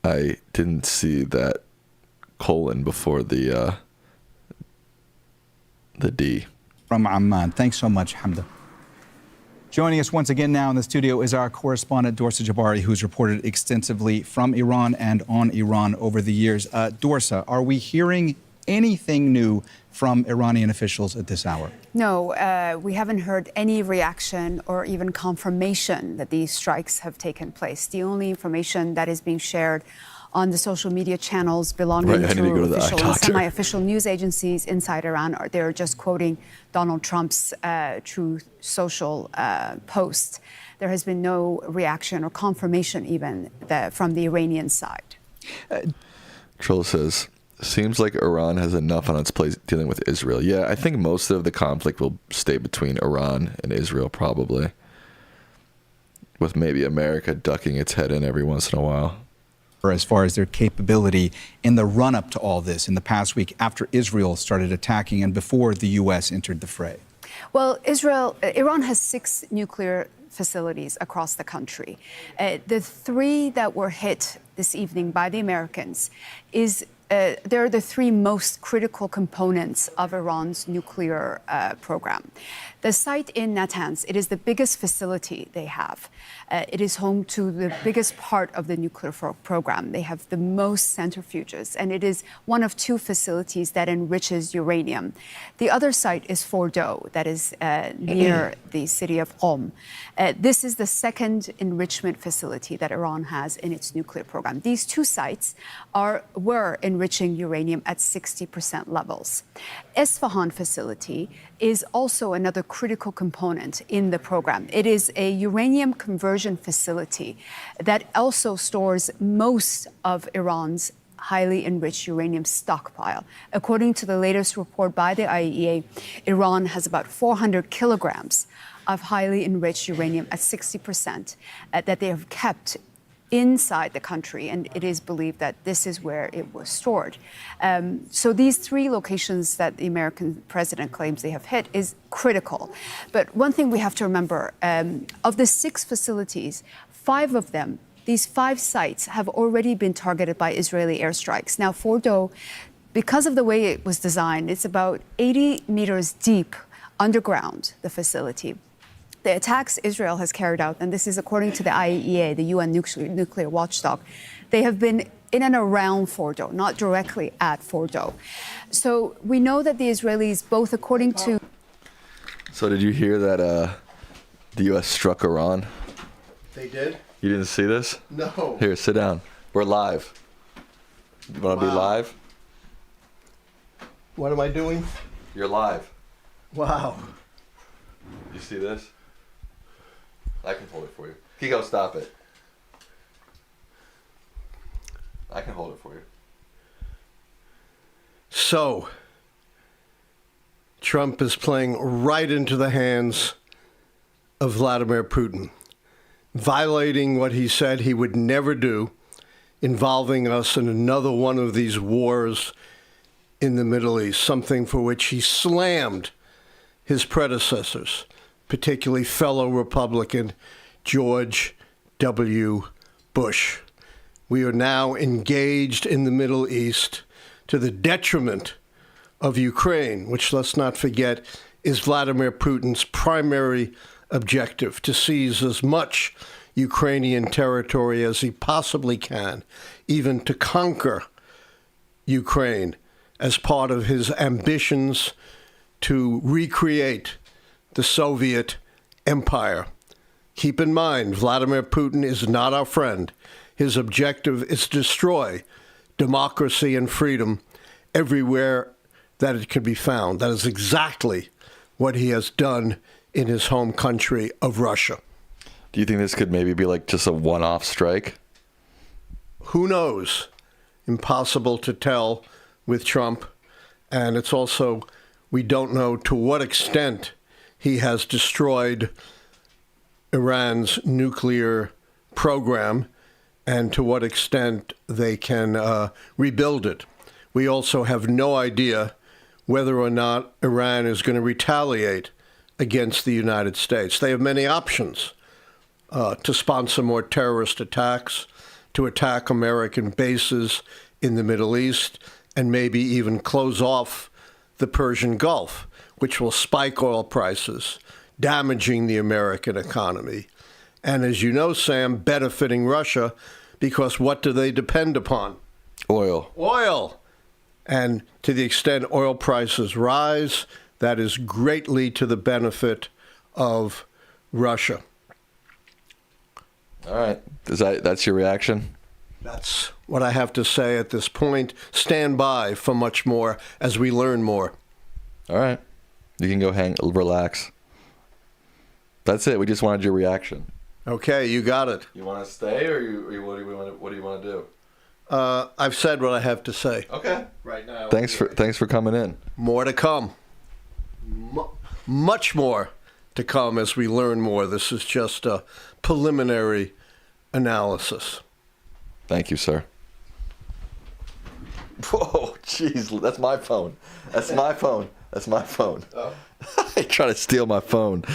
I didn't see that colon before the D. From Amman. Thanks so much, Hamda. Joining us once again now in the studio is our correspondent, Dorsa Jabari, who's reported extensively from Iran and on Iran over the years. Dorsa, are we hearing anything new from Iranian officials at this hour? No, we haven't heard any reaction or even confirmation that these strikes have taken place. The only information that is being shared on the social media channels belonging to official and semi-official news agencies inside Iran, they're just quoting Donald Trump's Truth Social post. There has been no reaction or confirmation even from the Iranian side. Troll says, seems like Iran has enough on its plate dealing with Israel. Yeah, I think most of the conflict will stay between Iran and Israel, probably, with maybe America ducking its head in every once in a while. As far as their capability in the run-up to all this in the past week after Israel started attacking and before the U.S. entered the fray? Well, Iran has 6 nuclear facilities across the country. The 3 that were hit this evening by the Americans they're the 3 most critical components of Iran's nuclear program. The site in Natanz, it is the biggest facility they have. It is home to the biggest part of the nuclear program. They have the most centrifuges, and it is one of 2 facilities that enriches uranium. The other site is Fordow, that is near the city of Qom. This is the 2nd enrichment facility that Iran has in its nuclear program. These 2 sites were enriching uranium at 60% levels. Esfahan facility is also another critical component in the program. It is a uranium conversion facility that also stores most of Iran's highly enriched uranium stockpile. According to the latest report by the IAEA, Iran has about 400 kilograms of highly enriched uranium at 60% that they have kept inside the country, and it is believed that this is where it was stored. So these 3 locations that the American president claims they have hit is critical. But one thing we have to remember, of the 6 facilities, 5 of them, these 5 sites have already been targeted by Israeli airstrikes. Now, Fordow, because of the way it was designed, it's about 80 meters deep underground, the facility. The attacks Israel has carried out, and this is according to the IAEA, the UN nuclear watchdog, they have been in and around Fordow, not directly at Fordow. So we know that the Israelis, both according to... So did you hear that the U.S. struck Iran? They did? You didn't see this? No. Here, sit down. We're live. You want to be live? What am I doing? You're live. Wow. You see this? I can hold it for you. Kiko, stop it. I can hold it for you. So, Trump is playing right into the hands of Vladimir Putin, violating what he said he would never do, involving us in another one of these wars in the Middle East, something for which he slammed his predecessors, particularly fellow Republican George W. Bush. We are now engaged in the Middle East to the detriment of Ukraine, which, let's not forget, is Vladimir Putin's primary objective, to seize as much Ukrainian territory as he possibly can, even to conquer Ukraine as part of his ambitions to recreate the Soviet empire. Keep in mind, Vladimir Putin is not our friend. His objective is to destroy democracy and freedom everywhere that it can be found. That is exactly what he has done in his home country of Russia. Do you think this could maybe be like just a one-off strike? Who knows? Impossible to tell with Trump. And it's also, we don't know to what extent he has destroyed Iran's nuclear program and to what extent they can rebuild it. We also have no idea whether or not Iran is going to retaliate against the United States. They have many options to sponsor more terrorist attacks, to attack American bases in the Middle East, and maybe even close off the Persian Gulf, which will spike oil prices, damaging the American economy. And as you know, Sam, benefiting Russia, because what do they depend upon? Oil. Oil. And to the extent oil prices rise, that is greatly to the benefit of Russia. All right. That's your reaction? That's what I have to say at this point. Stand by for much more as we learn more. All right. You can go relax. That's it. We just wanted your reaction. Okay, you got it. You want to stay, or what do you want to do? I've said what I have to say. Okay. Right now. Thanks for coming in. More to come. Much more to come as we learn more. This is just a preliminary analysis. Thank you, sir. Whoa, jeez, that's my phone. That's my phone. That's my phone. Oh. You're trying to steal my phone.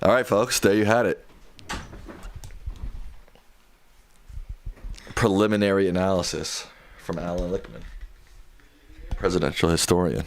All right, folks, there you had it. Preliminary analysis from Alan Lichtman, presidential historian.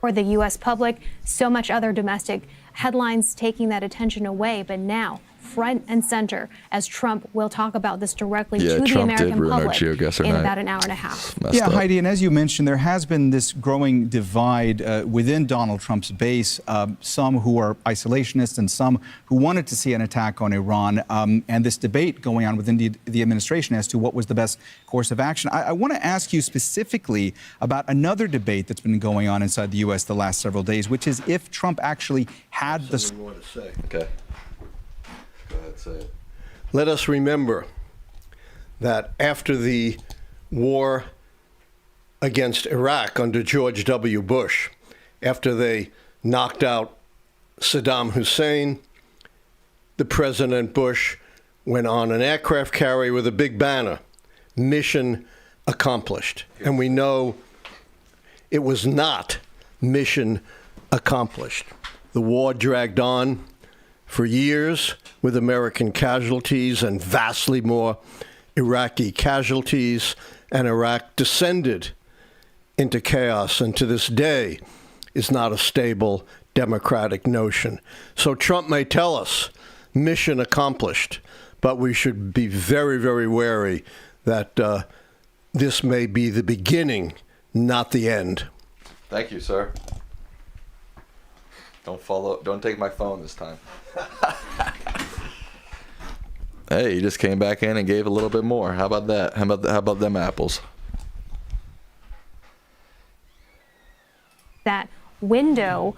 For the U.S. public, so much other domestic headlines taking that attention away, but now front and center as Trump will talk about this directly to the American public in about an hour and a half. Yeah, Heidi, and as you mentioned, there has been this growing divide within Donald Trump's base, some who are isolationists and some who wanted to see an attack on Iran, and this debate going on within the administration as to what was the best course of action. I want to ask you specifically about another debate that's been going on inside the U.S. the last several days, which is if Trump actually had the... Okay. Go ahead, say it. Let us remember that after the war against Iraq under George W. Bush, after they knocked out Saddam Hussein, the President Bush went on an aircraft carrier with a big banner, mission accomplished. And we know it was not mission accomplished. The war dragged on for years with American casualties and vastly more Iraqi casualties, and Iraq descended into chaos, and to this day is not a stable democratic notion. So Trump may tell us mission accomplished, but we should be very, very wary that this may be the beginning, not the end. Thank you, sir. Don't take my phone this time. Hey, you just came back in and gave a little bit more. How about that? How about them apples? That window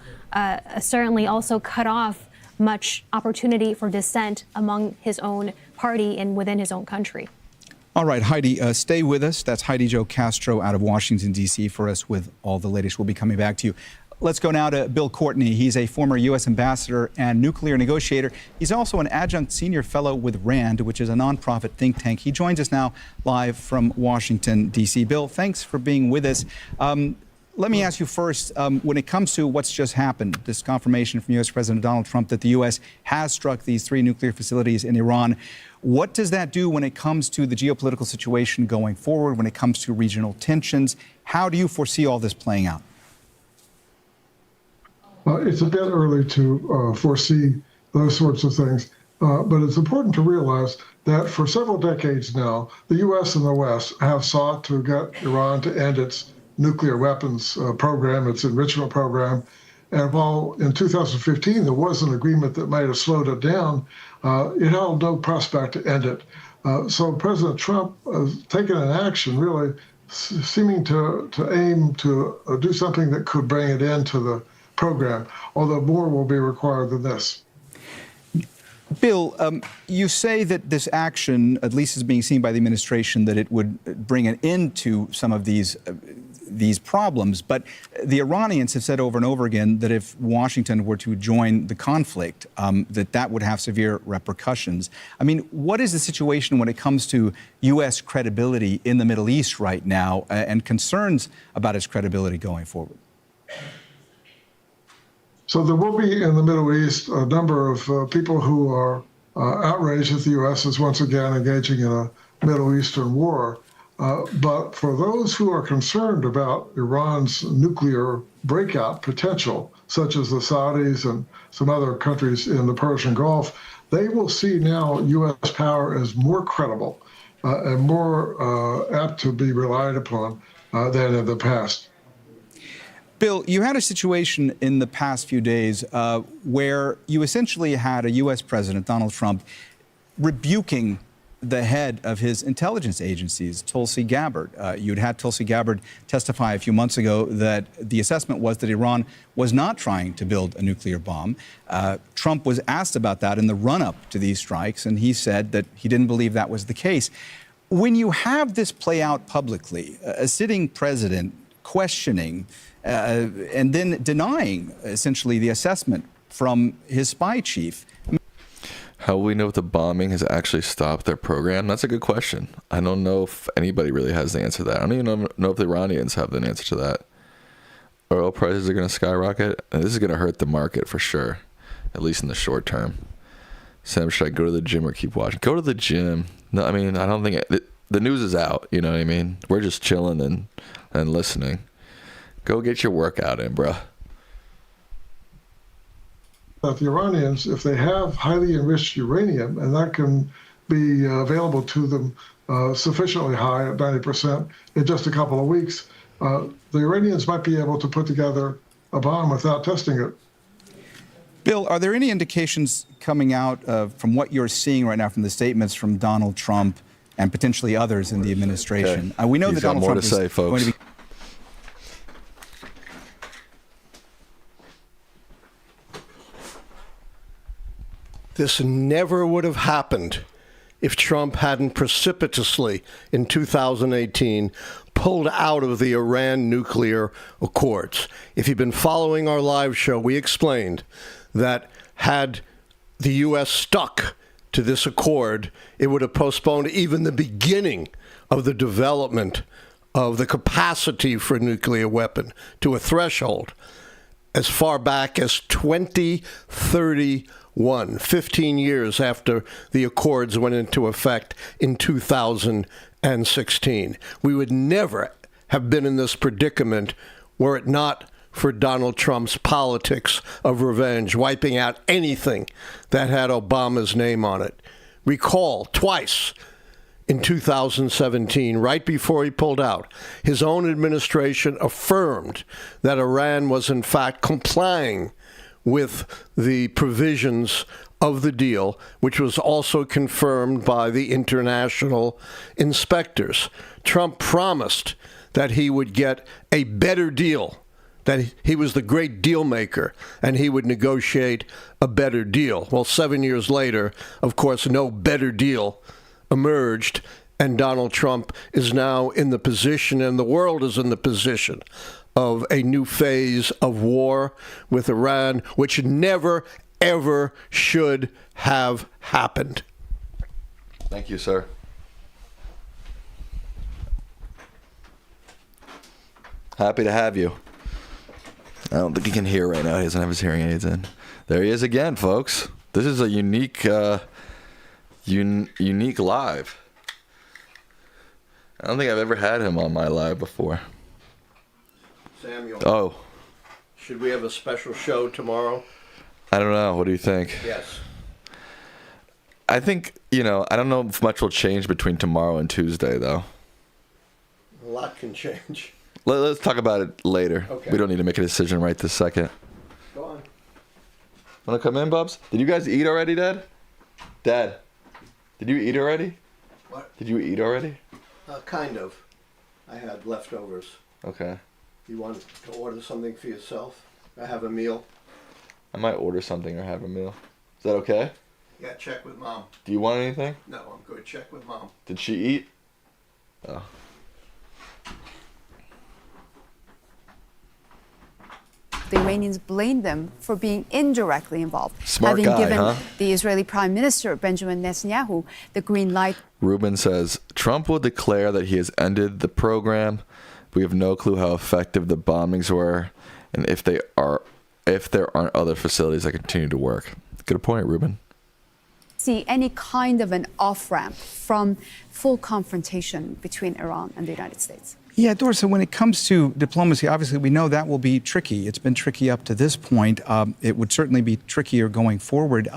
certainly also cut off much opportunity for dissent among his own party and within his own country. All right, Heidi, stay with us. That's Heidi Jo Castro out of Washington, D.C. for us with all the latest. We'll be coming back to you. Let's go now to Bill Courtney. He's a former U.S. ambassador and nuclear negotiator. He's also an adjunct senior fellow with RAND, which is a nonprofit think tank. He joins us now live from Washington, D.C. Bill, thanks for being with us. Let me ask you first, when it comes to what's just happened, this confirmation from U.S. President Donald Trump that the U.S. has struck these 3 nuclear facilities in Iran, what does that do when it comes to the geopolitical situation going forward, when it comes to regional tensions? How do you foresee all this playing out? It's a bit early to foresee those sorts of things. But it's important to realize that for several decades now, the U.S. and the West have sought to get Iran to end its nuclear weapons program, its enrichment program. And while in 2015 there was an agreement that might have slowed it down, it held no prospect to end it. So President Trump has taken an action really seeming to aim to do something that could bring it into the program, although more will be required than this. Bill, you say that this action, at least is being seen by the administration, that it would bring an end to some of these problems. But the Iranians have said over and over again that if Washington were to join the conflict, that would have severe repercussions. I mean, what is the situation when it comes to U.S. credibility in the Middle East right now and concerns about its credibility going forward? So there will be in the Middle East a number of people who are outraged that the U.S. is once again engaging in a Middle Eastern war. But for those who are concerned about Iran's nuclear breakout potential, such as the Saudis and some other countries in the Persian Gulf, they will see now U.S. power as more credible and more apt to be relied upon than in the past. Bill, you had a situation in the past few days where you essentially had a U.S. President, Donald Trump, rebuking the head of his intelligence agencies, Tulsi Gabbard. You'd had Tulsi Gabbard testify a few months ago that the assessment was that Iran was not trying to build a nuclear bomb. Trump was asked about that in the run-up to these strikes, and he said that he didn't believe that was the case. When you have this play out publicly, a sitting president questioning and then denying, essentially, the assessment from his spy chief. How will we know if the bombing has actually stopped their program? That's a good question. I don't know if anybody really has the answer to that. I don't even know if the Iranians have an answer to that. Oil prices are going to skyrocket, and this is going to hurt the market for sure, at least in the short term. Sam, should I go to the gym or keep watching? Go to the gym. No, I mean, I don't think the news is out. You know what I mean? We're just chilling and listening. Go get your workout in, bro. That the Iranians, if they have highly enriched uranium, and that can be available to them sufficiently high at 90% in just a couple of weeks, the Iranians might be able to put together a bomb without testing it. Bill, are there any indications coming out from what you're seeing right now from the statements from Donald Trump and potentially others in the administration? Okay. We know He's that Donald got more Trump to say, is folks. going to be... This never would have happened if Trump hadn't precipitously, in 2018, pulled out of the Iran nuclear accords. If you've been following our live show, we explained that had the U.S. stuck to this accord, it would have postponed even the beginning of the development of the capacity for a nuclear weapon to a threshold as far back as 2031, 15 years after the accords went into effect in 2016. We would never have been in this predicament were it not for Donald Trump's politics of revenge, wiping out anything that had Obama's name on it. Recall, twice in 2017, right before he pulled out, his own administration affirmed that Iran was in fact complying with the provisions of the deal, which was also confirmed by the international inspectors. Trump promised that he would get a better deal, that he was the great deal maker, and he would negotiate a better deal. Well, 7 years later, of course, no better deal emerged, and Donald Trump is now in the position, and the world is in the position, of a new phase of war with Iran, which never, ever should have happened. Thank you, sir. Happy to have you. I don't think he can hear right now. He doesn't have his hearing aids in. There he is again, folks. This is a unique unique live. I don't think I've ever had him on my live before. Samuel. Oh. Should we have a special show tomorrow? I don't know. What do you think? Yes. I think, I don't know if much will change between tomorrow and Tuesday, though. A lot can change. Let's talk about it later. Okay. We don't need to make a decision right this second. Go on. Want to come in, Bubs? Did you guys eat already, Dad? Dad, did you eat already? What? Did you eat already? Kind of. I had leftovers. Okay. You want to order something for yourself? I have a meal. I might order something or have a meal. Is that okay? Yeah, check with Mom. Do you want anything? No, I'm good. Check with Mom. Did she eat? Oh. The Iranians blame them for being indirectly involved, Smart having guy, given huh? the Israeli Prime Minister Benjamin Netanyahu the green light. Ruben says, Trump will declare that he has ended the program. We have no clue how effective the bombings were and if there aren't other facilities that continue to work. Good point, Ruben. See any kind of an off-ramp from full confrontation between Iran and the United States. Yeah, Doris, so when it comes to diplomacy, obviously we know that will be tricky. It's been tricky up to this point. It would certainly be trickier going forward.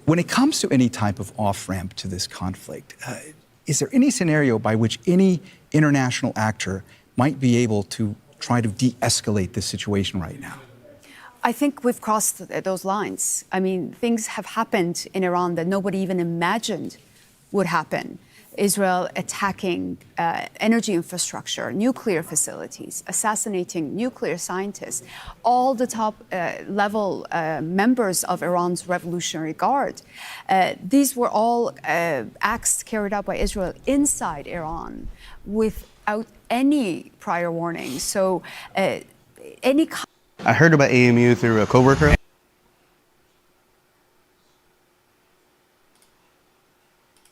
When it comes to any type of off-ramp to this conflict, is there any scenario by which any international actor might be able to try to de-escalate this situation right now? I think we've crossed those lines. I mean, things have happened in Iran that nobody even imagined would happen. Israel attacking energy infrastructure, nuclear facilities, assassinating nuclear scientists, all the top level members of Iran's Revolutionary Guard. These were all acts carried out by Israel inside Iran without any prior warning. So any I heard about AMU through a coworker.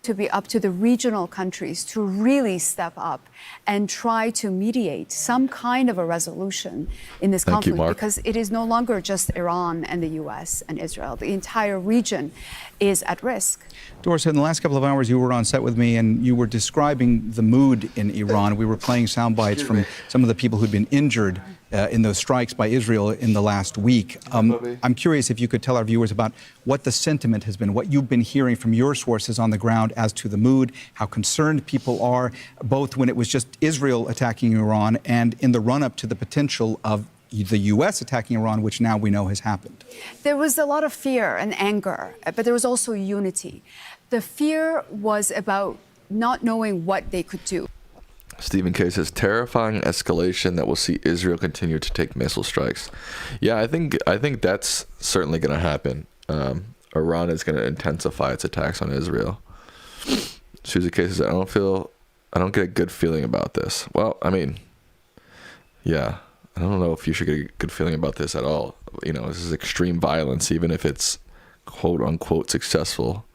To be up to the regional countries to really step up and try to mediate some kind of a resolution in this conflict, because it is no longer just Iran and the U.S. and Israel. The entire region is at risk. Doris, in the last couple of hours, you were on set with me and you were describing the mood in Iran. We were playing sound bites from some of the people who'd been injured in those strikes by Israel in the last week. I'm curious if you could tell our viewers about what the sentiment has been, what you've been hearing from your sources on the ground as to the mood, how concerned people are, both when it was just Israel attacking Iran and in the run-up to the potential of the U.S. attacking Iran, which now we know has happened. There was a lot of fear and anger, but there was also unity. The fear was about not knowing what they could do. Stephen K. says, terrifying escalation that will see Israel continue to take missile strikes. Yeah, I think that's certainly going to happen. Iran is going to intensify its attacks on Israel. Susie K. says, I don't get a good feeling about this. Well, I mean, yeah, I don't know if you should get a good feeling about this at all. This is extreme violence, even if it's quote unquote successful.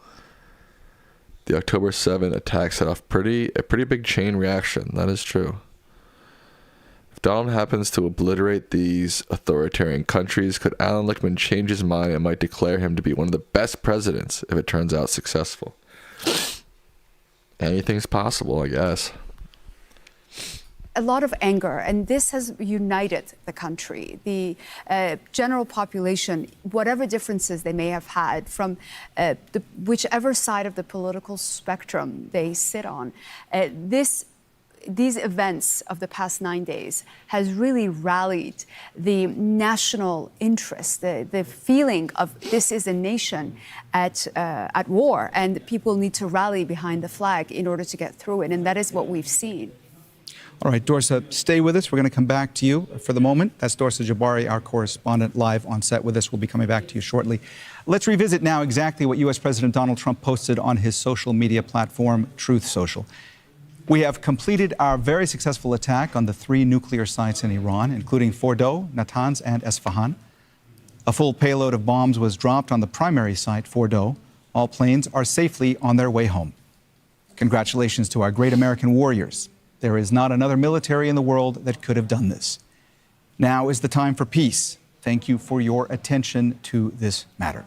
The October 7 attack set off a pretty big chain reaction. That is true. If Donald happens to obliterate these authoritarian countries, could Alan Lichtman change his mind and might declare him to be one of the best presidents if it turns out successful? Anything's possible, I guess. A lot of anger, and this has united the country. The general population, whatever differences they may have had from whichever side of the political spectrum they sit on, these events of the past 9 days has really rallied the national interest, the feeling of this is a nation at war, and people need to rally behind the flag in order to get through it, and that is what we've seen. All right, Dorsa, stay with us. We're going to come back to you for the moment. That's Dorsa Jabari, our correspondent, live on set with us. We'll be coming back to you shortly. Let's revisit now exactly what U.S. President Donald Trump posted on his social media platform, Truth Social. We have completed our very successful attack on the 3 nuclear sites in Iran, including Fordow, Natanz, and Esfahan. A full payload of bombs was dropped on the primary site, Fordow. All planes are safely on their way home. Congratulations to our great American warriors. There is not another military in the world that could have done this. Now is the time for peace. Thank you for your attention to this matter.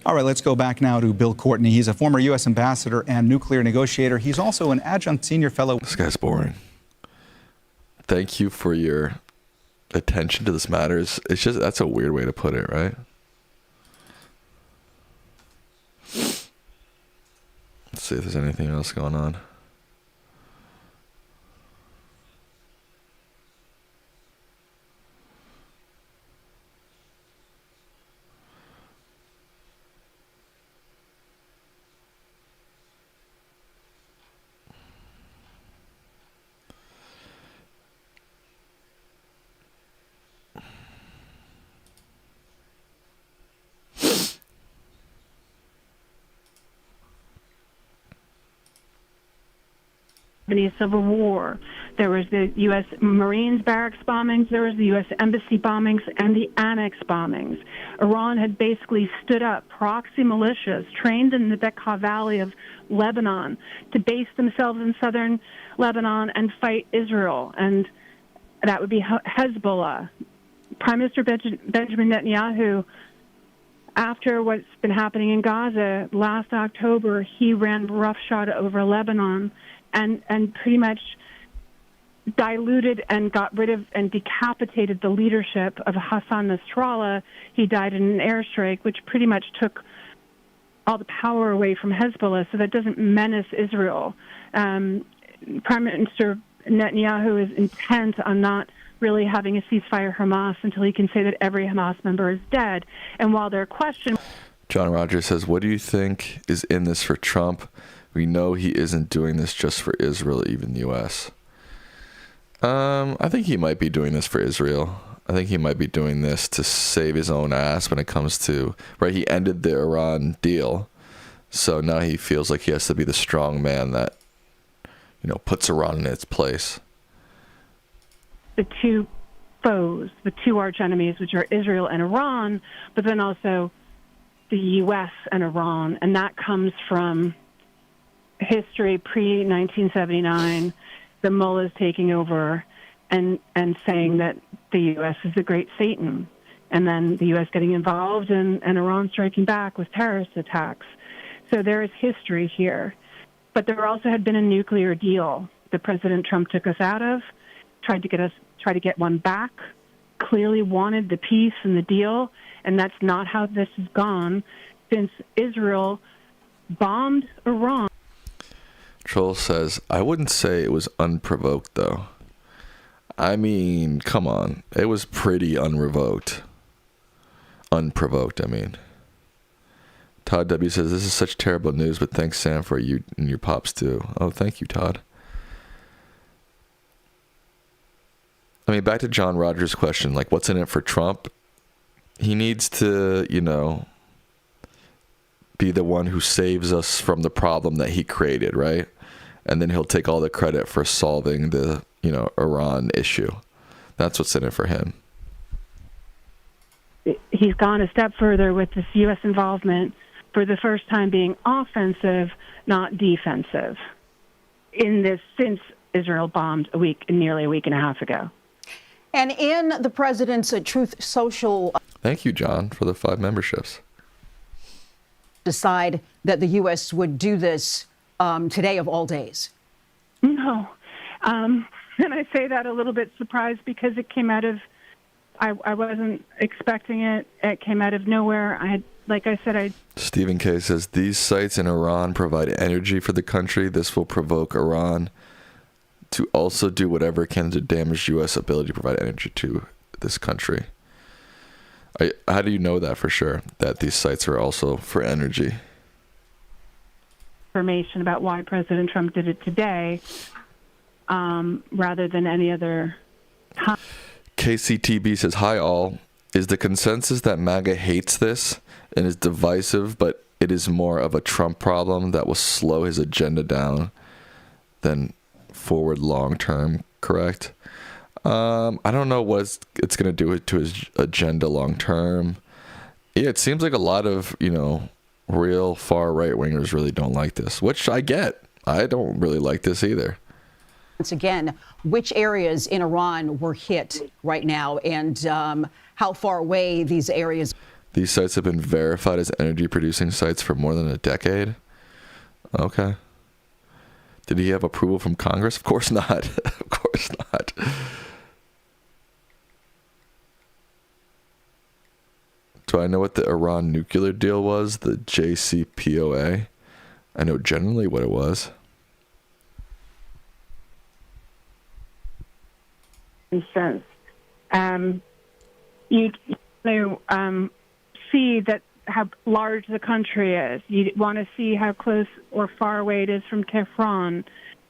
All right, let's go back now to Bill Courtney. He's a former U.S. ambassador and nuclear negotiator. He's also an adjunct senior fellow. This guy's boring. Thank you for your attention to this matter. It's just, that's a weird way to put it, right? Let's see if there's anything else going on. Civil War. There was the U.S. Marines barracks bombings, there was the U.S. Embassy bombings, and the annex bombings. Iran had basically stood up proxy militias trained in the Bekaa Valley of Lebanon to base themselves in southern Lebanon and fight Israel, and that would be Hezbollah. Prime Minister Benjamin Netanyahu, after what's been happening in Gaza, last October, he ran roughshod over Lebanon and pretty much diluted and got rid of and decapitated the leadership of Hassan Nasrallah. He died in an airstrike, which pretty much took all the power away from Hezbollah, so that doesn't menace Israel. Prime Minister Netanyahu is intent on not really having a ceasefire Hamas until he can say that every Hamas member is dead. And while they're questioning... John Rogers says, what do you think is in this for Trump? We know he isn't doing this just for Israel, even the U.S. I think he might be doing this for Israel. I think he might be doing this to save his own ass when it comes to... Right, he ended the Iran deal, so now he feels like he has to be the strong man that, puts Iran in its place. The two foes, the two arch enemies, which are Israel and Iran, but then also the U.S. and Iran, and that comes from history pre-1979, the mullahs taking over and saying that the U.S. is the great Satan, and then the U.S. getting involved and Iran striking back with terrorist attacks. So there is history here. But there also had been a nuclear deal that President Trump took us out of, tried to get one back, clearly wanted the peace and the deal, and that's not how this has gone since Israel bombed Iran. Troll says, I wouldn't say it was unprovoked, though. I mean, come on. It was pretty unprovoked. Unprovoked, I mean. Todd W. says, this is such terrible news, but thanks, Sam, for you and your pops, too. Oh, thank you, Todd. I mean, back to John Rogers' question, like, what's in it for Trump? He needs to, be the one who saves us from the problem that he created, right? And then he'll take all the credit for solving the, Iran issue. That's what's in it for him. He's gone a step further with this U.S. involvement, for the first time being offensive, not defensive, in this since Israel bombed nearly a week and a half ago. And in the president's Truth Social... Thank you, John, for the 5 memberships. ...decide that the U.S. would do this today of all days? No. And I say that a little bit surprised because it came out of... I wasn't expecting it. It came out of nowhere. Stephen K. says, these sites in Iran provide energy for the country. This will provoke Iran to also do whatever it can to damage U.S. ability to provide energy to this country. How do you know that for sure, that these sites are also for energy? Information about why President Trump did it today rather than any other time. KCTB says, hi all. Is the consensus that MAGA hates this and is divisive, but it is more of a Trump problem that will slow his agenda down than forward long-term, correct? I don't know what it's going to do to his agenda long-term. Yeah, it seems like a lot of, real far right-wingers really don't like this, which I get. I don't really like this either. Once again, which areas in Iran were hit right now and how far away these areas? These sites have been verified as energy-producing sites for more than a decade. Okay. Did he have approval from Congress? Of course not. Of course not. Do I know what the Iran nuclear deal was? The JCPOA? I know generally what it was. Sense. You see that how large the country is. You want to see how close or far away it is from Tehran.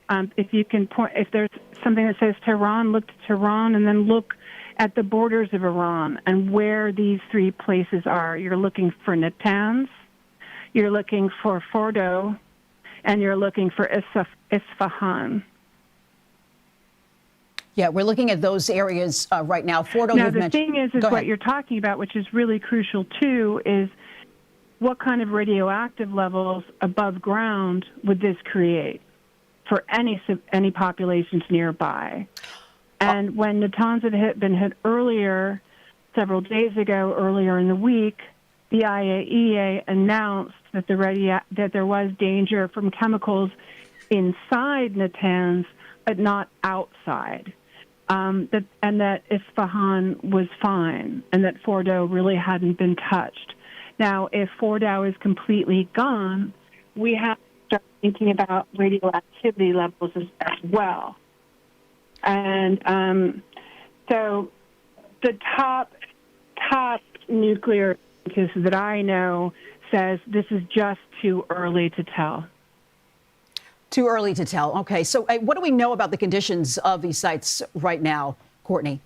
If you can point, if there's something that says Tehran, look to Tehran, and then look at the borders of Iran and where these three places are. You're looking for Natanz, you're looking for Fordo, and you're looking for Isfahan. Yeah, we're looking at those areas right now. Fordo, now, you've the mentioned. thing is what you're talking about, which is really crucial too, is what kind of radioactive levels above ground would this create for any populations nearby? And when Natanz had been hit earlier, several days ago, earlier in the week, the IAEA announced that that there was danger from chemicals inside Natanz, but not outside. And that Isfahan was fine, and that Fordo really hadn't been touched. Now, if Fordo is completely gone, we have to start thinking about radioactivity levels as well. And so the top nuclear scientist that I know says this is just too early to tell. Too early to tell. Okay, so what do we know about the conditions of these sites right now, Courtney?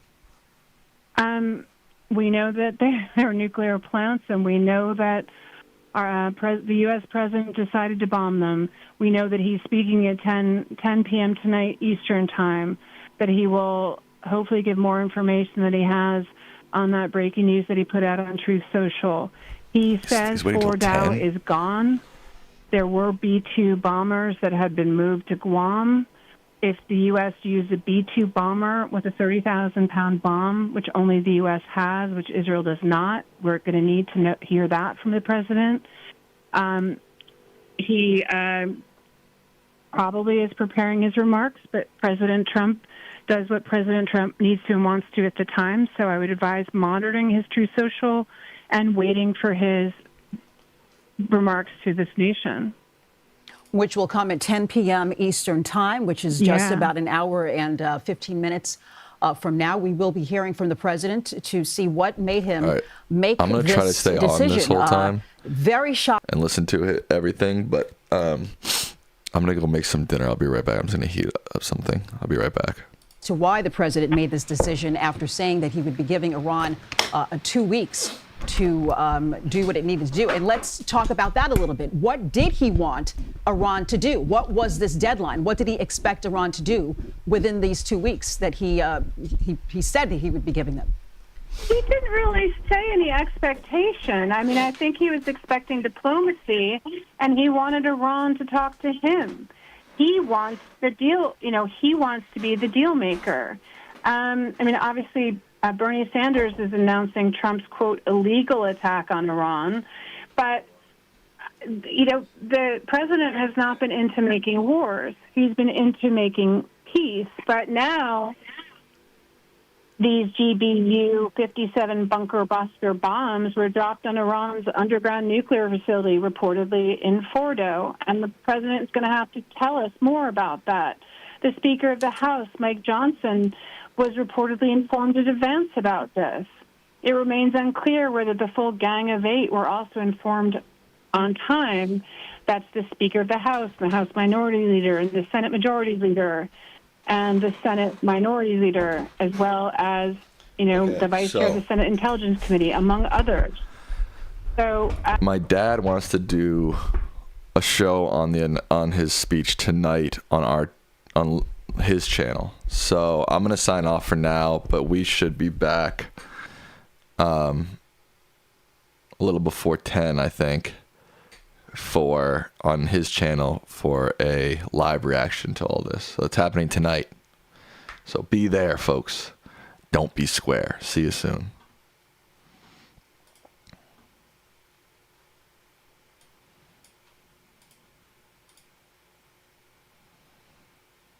We know that they're nuclear plants, and we know that the U.S. president decided to bomb them. We know that he's speaking at 10 p.m. tonight Eastern time, that he will hopefully give more information that he has on that breaking news that he put out on Truth Social. He says Fordo is gone. There were B-2 bombers that had been moved to Guam. If the U.S. used a B-2 bomber with a 30,000-pound bomb, which only the U.S. has, which Israel does not, we're going to need to hear that from the president. He probably is preparing his remarks, but President Trump does what President Trump needs to and wants to at the time. So I would advise monitoring his Truth Social and waiting for his remarks to this nation. Which will come at 10 p.m. Eastern time, which is just about an hour and 15 minutes from now. We will be hearing from the president to see what made him make this decision. I'm going to try to stay on this whole time. Very shocked. And listen to everything, but I'm going to go make some dinner. I'll be right back. I'm just going to heat up something. I'll be right back. To why the president made this decision after saying that he would be giving Iran 2 weeks to do what it needed to do. And let's talk about that a little bit. What did he want Iran to do? What was this deadline? What did he expect Iran to do within these 2 weeks that he said that he would be giving them? He didn't really say any expectation. I mean, I think he was expecting diplomacy, and he wanted Iran to talk to him. He wants the deal, he wants to be the deal maker. I mean, obviously, Bernie Sanders is announcing Trump's, quote, illegal attack on Iran. But, the president has not been into making wars. He's been into making peace. But now these GBU-57 bunker buster bombs were dropped on Iran's underground nuclear facility, reportedly in Fordo. And the president is going to have to tell us more about that. The Speaker of the House, Mike Johnson, was reportedly informed in advance about this. It remains unclear whether the full Gang of 8 were also informed on time. That's the Speaker of the House, the House Minority Leader, and the Senate Majority Leader, and the Senate Minority Leader, as well as, the Vice Chair of the Senate Intelligence Committee, among others. So my dad wants to do a show on his speech tonight on his channel. So I'm going to sign off for now, but we should be back a little before 10, I think, on his channel for a live reaction to all this. So it's happening tonight. So be there, folks. Don't be square. See you soon.